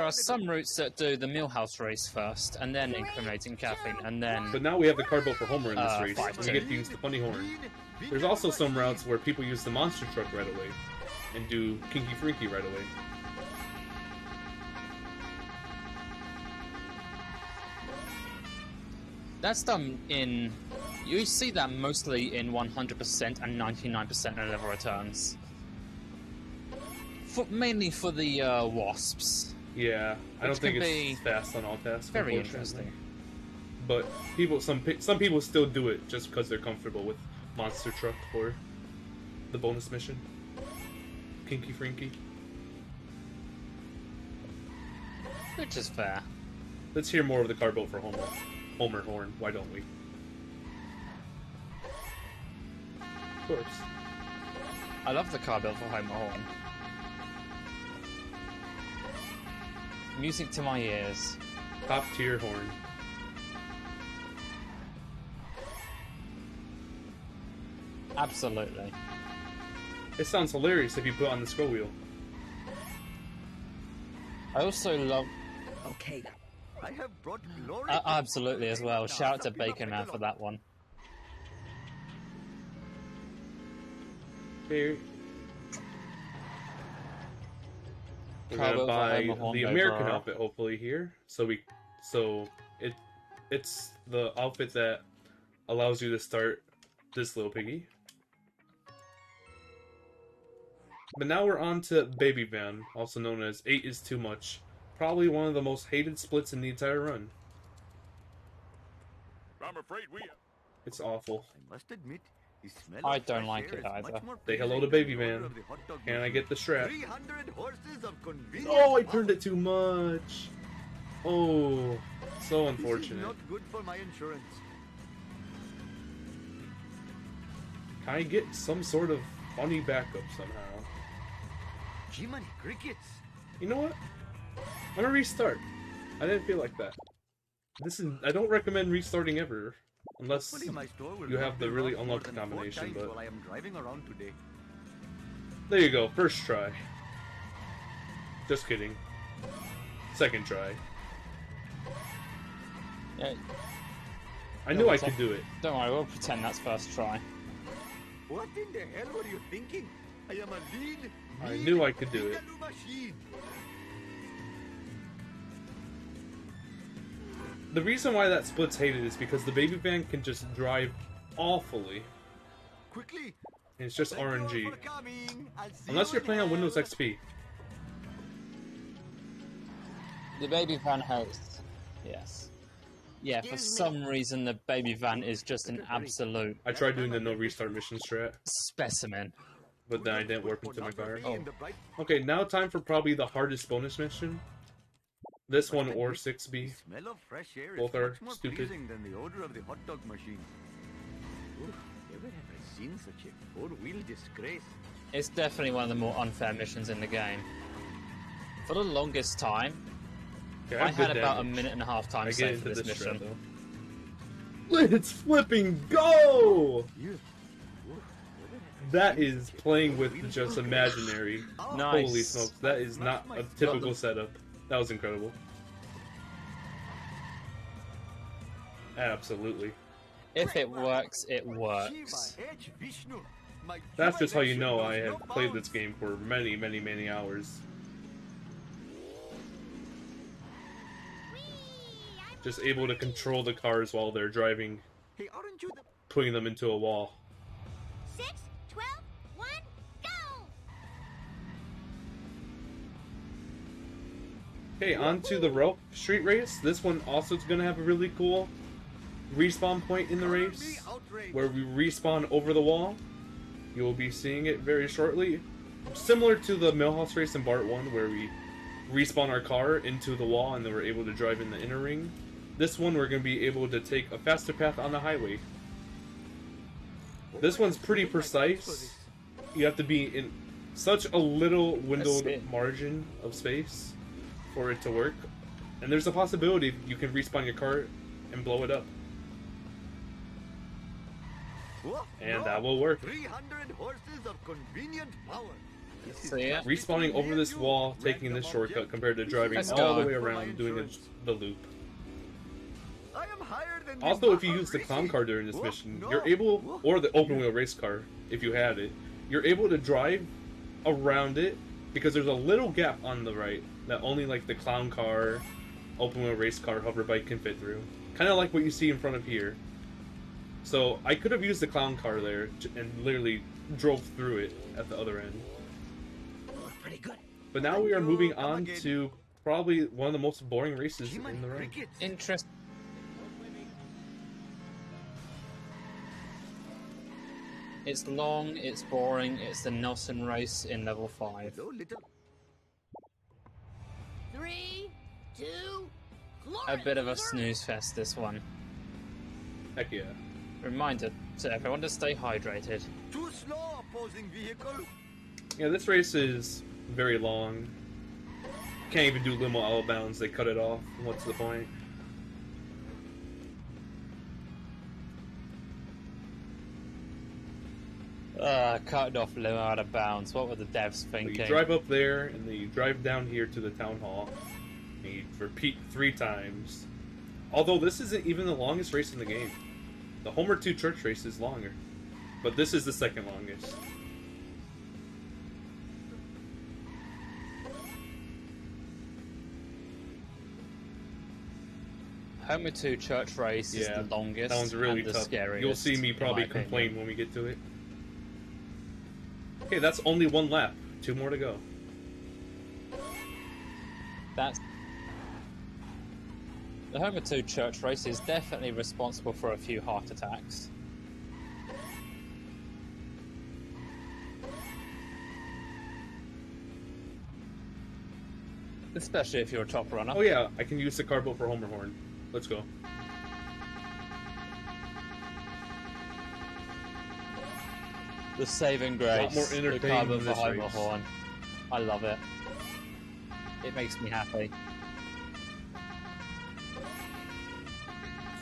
are some routes that do the Millhouse race first, and then incriminating caffeine, and then... But now we have the car built for Homer in this race, and we 5-2. get to use the funny horn. There's also some routes where people use the monster truck right away, and do Kinky Freaky right away. That's done in... You see that mostly in 100% and 99% of level returns. Mainly for the wasps. Yeah, I don't think be it's fast on all tasks. Very interesting. But some people still do it just because they're comfortable with monster truck for the bonus mission. Kinky Frinky. Which is fair. Let's hear more of the car built for Homer horn. Why don't we? Of course. I love the car built for Homer horn. Music to my ears. Top tier horn. Absolutely. It sounds hilarious if you put it on the scroll wheel. I also love... Okay, I have brought glory. Absolutely as well. Shout out to Bacon Man for that one. Here. We're gonna buy the American outfit hopefully here. It's the outfit that allows you to start this little piggy. But now we're on to Baby Van, also known as 8 is Too Much. Probably one of the most hated splits in the entire run. I'm afraid we... It's awful. I must admit, the smell I of don't fresh like air it is either. much more Say hello pleasing to Baby than the odor Van. of the hot dog Can I machine. get the strap? 300 horses of convenience. Oh, I turned it too much. Oh, so This is unfortunate. not good for my insurance. Can I get some sort of funny backup somehow? Jiminy crickets. You know what? I'm gonna restart. I didn't feel like that. I don't recommend restarting ever. Unless Hopefully my store will you not have be the really robbed more unlucky than 4 combination, times but... while I am driving around today. There you go, first try. Just kidding. Second try. Yeah. I knew I could do it. Don't worry, we'll pretend that's first try. What in the hell were you thinking? I am a lean, I knew I could do it. Peekaboo machine. The reason why that split's hated is because the Baby Van can just drive awfully. Quickly. And it's just Thank you all RNG. for coming. I'll see Unless you you're in playing on hell. Windows XP. The Baby Van host. Yes. Yeah, for some reason the Baby Van is just an absolute I tried doing the no restart mission strat, specimen. but then I didn't warp into my car. Pornography in the bright- Okay, now time for probably the hardest bonus mission. This one or The 6B. smell of fresh air Both is are much more stupid. pleasing than the odor of the hot dog machine. Oof, never have I seen such a four-wheel disgrace. It's definitely one of the more unfair missions in the game. For the longest time, Okay, I have had good about damage. a minute and a half time I get saved for into this this strat mission. though. Let's flipping go! Yeah. That is playing with just imaginary. Nice. Holy smokes, that is not a typical setup. That was incredible. Absolutely. If it works, it works. Shiva H. Vishnu, my That's just how you know joy I knows have no played this bounds. game for many, many, many hours. Just able to control the cars while they're driving, Hey, aren't you the... putting them into a wall. 6, 12, 1, go! Okay, on to the rope street race. This one also is going to have a really cool respawn point in the race, where we respawn over the wall. You will be seeing it very shortly. Similar to the Millhouse race in Part 1, where we respawn our car into the wall and then we're able to drive in the inner ring. This one we're going to be able to take a faster path on the highway. This one's pretty precise. You have to be in such a little windowed margin of space for it to work. And there's a possibility you can respawn your car and blow it up. And that will work. 300 horses of convenient power. See ya. Respawning over this wall, taking this shortcut compared to driving all the way around, doing the loop. Also, if you use the clown car during this mission, you're able, or the open wheel race car, if you had it, you're able to drive around it because there's a little gap on the right that only like the clown car, open wheel race car, hover bike can fit through. Kind of like what you see in front of here. So I could have used the clown car there and literally drove through it at the other end. Pretty good. But now we are moving on to probably one of the most boring races in the race. Interesting. It's long, it's boring, it's the Nelson race in level 5. 3, 2, A bit of a snooze fest, this one. Heck yeah. Reminder to everyone to stay hydrated. Too slow, opposing vehicle. Yeah, this race is very long. Can't even do limo out of bounds, they cut it off. What's the point? Cutting off limo out of bounds. What were the devs So thinking? you drive up there, and then you drive down here to the town hall. And you repeat 3 times. Although this isn't even the longest race in the game. The Homer 2 church race is longer. But this is the second longest. Homer 2 church race is the longest that one's really and the tough. scariest. You'll see me probably in my opinion. complain when we get to it. Okay, that's only 1 lap. 2 more to go. That's... The Homer 2 church race is definitely responsible for a few heart attacks. Especially if you're a top runner. Oh yeah, I can use the car boat for Homer Horn. Let's go. The saving grace. A lot more the entertaining carbon than for this Homer race. Horn. I love it. It makes me happy.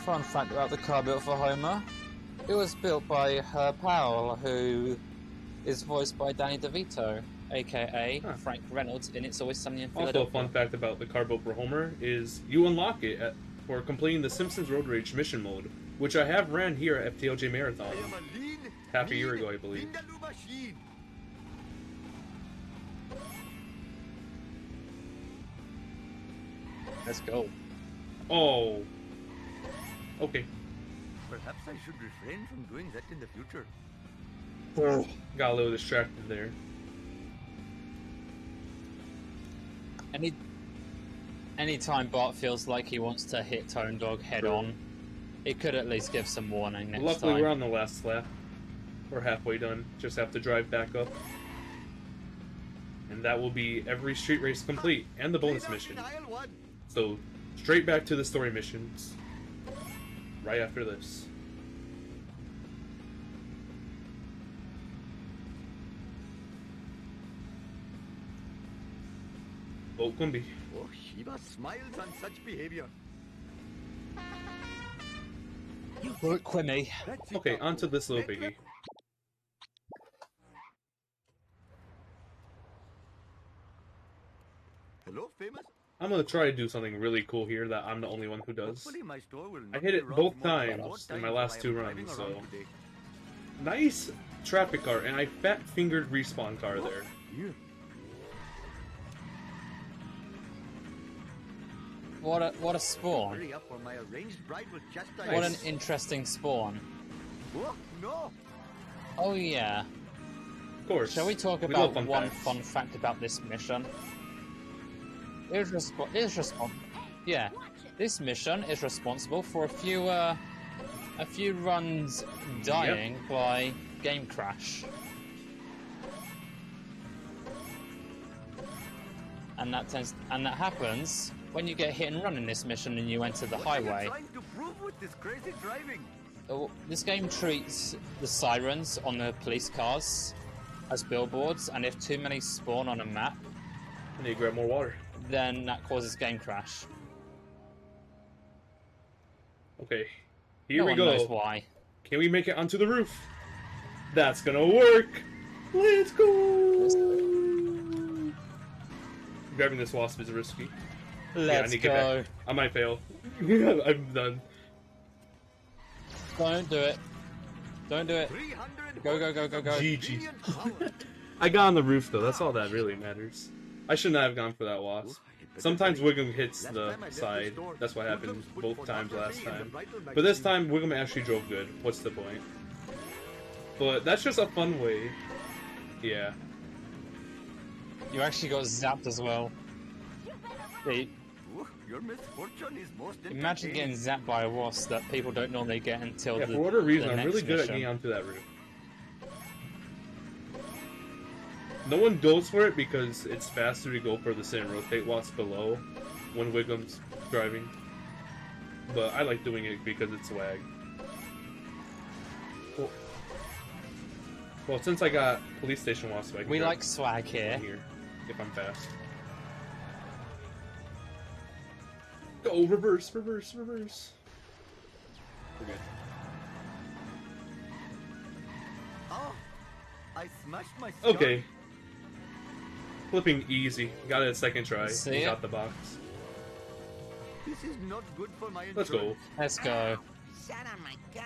Fun fact about the car built for Homer. It was built by Herb Powell, who is voiced by Danny DeVito, aka Frank Reynolds in It's Always Sunny in Also, a Philadelphia. fun fact about the car boat for Homer is you unlock it for completing the Simpsons Road Rage mission mode, which I have ran here at FTLJ Marathon half a year ago, I believe. Let's go. Oh. Okay. Perhaps I should refrain from doing that in the future. Got a little distracted there. Anytime Bart feels like he wants to hit Tone Dog head on, it could at least give some warning next Luckily, time. we're on the last lap. We're halfway done. Just have to drive back up. And that will be every street race complete, and the bonus mission. So, straight back to the story missions. Right after this. Boat Kumbi. Oh, Shiva smiles on such behavior. Quimmy. Okay, on to this little biggie. Hello, famous. I'm gonna try to do something really cool here that I'm the only one who does. Hopefully my store will I not hit be it robbed both more than times 4 in my times last while 2 I'm runs, driving so... around today. Nice traffic car, and I fat-fingered respawn car there. What a spawn. Hurry up or my arranged bride will chastise What an me. interesting spawn. Oh, no. Oh yeah. Of course. Shall we talk We about love fun one facts. fun fact about this mission? Yeah, this mission is responsible for a few runs dying by game crash, and that happens when you get hit and run in this mission and you enter the What are you highway. trying to prove with this crazy driving? This game treats the sirens on the police cars as billboards, and if too many spawn on a map, I need to grab more water. then that causes game crash. Okay, here No we one go. knows why. Can we make it onto the roof? That's gonna work. Let's go. Grabbing this wasp is risky. I Let's need to get go. back. I might fail. I'm done. Don't do it. Don't do it. Go, go, go, go, go. GG. I got on the roof though. That's all that really matters. I should not have gone for that wasp. Sometimes Wiggum hits the side. That's what happened both times last time. But this time, Wiggum actually drove good. What's the point? But that's just a fun way. Yeah. You actually got zapped as well. Hey, Your misfortune is most imagine getting zapped by a wasp that people don't normally get until Yeah, the for whatever reason, the I'm really next good at mission. getting onto that roof. No one goes for it because it's faster to go for the sit and rotate wasp below when Wiggum's driving. But I like doing it because it's swag. Well, since I got police station wasp, I can We drive like swag here. if I'm fast. Go, reverse, reverse, reverse. We're good. Oh, I smashed my Okay. Flipping easy. Got it a second try. See it? Got the box. This is not good for my Let's go. Let's go. Son of my gun.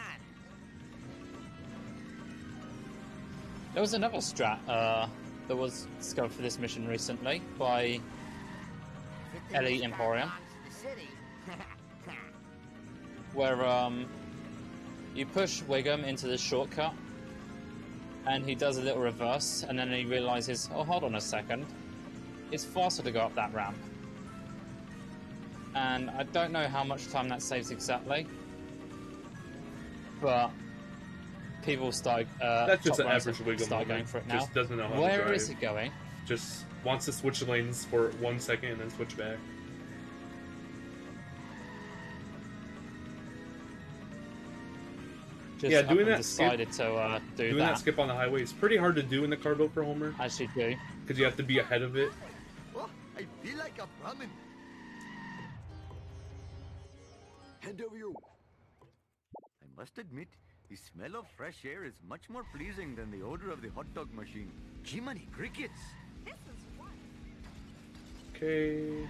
There was another strat that was discovered for this mission recently by Ellie Emporium, where you push Wiggum into the shortcut, and he does a little reverse, and then he realizes, oh, hold on a second, it's faster to go up that ramp. And I don't know how much time that saves exactly, but people start. That's just top an runners average Wiggum start going moment. for it now. Just doesn't know how to Where drive. is it going? Just wants to switch lanes for 1 second and then switch back. Just Yeah, up doing and that skip- decided to do Doing that skip on the highway is pretty hard to do in the car built for Homer. As you do. Because you have to be ahead of it. Oh, I feel like a Brahmin. Hand over your... I must admit, the smell of fresh air is much more pleasing than the odor of the hot dog machine. Jiminy crickets! This is fun. Okay.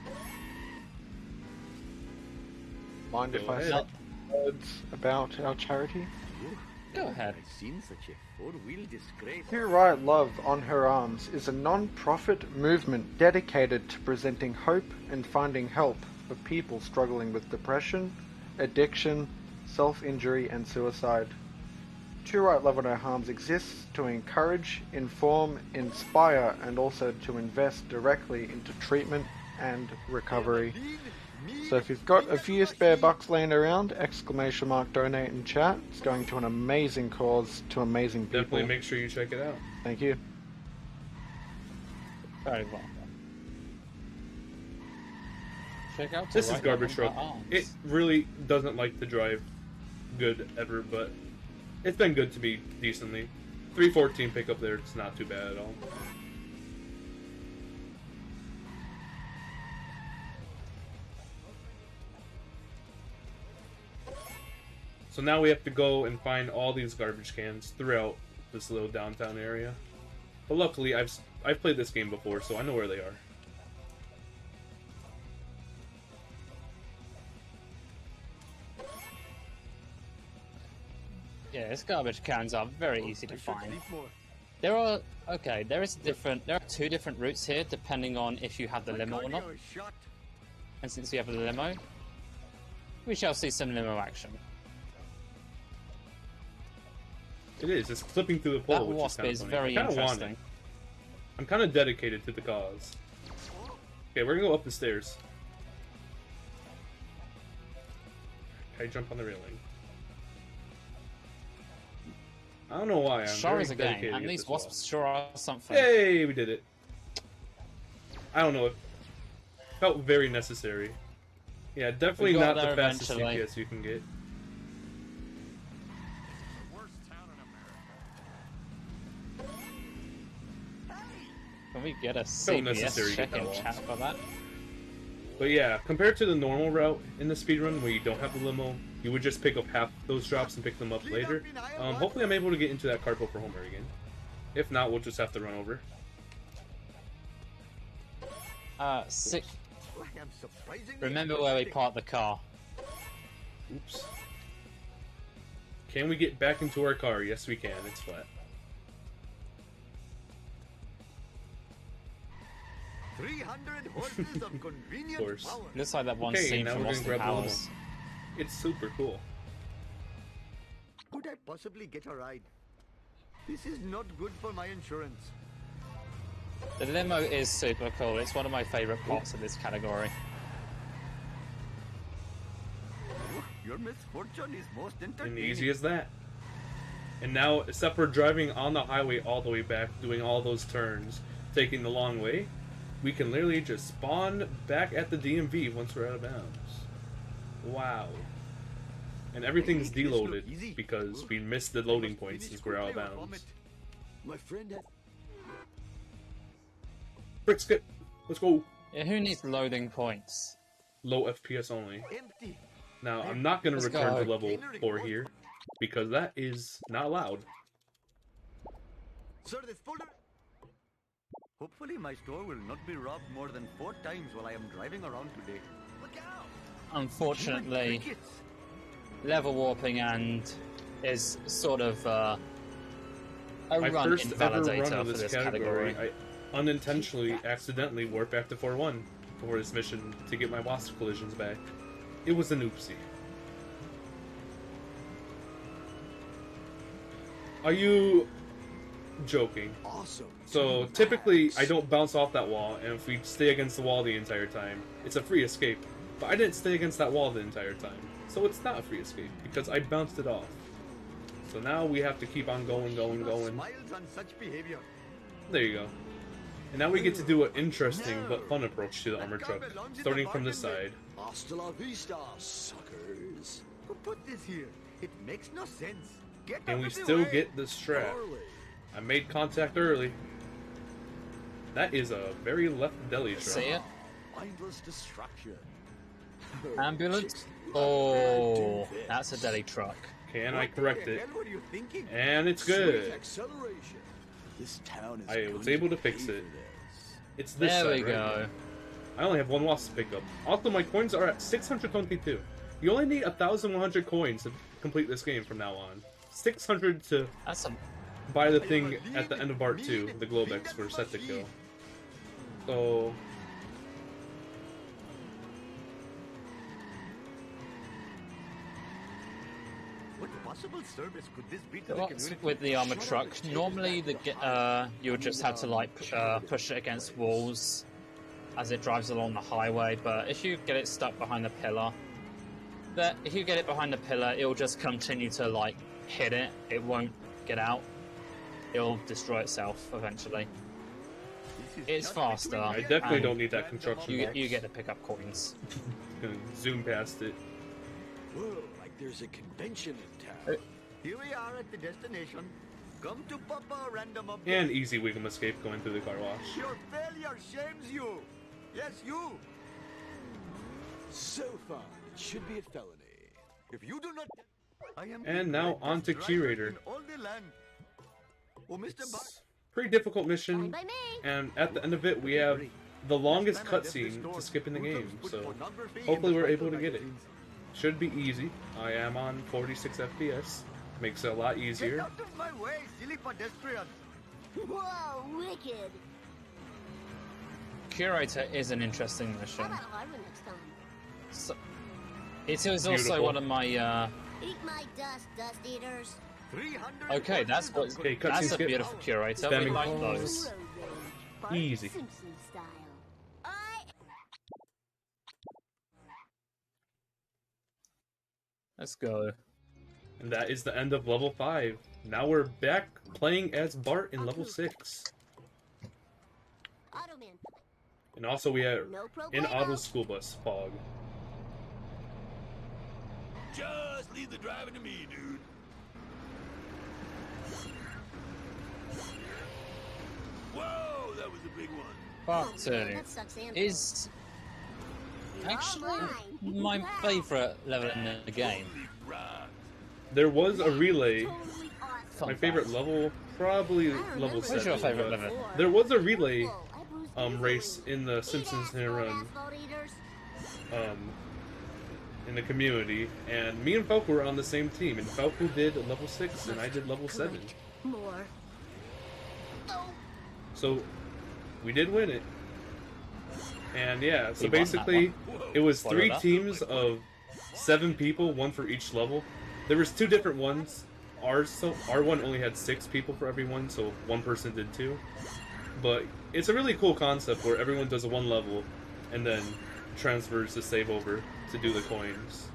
Mind Go if I ahead. say words about our charity? Go ahead. I've seen such a four-wheel disgrace. You Write Love on Her Arms is a non-profit movement dedicated to presenting hope and finding help for people struggling with depression, addiction, self-injury and suicide. To Write Love on Her Arms exists to encourage, inform, inspire and also to invest directly into treatment and recovery. So if you've got a few spare bucks laying around, ! Donate in chat. It's going to an amazing cause to amazing people. Definitely make sure you check it out. Thank you. Very well. Check out This is Right garbage Love on truck. Her Arms. It really doesn't like to drive good ever, but it's been good to me decently. 314 pickup there, it's not too bad at all. So now we have to go and find all these garbage cans throughout this little downtown area. But luckily, I've played this game before, so I know where they are. Yeah, these garbage cans are very easy to find. There are there are two different routes here depending on if you have the limo or not. And since we have the limo, we shall see some limo action. It is. It's flipping through the pole, That which wasp is is kind of very I kind of want interesting. it. I'm kind of dedicated to the cause. Okay, we're gonna go up the stairs. Okay, jump on the railing. I don't know why. I'm Sure very is a game, dedicated and to these this wall. wasps sure are something. Yay, we did it. I don't know. It felt very necessary. Yeah, definitely We got not the there fastest eventually. CPS you can get. Can we get a Felt CPS necessary to check get in that wall. chat for that? But yeah, compared to the normal route in the speedrun where you don't have the limo, you would just pick up half those drops and pick them up later. Hopefully I'm able to get into that cargo for Homer again. If not, we'll just have to run over. Remember where we parked the car. Oops. Can we get back into our car? Yes, we can. It's flat. 300 horses of convenient Of course. power. Looks like that one Okay, scene now from we're gonna Austin grab the limo. Powers. It's super cool. Could I possibly get a ride? This is not good for my insurance. The limo is super cool. It's one of my favorite parts of this category. Your misfortune is most And entertaining. easy as that. And now, except for driving on the highway all the way back, doing all those turns, taking the long way, we can literally just spawn back at the DMV once we're out of bounds. Wow. And everything's deloaded because we missed the loading point since we're out of bounds. My friend had... Brick skip! Let's go! Yeah, who needs loading points? Low FPS only. Empty. Now, I'm not going to Let's return go. to level 4 here, because that is not allowed. Sir, this folder... Hopefully my store will not be robbed more than 4 times while I am driving around today. Look out! Unfortunately, Crickets. level warping and is sort of a My run first ever run invalidator of for this this category, category. I unintentionally accidentally warped back to 4-1 for this mission to get my wasp collisions back. It was an oopsie. Are you joking? Awesome. So typically I don't bounce off that wall, and if we stay against the wall the entire time, it's a free escape. But I didn't stay against that wall the entire time, so it's not a free escape because I bounced it off. So now we have to keep on going. Smiles on such behavior. There you go. And now we get to do an interesting but fun approach to the armored truck, starting from this side. Hasta la vista, suckers. Who put this here? It makes no sense. Get And out we of the still way. get the strap. Harley. I made contact early. That is a very left deli truck. See it? Mindless destruction. Ambulance? Oh, that's a deli truck. Can I correct it? What the hell were you thinking? And it's Sweet good. acceleration. This town is I was going able to pay fix for it. this. It's this There side, we right? go. I only have one wasp to pick up. Also, my coins are at 622. You only need 1,100 coins to complete this game from now on. 600 to That's a buy the thing at the end of part 2, the Globex we're set to kill. So... What possible service could this be to the What's community? with the armored truck? Normally, you would just have to like push it against walls as it drives along the highway. But if you get it stuck behind the pillar, if you get it behind the pillar, it'll just continue to like hit it. It won't get out. It'll destroy itself eventually. It's faster. I definitely and don't need that construction box. You get to pick up coins. Gonna zoom past it. Whoa, like there's a convention in town. Here we are at the destination. Come to Papa Random Update. And easy Wiggum escape going through the car wash. Your failure shames you. Yes, you. So far, it should be a felony. If you do not, I am And the now greatest on to driver Curator. in all the land. Oh, Mr. Bar- Pretty difficult mission, Fine by me. and at the end of it we have the longest cutscene to skip in the game, so hopefully we're able to get it. Should be easy. I am on 46 FPS, makes it a lot Get easier. out of my way, silly pedestrian. Whoa, wicked. Curator is an interesting How mission. about a hard one next time? So, it is also Beautiful. one of my. Eat my dust, dust eaters. 300 Okay, that's what. Okay, cutscene That's a skip. beautiful curator. We Spamming like calls. those. Road rage. Bart Easy. Simpson style. Let's go. And that is the end of level 5. Now we're back playing as Bart in level 6. Automan. And also we have No in problemo. auto school bus fog. Just leave the driving to me, dude. Whoa, that was a big one. Part Oh, 2 man, that sucks, Andrew. is. actually my favourite level in the game. There was a relay. Fun My favorite fact. level, probably level 7. What's your favourite but level? There was a relay race in the Simpsons Hit and Run in the community, and me and Falco were on the same team, and Falco did level 6 and I did level 7. More. So we did win it. And yeah, so We won that basically one. it was Followed 3 up. teams of 7 people, 1 for each level. There was 2 different ones. Our one only had 6 people for everyone, so 1 person did 2. But it's a really cool concept where everyone does 1 level and then transfers the save over to do the coins.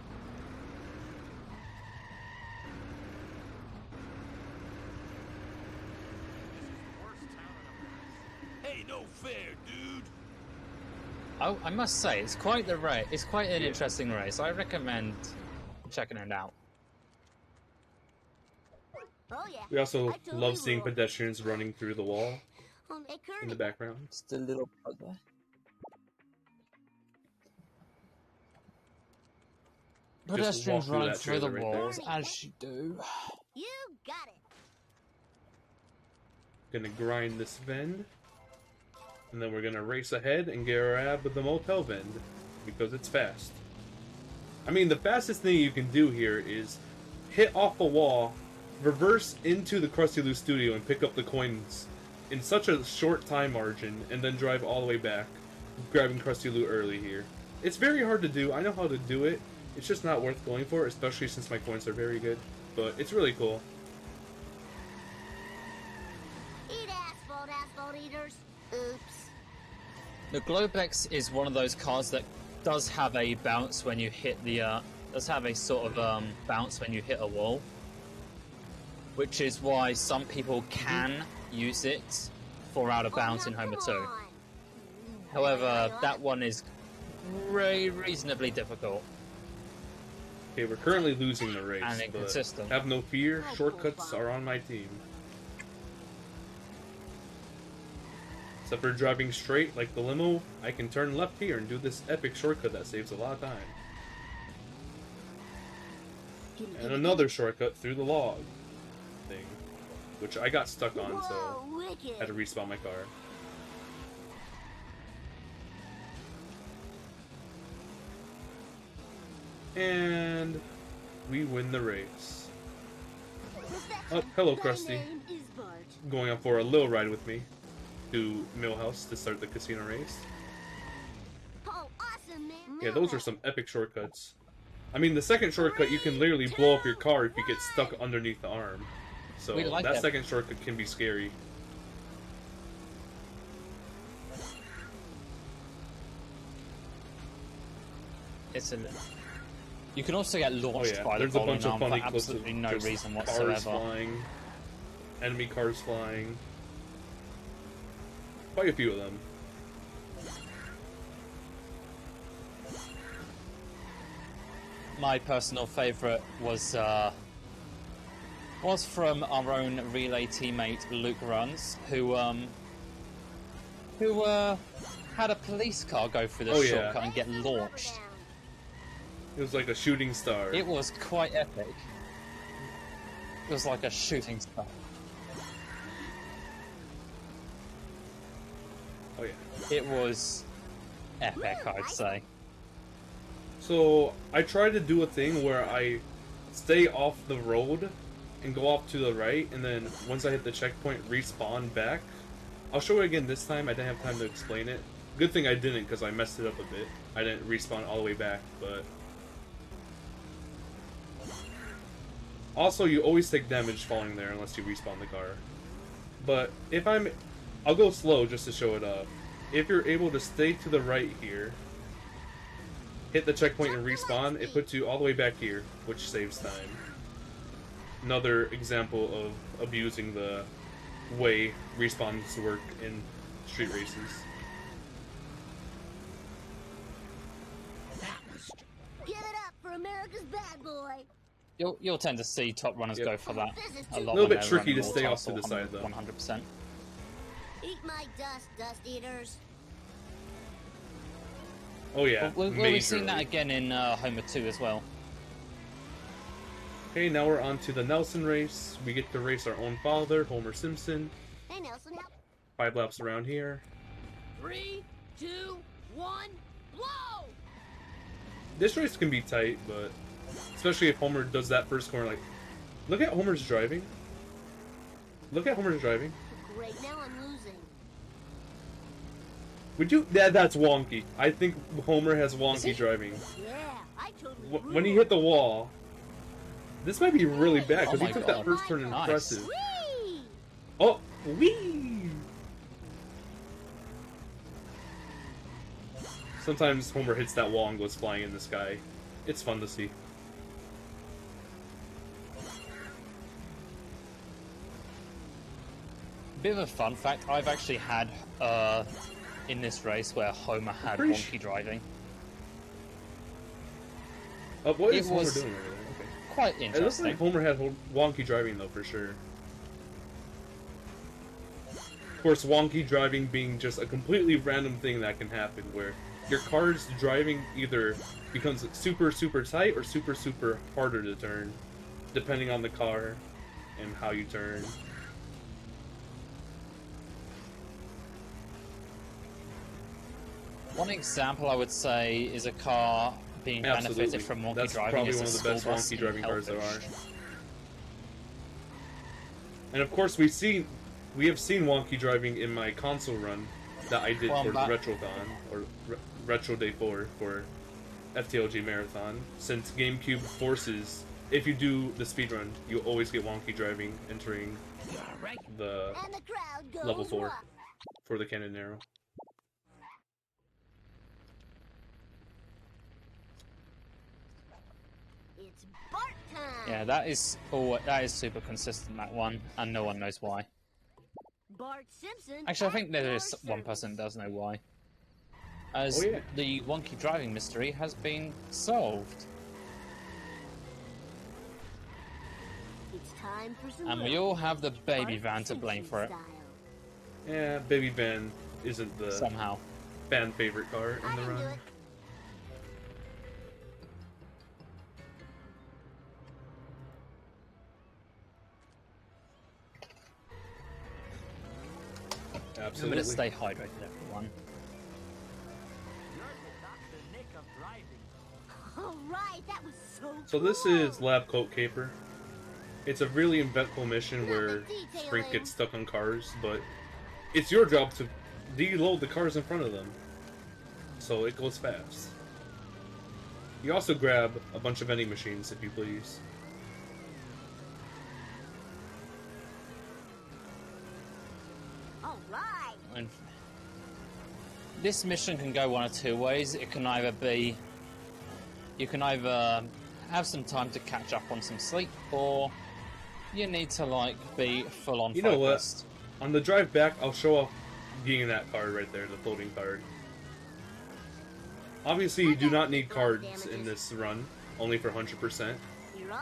Hey, no fair, dude. I must say, it's quite the race. It's quite an interesting race. I recommend checking it out. Oh yeah. We also I totally love seeing will. pedestrians running through the wall Hey, in the Kermit. background. Just a little plug there. Pedestrians through running that through the trailer right there. walls, as you do. You got it. Gonna grind this vend, and then we're gonna race ahead and grab the motel vend because it's fast. I mean, the fastest thing you can do here is hit off the wall, reverse into the Krusty Lou studio, and pick up the coins in such a short time margin, and then drive all the way back, grabbing Krusty Lou early here. It's very hard to do. I know how to do it. It's just not worth going for, especially since my coins are very good. But it's really cool. Eat asphalt eaters. Oops. The Globex is one of those cars that does have a bounce when you hit the does have a sort of bounce when you hit a wall, which is why some people can use it for out of bounds in Homer 2. However, that one is reasonably difficult. Okay, we're currently losing the race, And but inconsistent. have no fear, shortcuts are on my team. Except for driving straight like the limo, I can turn left here and do this epic shortcut that saves a lot of time. And another shortcut through the log thing, which I got stuck on, so Whoa, wicked. I had to respawn my car. And we win the race. Oh, hello, Krusty. Going on for a little ride with me to Millhouse to start the casino race. Oh, awesome, man. Yeah, those are some epic shortcuts. I mean, the second shortcut, you can literally blow up your car if you get stuck underneath the arm. So We like that that. second shortcut can be scary. It's a. You can also get launched Oh yeah, by there's the a bunch of bowling arm funny for clips of absolutely no just reason cars whatsoever. flying, enemy cars flying. Quite a few of them. My personal favourite was from our own relay teammate Luke Runs, who had a police car go through the Oh, yeah. shortcut and get launched. It was like a shooting star. It was quite epic. It was like a shooting star. Oh yeah. It was epic, I'd say. So I try to do a thing where I stay off the road and go off to the right, and then once I hit the checkpoint, respawn back. I'll show it again this time. I didn't have time to explain it. Good thing I didn't, because I messed it up a bit. I didn't respawn all the way back, but... Also, you always take damage falling there unless you respawn the car. But if I'll go slow just to show it up. If you're able to stay to the right here, hit the checkpoint and respawn, it puts you all the way back here, which saves time. Another example of abusing the way respawns work in street races. Give it up for America's bad boy. You'll tend to see top runners Yep. go for that a lot. A little when bit they're tricky running to more stay off to tussle, the side, though. Oh yeah, We'll be seeing that again in Homer 2 as well. Okay, now we're on to the Nelson race. We get to race our own father, Homer Simpson. Hey, Nelson, help. 5 laps around here. 3, 2, 1, blow! This race can be tight, but especially if Homer does that first corner. Like, look at Homer's driving. Look at Homer's driving. Great, now I'm losing. Would you? That's wonky. I think Homer has wonky driving. Yeah, I totally When he hit the wall, this might be really bad because Oh he my took God. that first turn Nice. impressive. Whee! Oh, wee! Sometimes Homer hits that wall and goes flying in the sky. It's fun to see. Bit of a fun fact, I've actually had in this race where Homer had Pretty wonky driving. What It is Homer was doing over there? Okay. Quite It looks interesting. like Homer had wonky driving though, for sure. Of course, wonky driving being just a completely random thing that can happen, where your car's driving either becomes super tight or super harder to turn, depending on the car and how you turn. One example I would say is a car being Absolutely. benefited from wonky That's driving probably is one a of the school best bus wonky in driving cars there are. Hellfish. And of course, we have seen wonky driving in my console run that I did Well, for that- Retrothon, or Retro Day 4 for FTLG Marathon, since GameCube forces, if you do the speedrun, you always get wonky driving entering the And the crowd goes level 4 wild. for the cannon arrow. It's Bart time. Yeah, that is super consistent, that one, and no one knows why. Bart Simpson. Actually, I at think there your is one service. person that does know why. As Oh, yeah. the wonky driving mystery has been solved. It's time for some And we all have the baby van to blame for it. Yeah, Baby Van isn't the Somehow. fan favorite car in the run. Absolutely. Remember to stay hydrated, everyone. All right, that was so. So this is Lab Coat Caper. It's a really eventful mission where detailing. Frank gets stuck on cars, but it's your job to deload the cars in front of them, so it goes fast. You also grab a bunch of vending machines, if you please. All right. And this mission can go one of two ways. It can either be... You can either have some time to catch up on some sleep, or you need to, like, be full-on You know what? focused. On the drive back, I'll show off getting that card right there, the floating card. Obviously, you do not need cards in this run, only for 100%.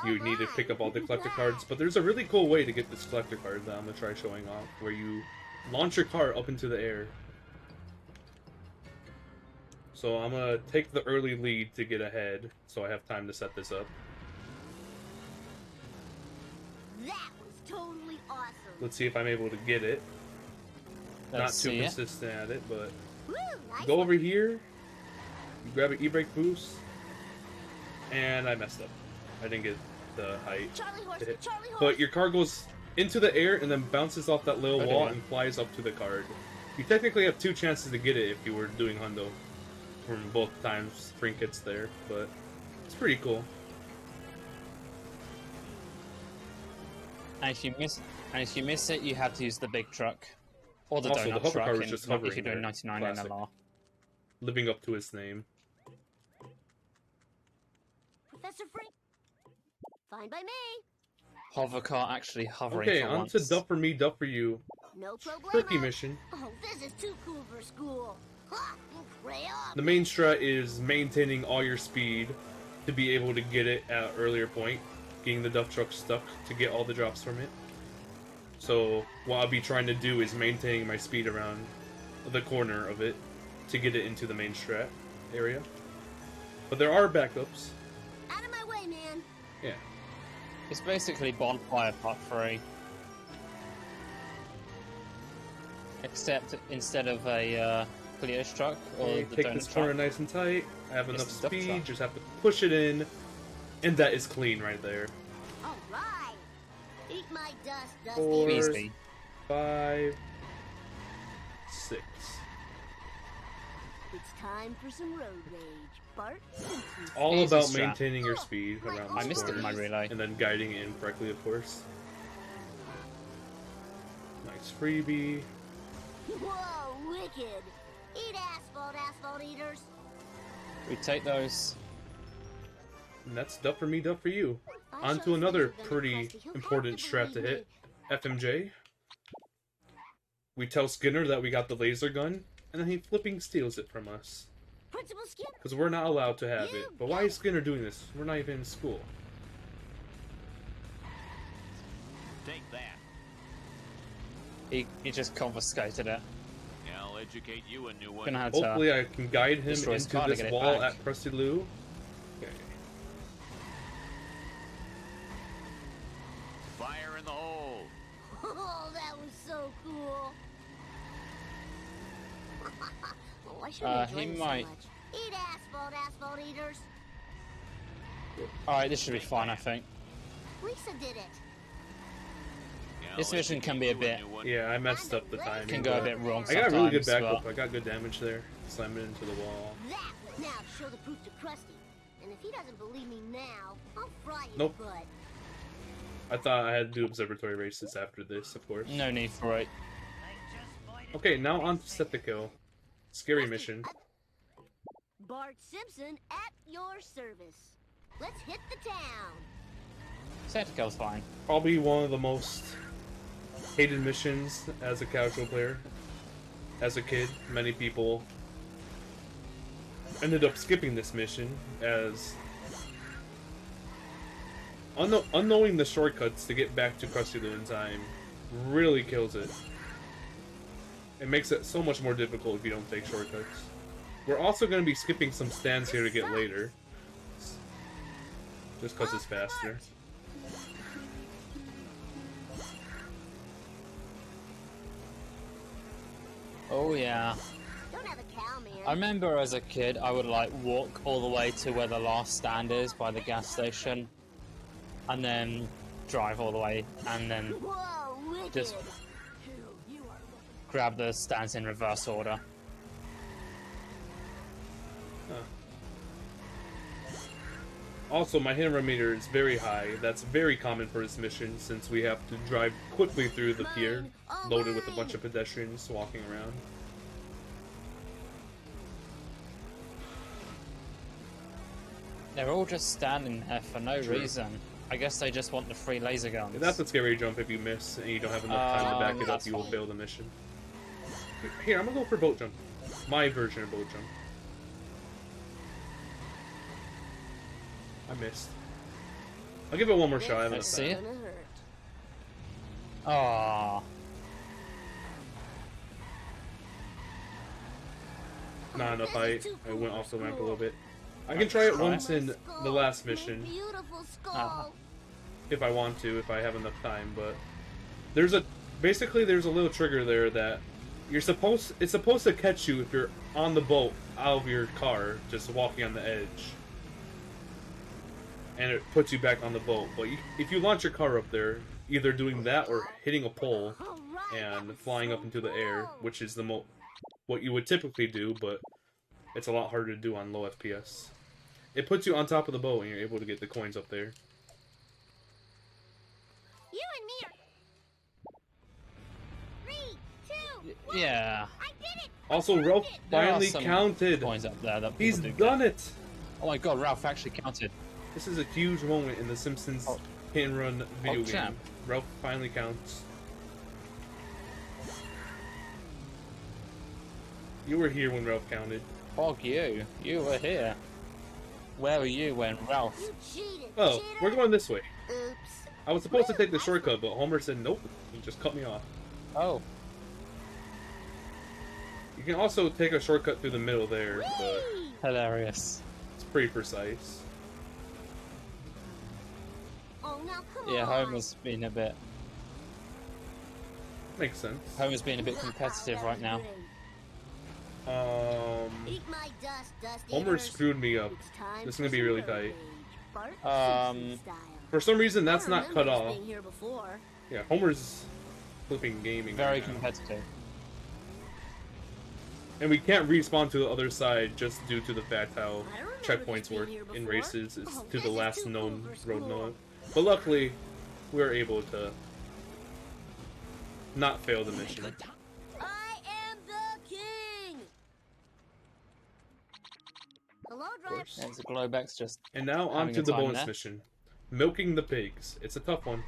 You need to pick up all the collector cards, but there's a really cool way to get this collector card that I'm going to try showing off, where you launch your car up into the air. So I'm going to take the early lead to get ahead, so I have time to set this up. That was totally awesome. Let's see if I'm able to get it. Let's Not too see it. consistent at it, but... Woo, nice Go one. over here, you grab an e-brake boost, and I messed up. I didn't get the height Charlie horse, to hit. Charlie horse. But your car goes into the air and then bounces off that little Okay. wall and flies up to the card. You technically have 2 chances to get it if you were doing hundo from both times Frink gets there, but it's pretty cool. And if you miss it, you have to use the big truck. Or the Also, the donut hover truck car was in, just if hovering you're doing there. 99 Classic. NLR. Living up to its name. Professor Frank. Fine by me. Hover car actually hovering Okay, for on once. to Duff for Me, Duff for You. No problemo. Turkey mission. Oh, this is too cool for school. Ha! Crayon. The main strat is maintaining all your speed to be able to get it at an earlier point, getting the Duff truck stuck to get all the drops from it. So what I'll be trying to do is maintaining my speed around the corner of it to get it into the main strat. area. But there are backups. Out of my way, man. Yeah. It's basically Bonfire Part 3. Except instead of a Cleo's truck or Okay, the take donut this truck, corner nice and tight. I have it's enough the duck speed, truck. just have to push it in. And that is clean right there. All right. Eat my dust, dust 4, eaters. Easy. 5, 6. It's time for some road rage. Bart Simpson. All Easy about strat. maintaining your speed around I this missed it in my corner, relay. and then guiding it in correctly, of course. Nice freebie. Whoa, wicked. Eat asphalt, asphalt eaters. We take those. And that's duck for me, duck for you. I On show to another Spencer pretty Crusty, he'll have important to strat to believe hit. FMJ. We tell Skinner that we got the laser gun, and then he flipping steals it from us. Principal Skinner. Because we're not allowed to have it. But why is Skinner doing this? We're not even in school. Take that. He just confiscated it. I'll educate you a new one. Gonna have to Hopefully I can guide him destroy his into car to this get it wall back. at Krusty Lou. Okay. Fire in the hole. Oh, that was so cool. Well, why should he enjoy might- so much? Eat asphalt, asphalt eaters. Alright, this should be fine, I think. Lisa did it. This mission can be a bit... Yeah, I messed up the timing. Can go a but bit wrong I got really good sometimes, backup. but- I got good damage there. Slam it into the wall. That now show the proof to Krusty. And if he doesn't believe me now, I'll fry his Nope. butt. I thought I had to do observatory races after this, of course. No need for it. Okay, now on to Septico. Scary mission. Bart Simpson at your service. Let's hit the town. Septico's fine. Probably one of the most hated missions as a casual player. As a kid, many people ended up skipping this mission as unknowing the shortcuts to get back to Krusty Lou in time really kills it. It makes it so much more difficult if you don't take shortcuts. We're also going to be skipping some stands here to get later. Just because it's faster. Oh yeah. Don't have a cow, man. I remember as a kid, I would like walk all the way to where the last stand is by the gas station, and then drive all the way, and then Whoa, wicked. just grab the stands in reverse order. Also, my hammer meter is very high. That's very common for this mission since we have to drive quickly through the pier, loaded with a bunch of pedestrians walking around. They're all just standing there for no True. reason. I guess they just want the free laser guns. That's a scary jump if you miss and you don't have enough time to back it up, that's you will fine. fail the mission. Here, I'm gonna go for boat jump. My version of boat jump. I missed. I'll give it one more shot. I have enough Let's see time. it. Aww. Not enough height. I went off the ramp a little bit. I can try it once in the last mission Beautiful skull. Uh-huh. if I want to, if I have enough time. But there's a there's a little trigger there that it's supposed to catch you if you're on the boat out of your car, just walking on the edge, and it puts you back on the boat. But if you launch your car up there, either doing that or hitting a pole and flying up into the air, which is what you would typically do, but it's a lot harder to do on low FPS. It puts you on top of the boat and you're able to get the coins up there. You and me are 3, 2, Yeah. I did it. Also, Ralph There are finally some counted. coins up there that He's people do done get. it. Oh my god, Ralph actually counted. This is a huge moment in the Simpsons hit and run video game. champ. Ralph finally counts. You were here when Ralph counted. Fog you. You were here. Where were you when Ralph? You cheated. Oh, cheater. we're going this way. Oops. I was supposed to take the shortcut, but Homer said nope. He just cut me off. Oh. You can also take a shortcut through the middle there, but Whee! Hilarious. It's pretty precise. Oh, now come Yeah, on. Homer's been a bit. Makes sense. Homer's being a bit competitive right now. Eat my dust, dust Homer eaters. screwed me up. It's time This is for gonna be really some road tight. rage. Bart Simpson style. For some reason, that's I not cut remember this off. being here before. Yeah, Homer's flipping gaming. Very right now. competitive. And we can't respawn to the other side just due to the fact how I remember checkpoints this being work here in before. races. It's Oh, to the this is last too known cool for road school. node. But luckily, we were able to not fail the mission. I am the king. Hello, driver. There's a Globex just. And now on having to a the time bonus there. mission. Milking the pigs. It's a tough one.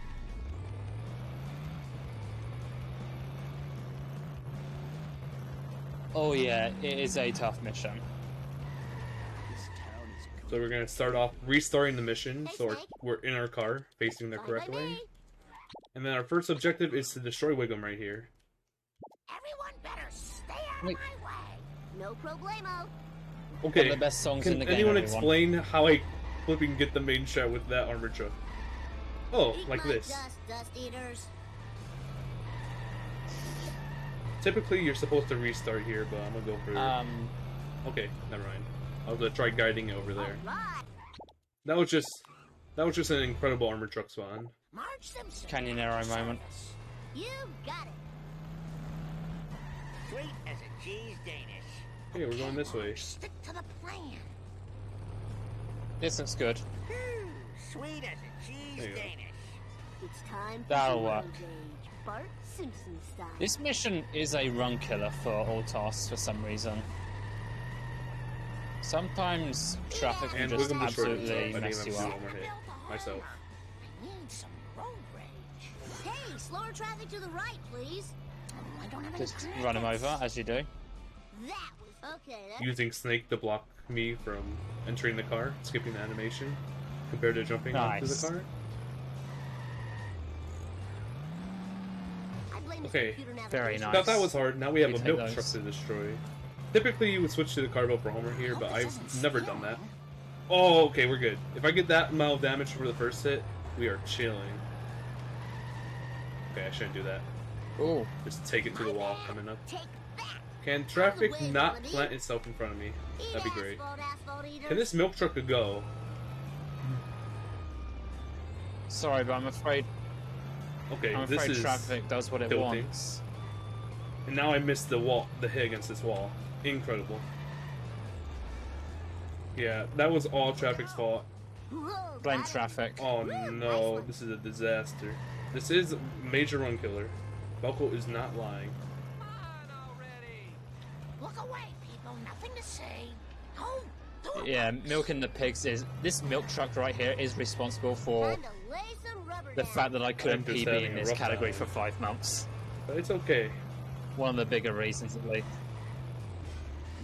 Oh yeah, it is a tough mission. So we're gonna start off restarting the mission, so we're in our car, facing the correct way. And then our first objective is to destroy Wiggum right here. Everyone better stay out Wait. of my way. No problemo. Okay, One of the best songs can in the game, anyone everyone. explain how I flipping get the main shot with that armored truck? Oh, Eat like my this. dust, dust eaters. Typically, you're supposed to restart here, but I'm gonna go for... Okay, never mind. I'll try guiding it over there. Right. That was just an incredible armored truck spawn. Marge Simpson. Canyon Arrow moment. You got it. Sweet as a cheese Danish. Okay, we're going this way. Stick to the plan. This looks good. Sweet as a cheese There you go. Danish. It's time for That'll some work. road rage. Bart Simpson style. This mission is a run killer for all tasks for some reason. Sometimes traffic can And just Wiggum destroyed absolutely himself. I mess think you I'm up. still hit myself. I need some road rage. Hey, slower traffic to the right, please. I don't have any Just run him over, as you do. That was okay. That's Using Snake to block me from entering the car, skipping the animation, compared to jumping onto Nice. the car. I blame his Okay. computer Very navigation. nice. Thought that was hard. Now we have We a take milk those. truck to destroy. Typically, you would switch to the car for Homer here, but I've never done that. Oh, okay, we're good. If I get that amount of damage for the first hit, we are chilling. Okay, I shouldn't do that. Ooh. Just take it to the wall coming up. Take that. Can traffic Out of the way, not Wallaby. plant itself in front of me? Eat That'd be great. asphalt eaters. Can this milk truck go? Sorry, but I'm afraid Okay, I'm this afraid is traffic does what it tilting. wants. And now I missed the wall, the hit against this wall. Incredible. Yeah, that was all traffic's fault. Whoa, Blame got it. traffic. Oh no, this is a disaster. This is a major run killer. Buckle is not lying. Look away, people. Nothing to say. No. Do it. Yeah, milking the pigs is... This milk truck right here is responsible for Time to lay some rubber the down. fact that I couldn't I'm just PB having in a this rough category time. for 5 months. But it's okay. One of the bigger reasons, at least.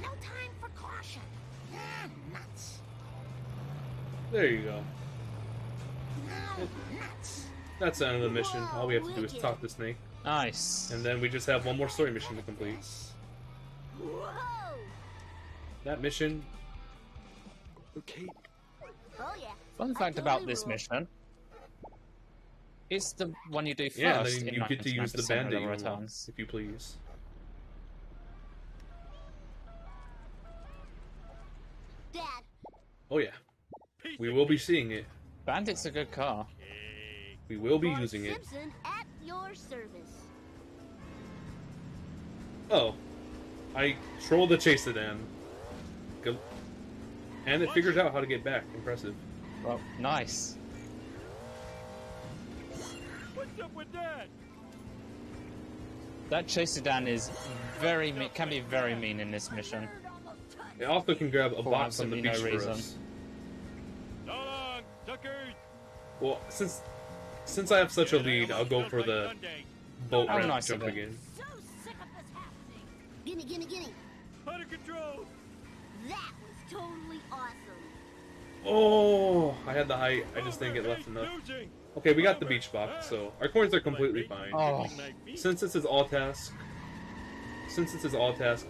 No time for caution. Ah, nuts. There you go. No, nuts. That's the end of the mission. All we have to do is talk to Snake. Nice. And then we just have one more story mission to complete. Whoa. That mission... Okay. Oh yeah. Fun I fact about totally this will. mission. It's the one you do first. Yeah, then in you get to use the 99% bandit of you the want, returns. if you please. Dad. Oh yeah. We will be seeing it. Bandit's a good car. We will be Bart using it. Simpson at your service. Oh. I trolled the chase to them. Go. And it figured out how to get back. Impressive. Well, nice. What's up with that? That chase sedan is very can be very mean in this mission. It also can grab a For box on the absolutely beach no for reason. us. So long, suckers. Well, since I have such a lead, I'll go for the boat How ramp nice of jump it. again. So sick of this happening. Gimme, gimme, gimme. Out of control. That was totally awesome. Oh, I had the height. I just didn't get left enough. Okay, we got the beach box, so our coins are completely fine. Oh. Since this is all task,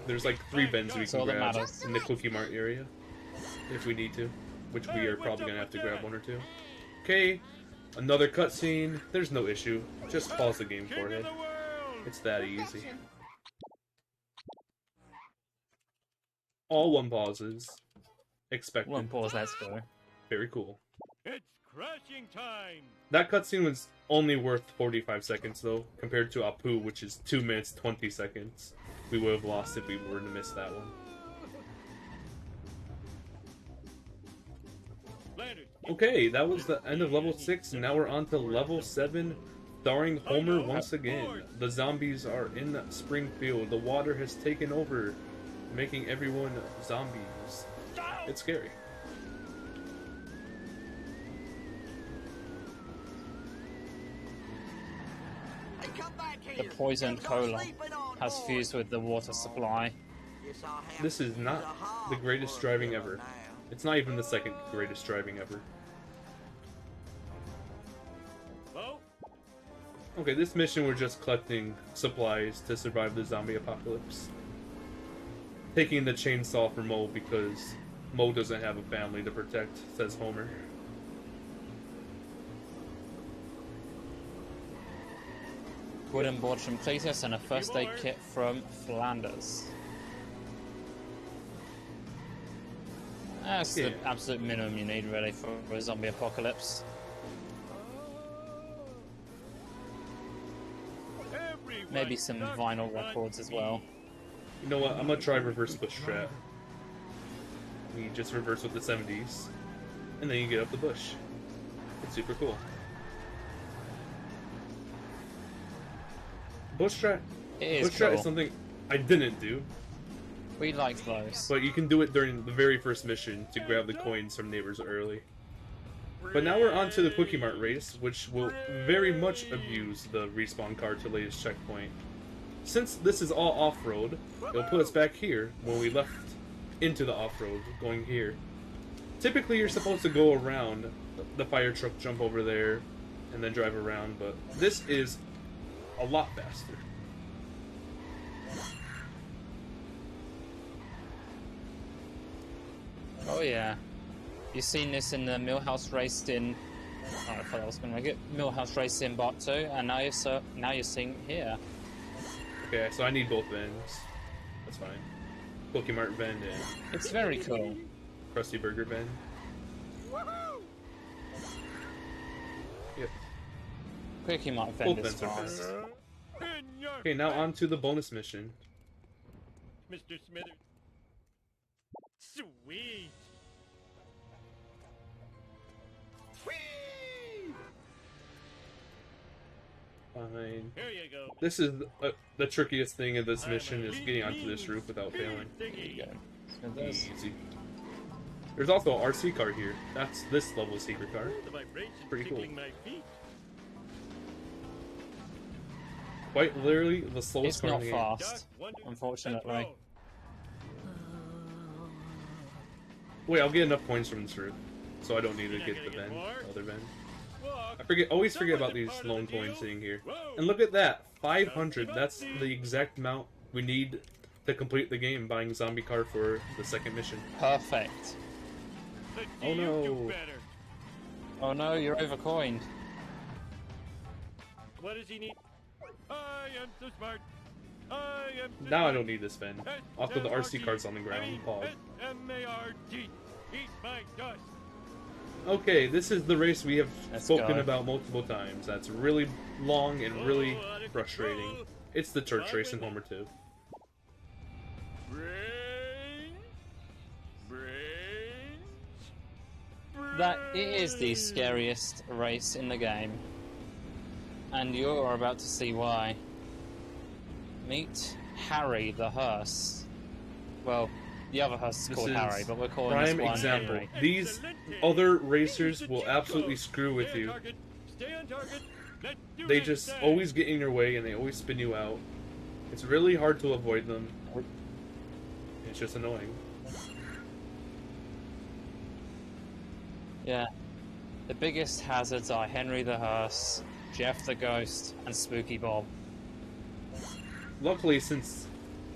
there's like 3 bins we That's can all that grab matters. in the Cookie Mart area. if we need to, which we are probably gonna have to grab one or two. Okay, another cutscene. There's no issue. Just pause the game for it. It's that easy. All one pauses. Expected. One pause, let's go. Very cool. It's crashing time. That cutscene was only worth 45 seconds though, compared to Apu, which is 2 minutes 20 seconds. We would have lost if we were to miss that one. Okay, that was the end of level 6, and now we're on to level 7, starring Homer once again. The zombies are in Springfield. The water has taken over, making everyone zombies. It's scary. The poisoned cola has fused with the water supply. This is not the greatest driving ever. It's not even the second greatest driving ever. Okay, this mission we're just collecting supplies to survive the zombie apocalypse. Taking the chainsaw for Mo because Mo doesn't have a family to protect, says Homer. Wooden board from Cletus and a first aid kit from Flanders. That's the absolute minimum you need really for a zombie apocalypse. Maybe some vinyl records as well. You know what, I'm gonna try reverse bush strat. You just reverse with the 70s, and then you get up the bush. It's super cool. Bush strat is something I didn't do. We like those. But you can do it during the very first mission to grab the coins from neighbors early. But now we're on to the Quickie Mart race, which will very much abuse the respawn card to latest checkpoint. Since this is all off-road, it'll put us back here when we left into the off-road, going here. Typically you're supposed to go around the fire truck, jump over there, and then drive around, but this is a lot faster. Oh yeah. You've seen this in the Millhouse race in... Oh, I thought I was going to make it. Millhouse race in Part 2, and now you're seeing it here. Okay, so I need both vents. That's fine. Quickie Mart vent and... It's very cool. Krusty Burger vent. Yep. Quickie Mart vent both is vents are fast. fast. Okay, now on to the bonus mission. Mr. Smithers. Sweet. Fine. Here you go. This is the trickiest thing in this mission is getting onto this roof without failing. There you go. Easy. There's also an RC car here. That's this level's secret car. Pretty cool. Quite literally the slowest car in the game. It's not fast, unfortunately. Wait, I'll get enough points from this roof, so I don't need to get the Ven, the other Ven. I always forget about these lone coins sitting here. And look at that, 500. That's the exact amount we need to complete the game. Buying zombie car for the second mission. Perfect. Oh no! Oh no, you're overcoined. What does he need? I am so smart. I am so Now I don't need this Ven. I'll throw the RC cars on the ground. Pause. S-M-A-R-T. Eat my dust. Okay, this is the race we have spoken about multiple times. That's really long and really frustrating. It's the church race in Homer 2. That it is the scariest race in the game. And you're about to see why. Meet Harry the hearse. Well, the other hearse is called Harry, but we're calling this one Henry. These other racers will absolutely screw with you. They just always get in your way and they always spin you out. It's really hard to avoid them. It's just annoying. Yeah. The biggest hazards are Henry the hearse, Jeff the ghost, and Spooky Bob. Luckily, since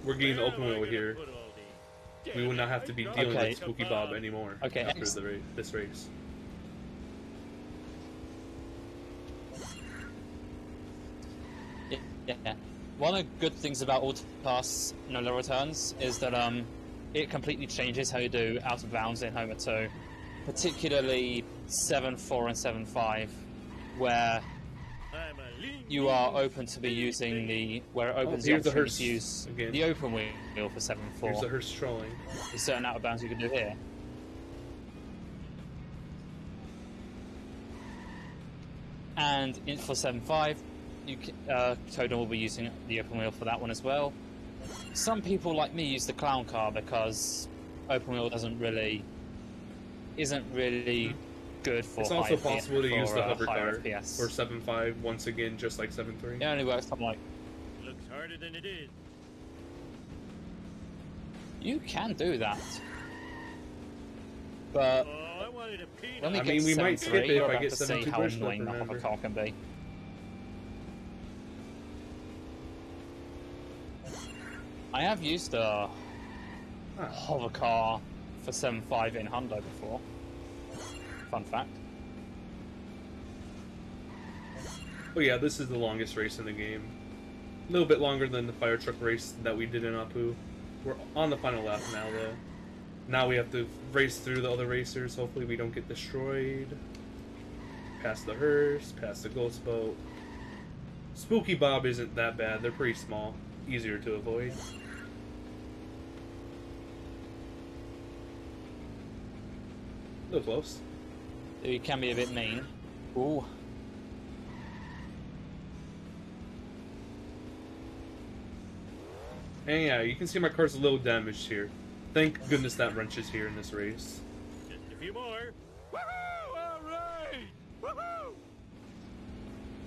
we're getting the open wheel here, We will not have to be dealing with Spooky Bob anymore after this race. Yeah. One of the good things about Autopass NLR returns is that it completely changes how you do out of bounds in Homer 2, particularly 7.4 and 7.5, where you are open to be using the it opens the opportunity to use the open wheel for 7.4. Here's the hearse trolling. There's certain out of bounds you can do here. And for 7.5, Toadon will be using the open wheel for that one as well. Some people like me use the clown car because open wheel isn't really good for. It's also high possible to use the hover car FPS. for 7.5 once again, just like 7.3. It only works something like. Looks harder than it is. You can do that, but I wanted a peanut. when we I get mean, we might 7.3, skip it if you're I about get to see 7.2 how version, annoying the hover remember. car can be. I have used a hover car for 7.5 in Hundo before. Fun fact. Oh yeah, this is the longest race in the game. A little bit longer than the fire truck race that we did in Apu. We're on the final lap now, though. Now we have to race through the other racers. Hopefully we don't get destroyed. Past the hearse, past the ghost boat. Spooky Bob isn't that bad. They're pretty small. Easier to avoid. A little close. You can be a bit mean. Ooh. And yeah, you can see my car's a little damaged here. Thank goodness that wrench is here in this race. Just a few more. Woohoo! All right! Woohoo!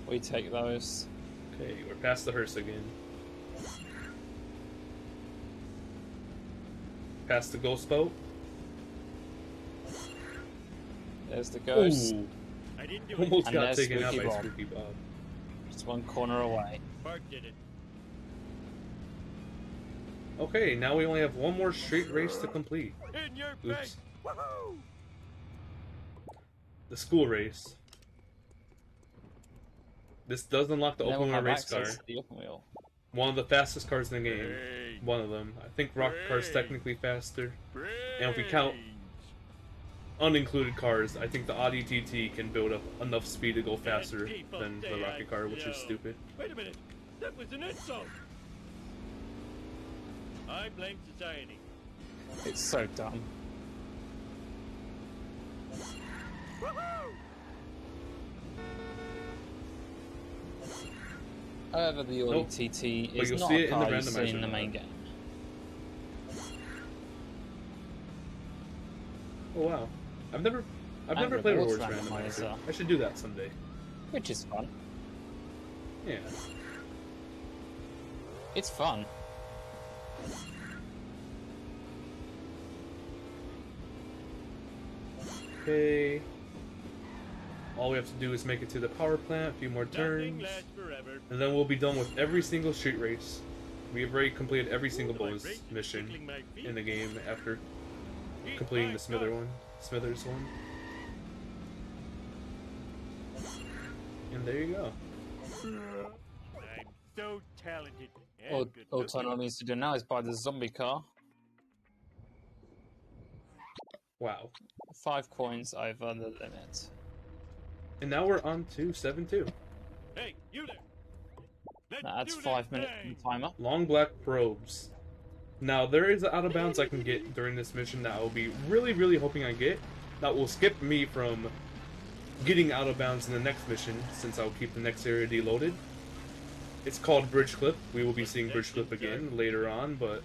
We take those. Okay, we're past the hearse again. Past the ghost boat. There's the ghost. Ooh. I didn't do Almost it. got there's taken out Spooky by Bob. Spooky Bob. Just one corner away. Park did it. Okay, now we only have one more straight race to complete. In your Oops. face. Woohoo! The school race. This does unlock the And then open we'll wheel have race car. access to the open wheel. One of the fastest cars in the game. Brains. One of them. I think Rocket Car's technically faster. And if we count unincluded cars, I think the Audi TT can build up enough speed to go faster than the Rocket Car, which is stupid. Wait a minute. That was an insult. I blame society. It's so dumb. Woohoo! However, the Audi Nope. TT But is you'll not see a it in the car you see randomizer in the now. main game. Oh wow. I've never And played a rewards Rewards Randomizer. randomizer. I should do that someday. Which is fun. Yeah. It's fun. Okay. All we have to do is make it to the power plant, a few more Nothing turns, lasts forever. and then we'll be done with every single street race. We have already completed every single bonus mission in the game after completing the Smithers one. And there you go. I'm so talented. All And good Tono looking. needs to do now is buy the zombie car. Wow. 5 coins over the limit. And now we're on to 7-2. Hey, you there. Let's That's do 5 this minute thing. timer. Long black probes. Now, there is an out of bounds I can get during this mission that I'll be really, really hoping I get. That will skip me from getting out of bounds in the next mission, since I'll keep the next area deloaded. It's called Bridge Clip. We will be seeing Bridge Clip again later on, but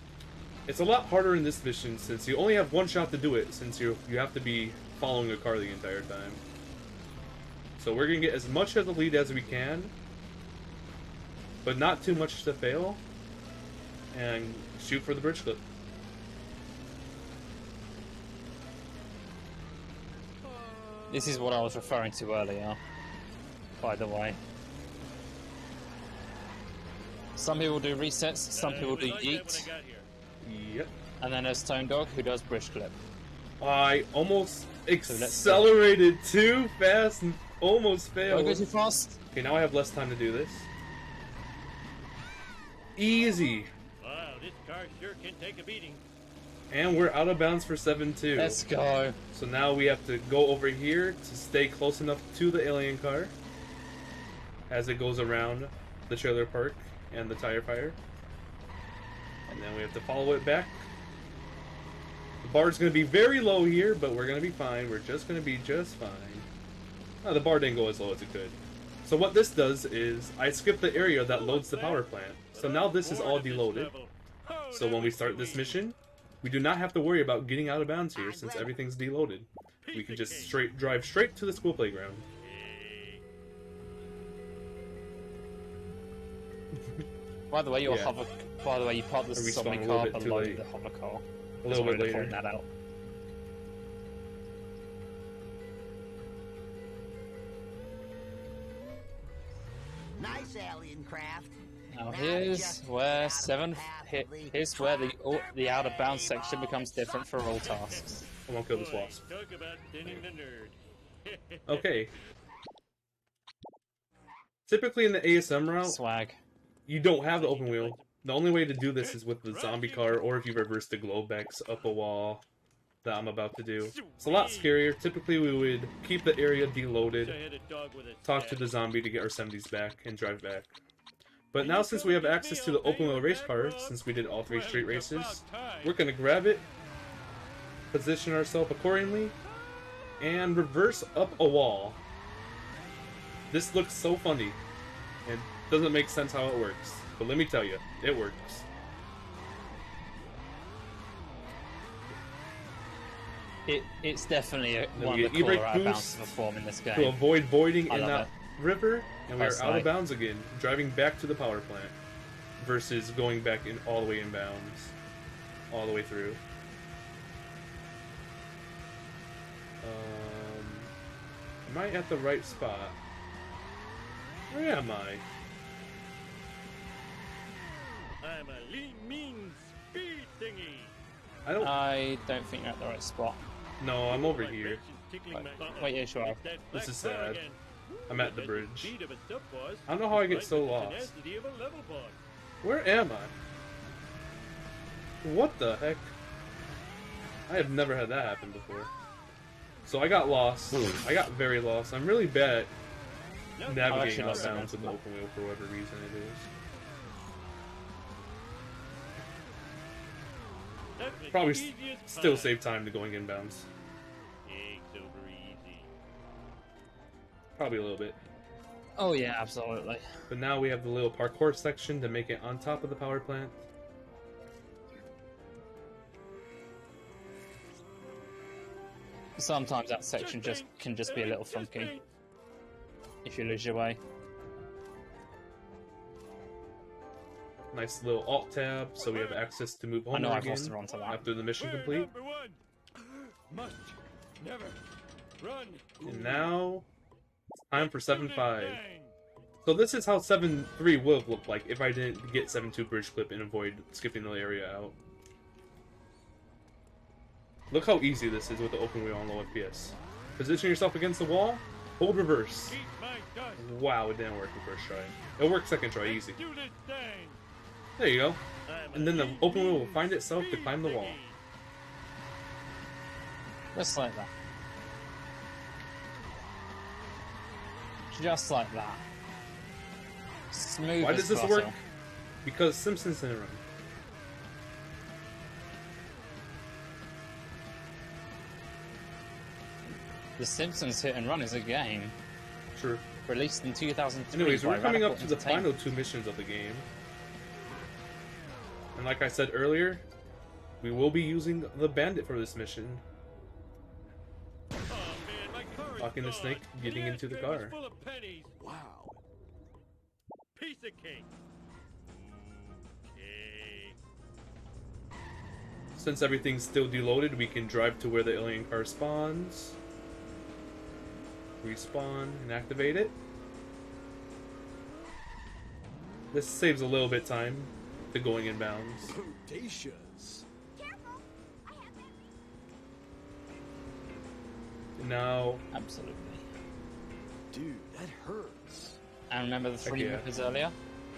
it's a lot harder in this mission since you only have one shot to do it, since you have to be following a car the entire time. So we're going to get as much of the lead as we can, but not too much to fail, and shoot for the Bridge Clip. This is what I was referring to earlier, by the way. Some people do resets, some people do It was like that when I yeet. got here. Yep. And then there's Tone Dog, who does bridge clip. I almost accelerated too fast and almost failed. Don't go too fast. Okay, now I have less time to do this. Easy. Wow, this car sure can take a beating. And we're out of bounds for 7-2. Let's go. So now we have to go over here to stay close enough to the alien car as it goes around the trailer park and the tire fire. And then we have to follow it back. The bar's going to be very low here, but we're going to be fine. We're just going to be just fine. Oh, the bar didn't go as low as it could. So what this does is I skip the area that loads the power plant. So now this is all deloaded. So when we start this mission, we do not have to worry about getting out of bounds here since everything's deloaded. We can just drive straight to the school playground. By the way, your hover. By the way, you parked the zombie car below the hover car. A little bit later. That out. Nice alien craft. Now here's where here's where the out of bounds section becomes different for all tasks. I won't kill this wasp. Talk about thinning the nerd. Okay. Typically in the ASM route, you don't have the open wheel. The only way to do this is with the zombie car, or if you reverse the Globex up a wall that I'm about to do. It's a lot scarier. Typically we would keep the area deloaded, talk to the zombie to get our 70s back, and drive back. But now since we have access to the open wheel race car, since we did all 3 street races, we're going to grab it, position ourselves accordingly, and reverse up a wall. This looks so funny, and doesn't make sense how it works. But let me tell you, it works. It's definitely one of the cooler out of bounds perform in this game. To avoid voiding in that river, and we're That's out nice. of bounds again, driving back to the power plant, versus going back in all the way in bounds, all the way through. Am I at the right spot? Where am I? I'm a lean, mean speed thingy. I don't think you're at the right spot. No, I'm over here. Wait, yeah, sure. This is sad. I'm at the bridge. I don't know how I get so lost. Where am I? What the heck? I have never had that happen before. So I got lost. I got very lost. I'm really bad at navigating out of bounds with the open wheel for whatever reason it is. Probably still save time to going inbounds. Probably a little bit. Oh yeah, absolutely. But now we have the little parkour section to make it on top of the power plant. Sometimes that section can just be a little funky if you lose your way. Nice little alt tab, so we have access to move I home know I've again lost her onto that. after the mission complete. Must never run. And now, it's time for 7-5. So this is how 7-3 would have looked like if I didn't get 7-2 bridge clip and avoid skipping the area out. Look how easy this is with the open wheel on low FPS. Position yourself against the wall, hold reverse. Wow, it didn't work the first try. It worked second try, easy. There you go. And then the open wheel will find itself to climb the wall. Just like that. Just like that. Smooth. Why as does this butter. work? Because Simpsons didn't run. The Simpsons Hit and Run is a game. True. Released in 2003. Anyways, we're by coming up Radical to the final Entertainment. 2 missions of the game. And like I said earlier, we will be using the bandit for this mission. Locking the snake, getting into the car. Wow. Piece of cake. Okay. Since everything's still deloaded, we can drive to where the alien car spawns. Respawn and activate it. This saves a little bit time to going inbounds. Bodacious. Now, Absolutely. Dude, that hurts. And remember the three yeah. rippers earlier?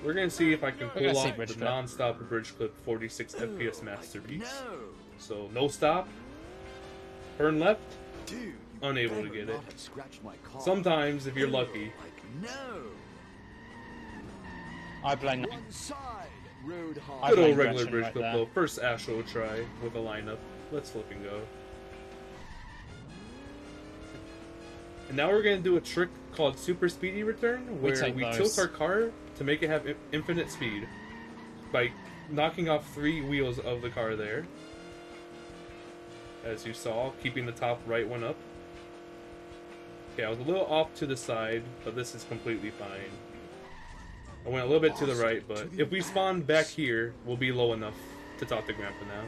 we're gonna see if I can We're gonna pull see off bridge the clip. non-stop bridge clip 46 FPS masterpiece. No! So no stop, turn left, Dude, unable to get it. not have scratched my car. Sometimes, if you're lucky, No! I blame One side, road hog. I good blame old regular Gretchen bridge right clip there. though. First Astro try with a lineup. Let's flip and go. And now we're gonna do a trick called Super Speedy Return, where take we those. tilt our car to make it have infinite speed by knocking off 3 wheels of the car there. As you saw, keeping the top right one up. Okay, I was a little off to the side, but this is completely fine. I went a little bit to the right, but if we spawn back here, we'll be low enough to talk to Grandpa now.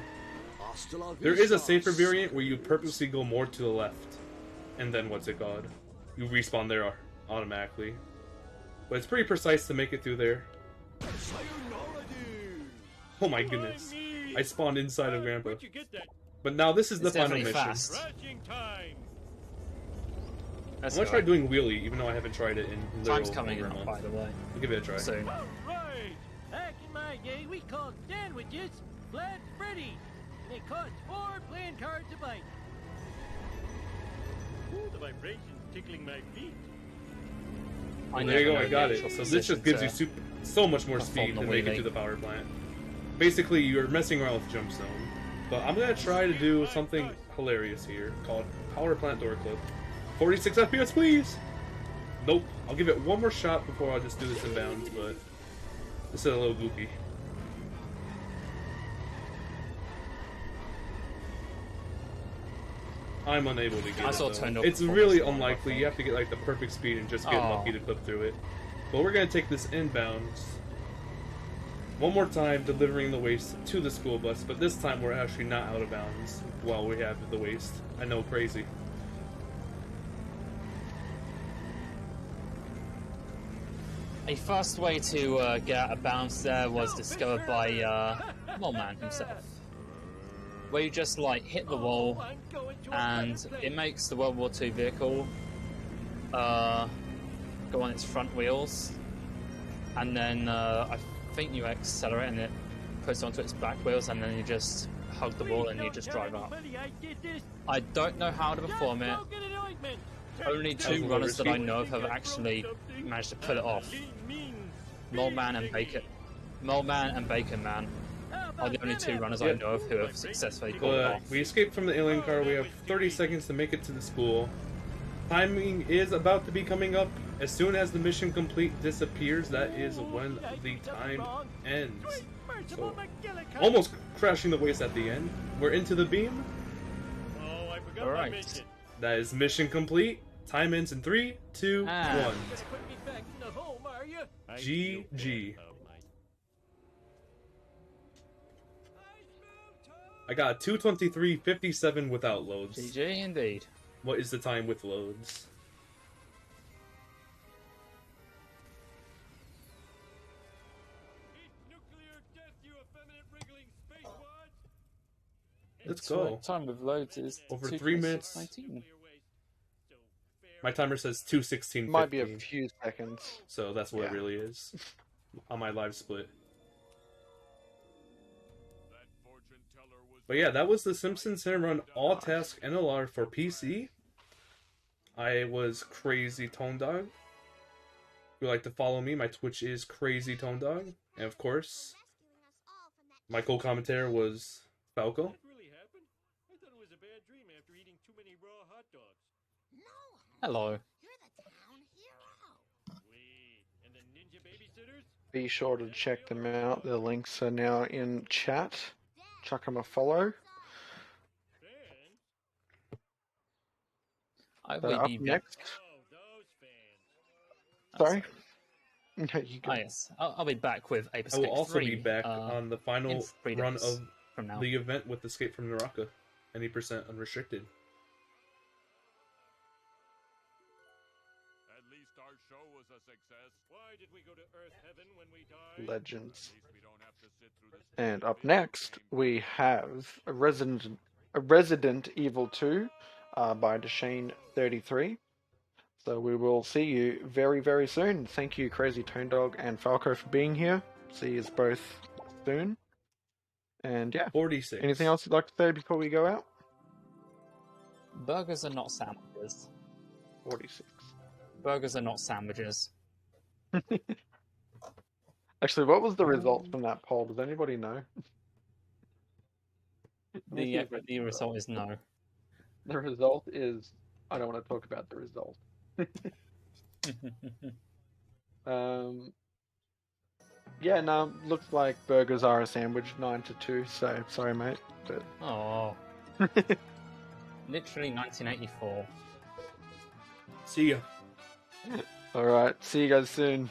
There is a safer variant where you purposely go more to the left. And then what's it called? You respawn there automatically. But it's pretty precise to make it through there. Oh my goodness. I spawned inside of Grandpa. Where'd you get that? But now this is the It's final definitely mission. fast. Crashing time. I'm gonna try doing wheelie, even though I haven't tried it in Time's literal coming over a up, month. by the way. I'll give it a try. Soon. All right. Back in my day, we called sandwiches Flat Freddy. They cost 4 playing cards a bite. Ooh, the vibrations tickling my feet. There you go, I got it. So this just gives you so much more speed to make it to the power plant. Basically, you're messing around with Jump Zone. But I'm gonna try to do something hilarious here, called Power Plant Door Clip. 46 FPS, please! Nope. I'll give it one more shot before I just do this inbounds, but this is a little goofy. I'm unable to get I it, saw though. turned up It's before really this one, I unlikely. think. You have to get like the perfect speed and just get Oh. lucky to clip through it. But we're gonna take this inbounds one more time, delivering the waste to the school bus, but this time we're actually not out of bounds while we have the waste. I know, crazy. A fast way to get out of bounds there was discovered by Moleman himself. Where you just like hit the wall and it makes the World War II vehicle go on its front wheels, and then I think you accelerate and it puts onto its back wheels, and then you just hug the wall and you just drive up. I don't know how to perform it. Only 2 runners that I know of have actually managed to pull it off. Moleman and Bacon. Moleman and Bacon Man are the only 2 runners I know of who have successfully pulled it off. We escaped from the alien car. We have 30 seconds to make it to the school. Timing is about to be coming up. As soon as the mission complete disappears, that is when the time ends. So, almost crashing the waste at the end. We're into the beam. Oh, I forgot Alright. my mission. That is mission complete. Time ends in 3, 2, 1. And- Gonna put me back in the home, are you? GG. I got 2:23:57 without loads. GG indeed. What is the time with loads? Nuclear death, you effeminate wriggling spacewads! Let's go. Time with loads is Over 3 minutes. 2:26:19. My timer says 2:16:15. Might be a few seconds. So that's what it Yeah. really is on my live split. But yeah, that was the Simpsons Hit and Run All Task NLR for PC. I was Crazy Tone Dog. If you'd like to follow me, my Twitch is Crazy Tone Dog. And of course, my co-commentator was Falco. That really happened? I thought it was a bad dream after eating too many raw hot dogs. Hello. You're the town hero. Sweet. And the ninja babysitters? Be sure to check them out. The links are now in chat. Chuck them a follow. Fans? I So will up be next. Oh, those fans. Sorry. No, you go. Yes, I'll be back with Ape I Escape will also 3, be back on the final in 3 run days of from now. the event with Escape from Naraka. Any % unrestricted. At least our show was a success. Why did we go to Earth Heaven when we died? Legends. At least we don't have to sit through this. And up next, we have a Resident Evil 2 by Deshane33. So we will see you very, very soon. Thank you, Crazy Tone Dog and Falco, for being here. See you both soon. And yeah. 46. Anything else you'd like to say before we go out? Burgers are not sandwiches. 46. Burgers are not sandwiches. Actually, what was the result from that poll? Does anybody know? The result is no. The result is... I don't want to talk about the result. Yeah, no, looks like burgers are a sandwich, 9-2, so sorry, mate. But... Oh. Literally 1984. See ya. Alright, see you guys soon.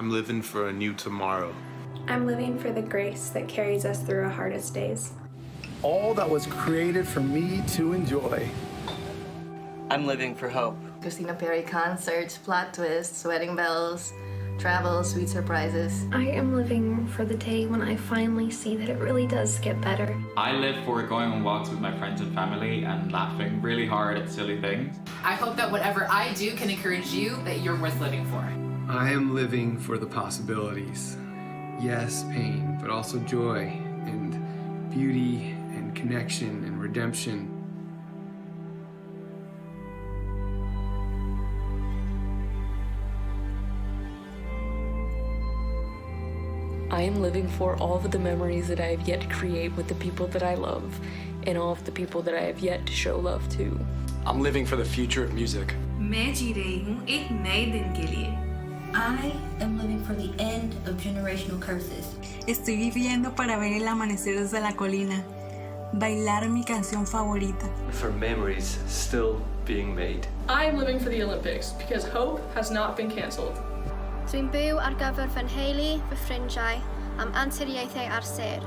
I'm living for a new tomorrow. I'm living for the grace that carries us through our hardest days. All that was created for me to enjoy. I'm living for hope. Christina Perri concerts, plot twists, wedding bells, travel, sweet surprises. I am living for the day when I finally see that it really does get better. I live for going on walks with my friends and family and laughing really hard at silly things. I hope that whatever I do can encourage you that you're worth living for. I am living for the possibilities. Yes, pain, but also joy and beauty and connection and redemption. I am living for all of the memories that I have yet to create with the people that I love and all of the people that I have yet to show love to. I'm living for the future of music. मैं जी रही हूँ एक नए दिन के लिए. I am living for the end of generational curses. Estoy viviendo para ver el amanecer desde la colina, bailar mi canción favorita. For memories still being made. I am living for the Olympics because hope has not been cancelled. Dwi'n byw ar gyfer fy nheulu, fy ffrindiau, am anturiaethau ar sêr.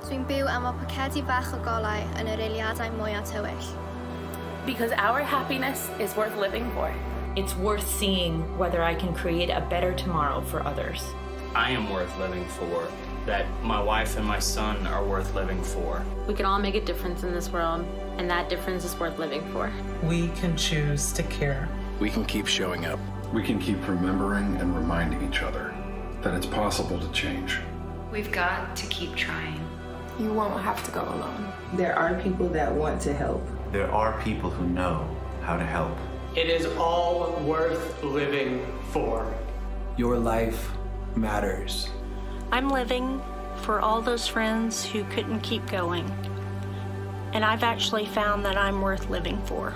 Dwi'n byw am y pocedi bach o golau yn yr eiliadau mwyaf tywyll. Because our happiness is worth living for. It's worth seeing whether I can create a better tomorrow for others. I am worth living for, that my wife and my son are worth living for. We can all make a difference in this world, and that difference is worth living for. We can choose to care. We can keep showing up. We can keep remembering and reminding each other that it's possible to change. We've got to keep trying. You won't have to go alone. There are people that want to help. There are people who know how to help. It is all worth living for. Your life matters. I'm living for all those friends who couldn't keep going. And I've actually found that I'm worth living for.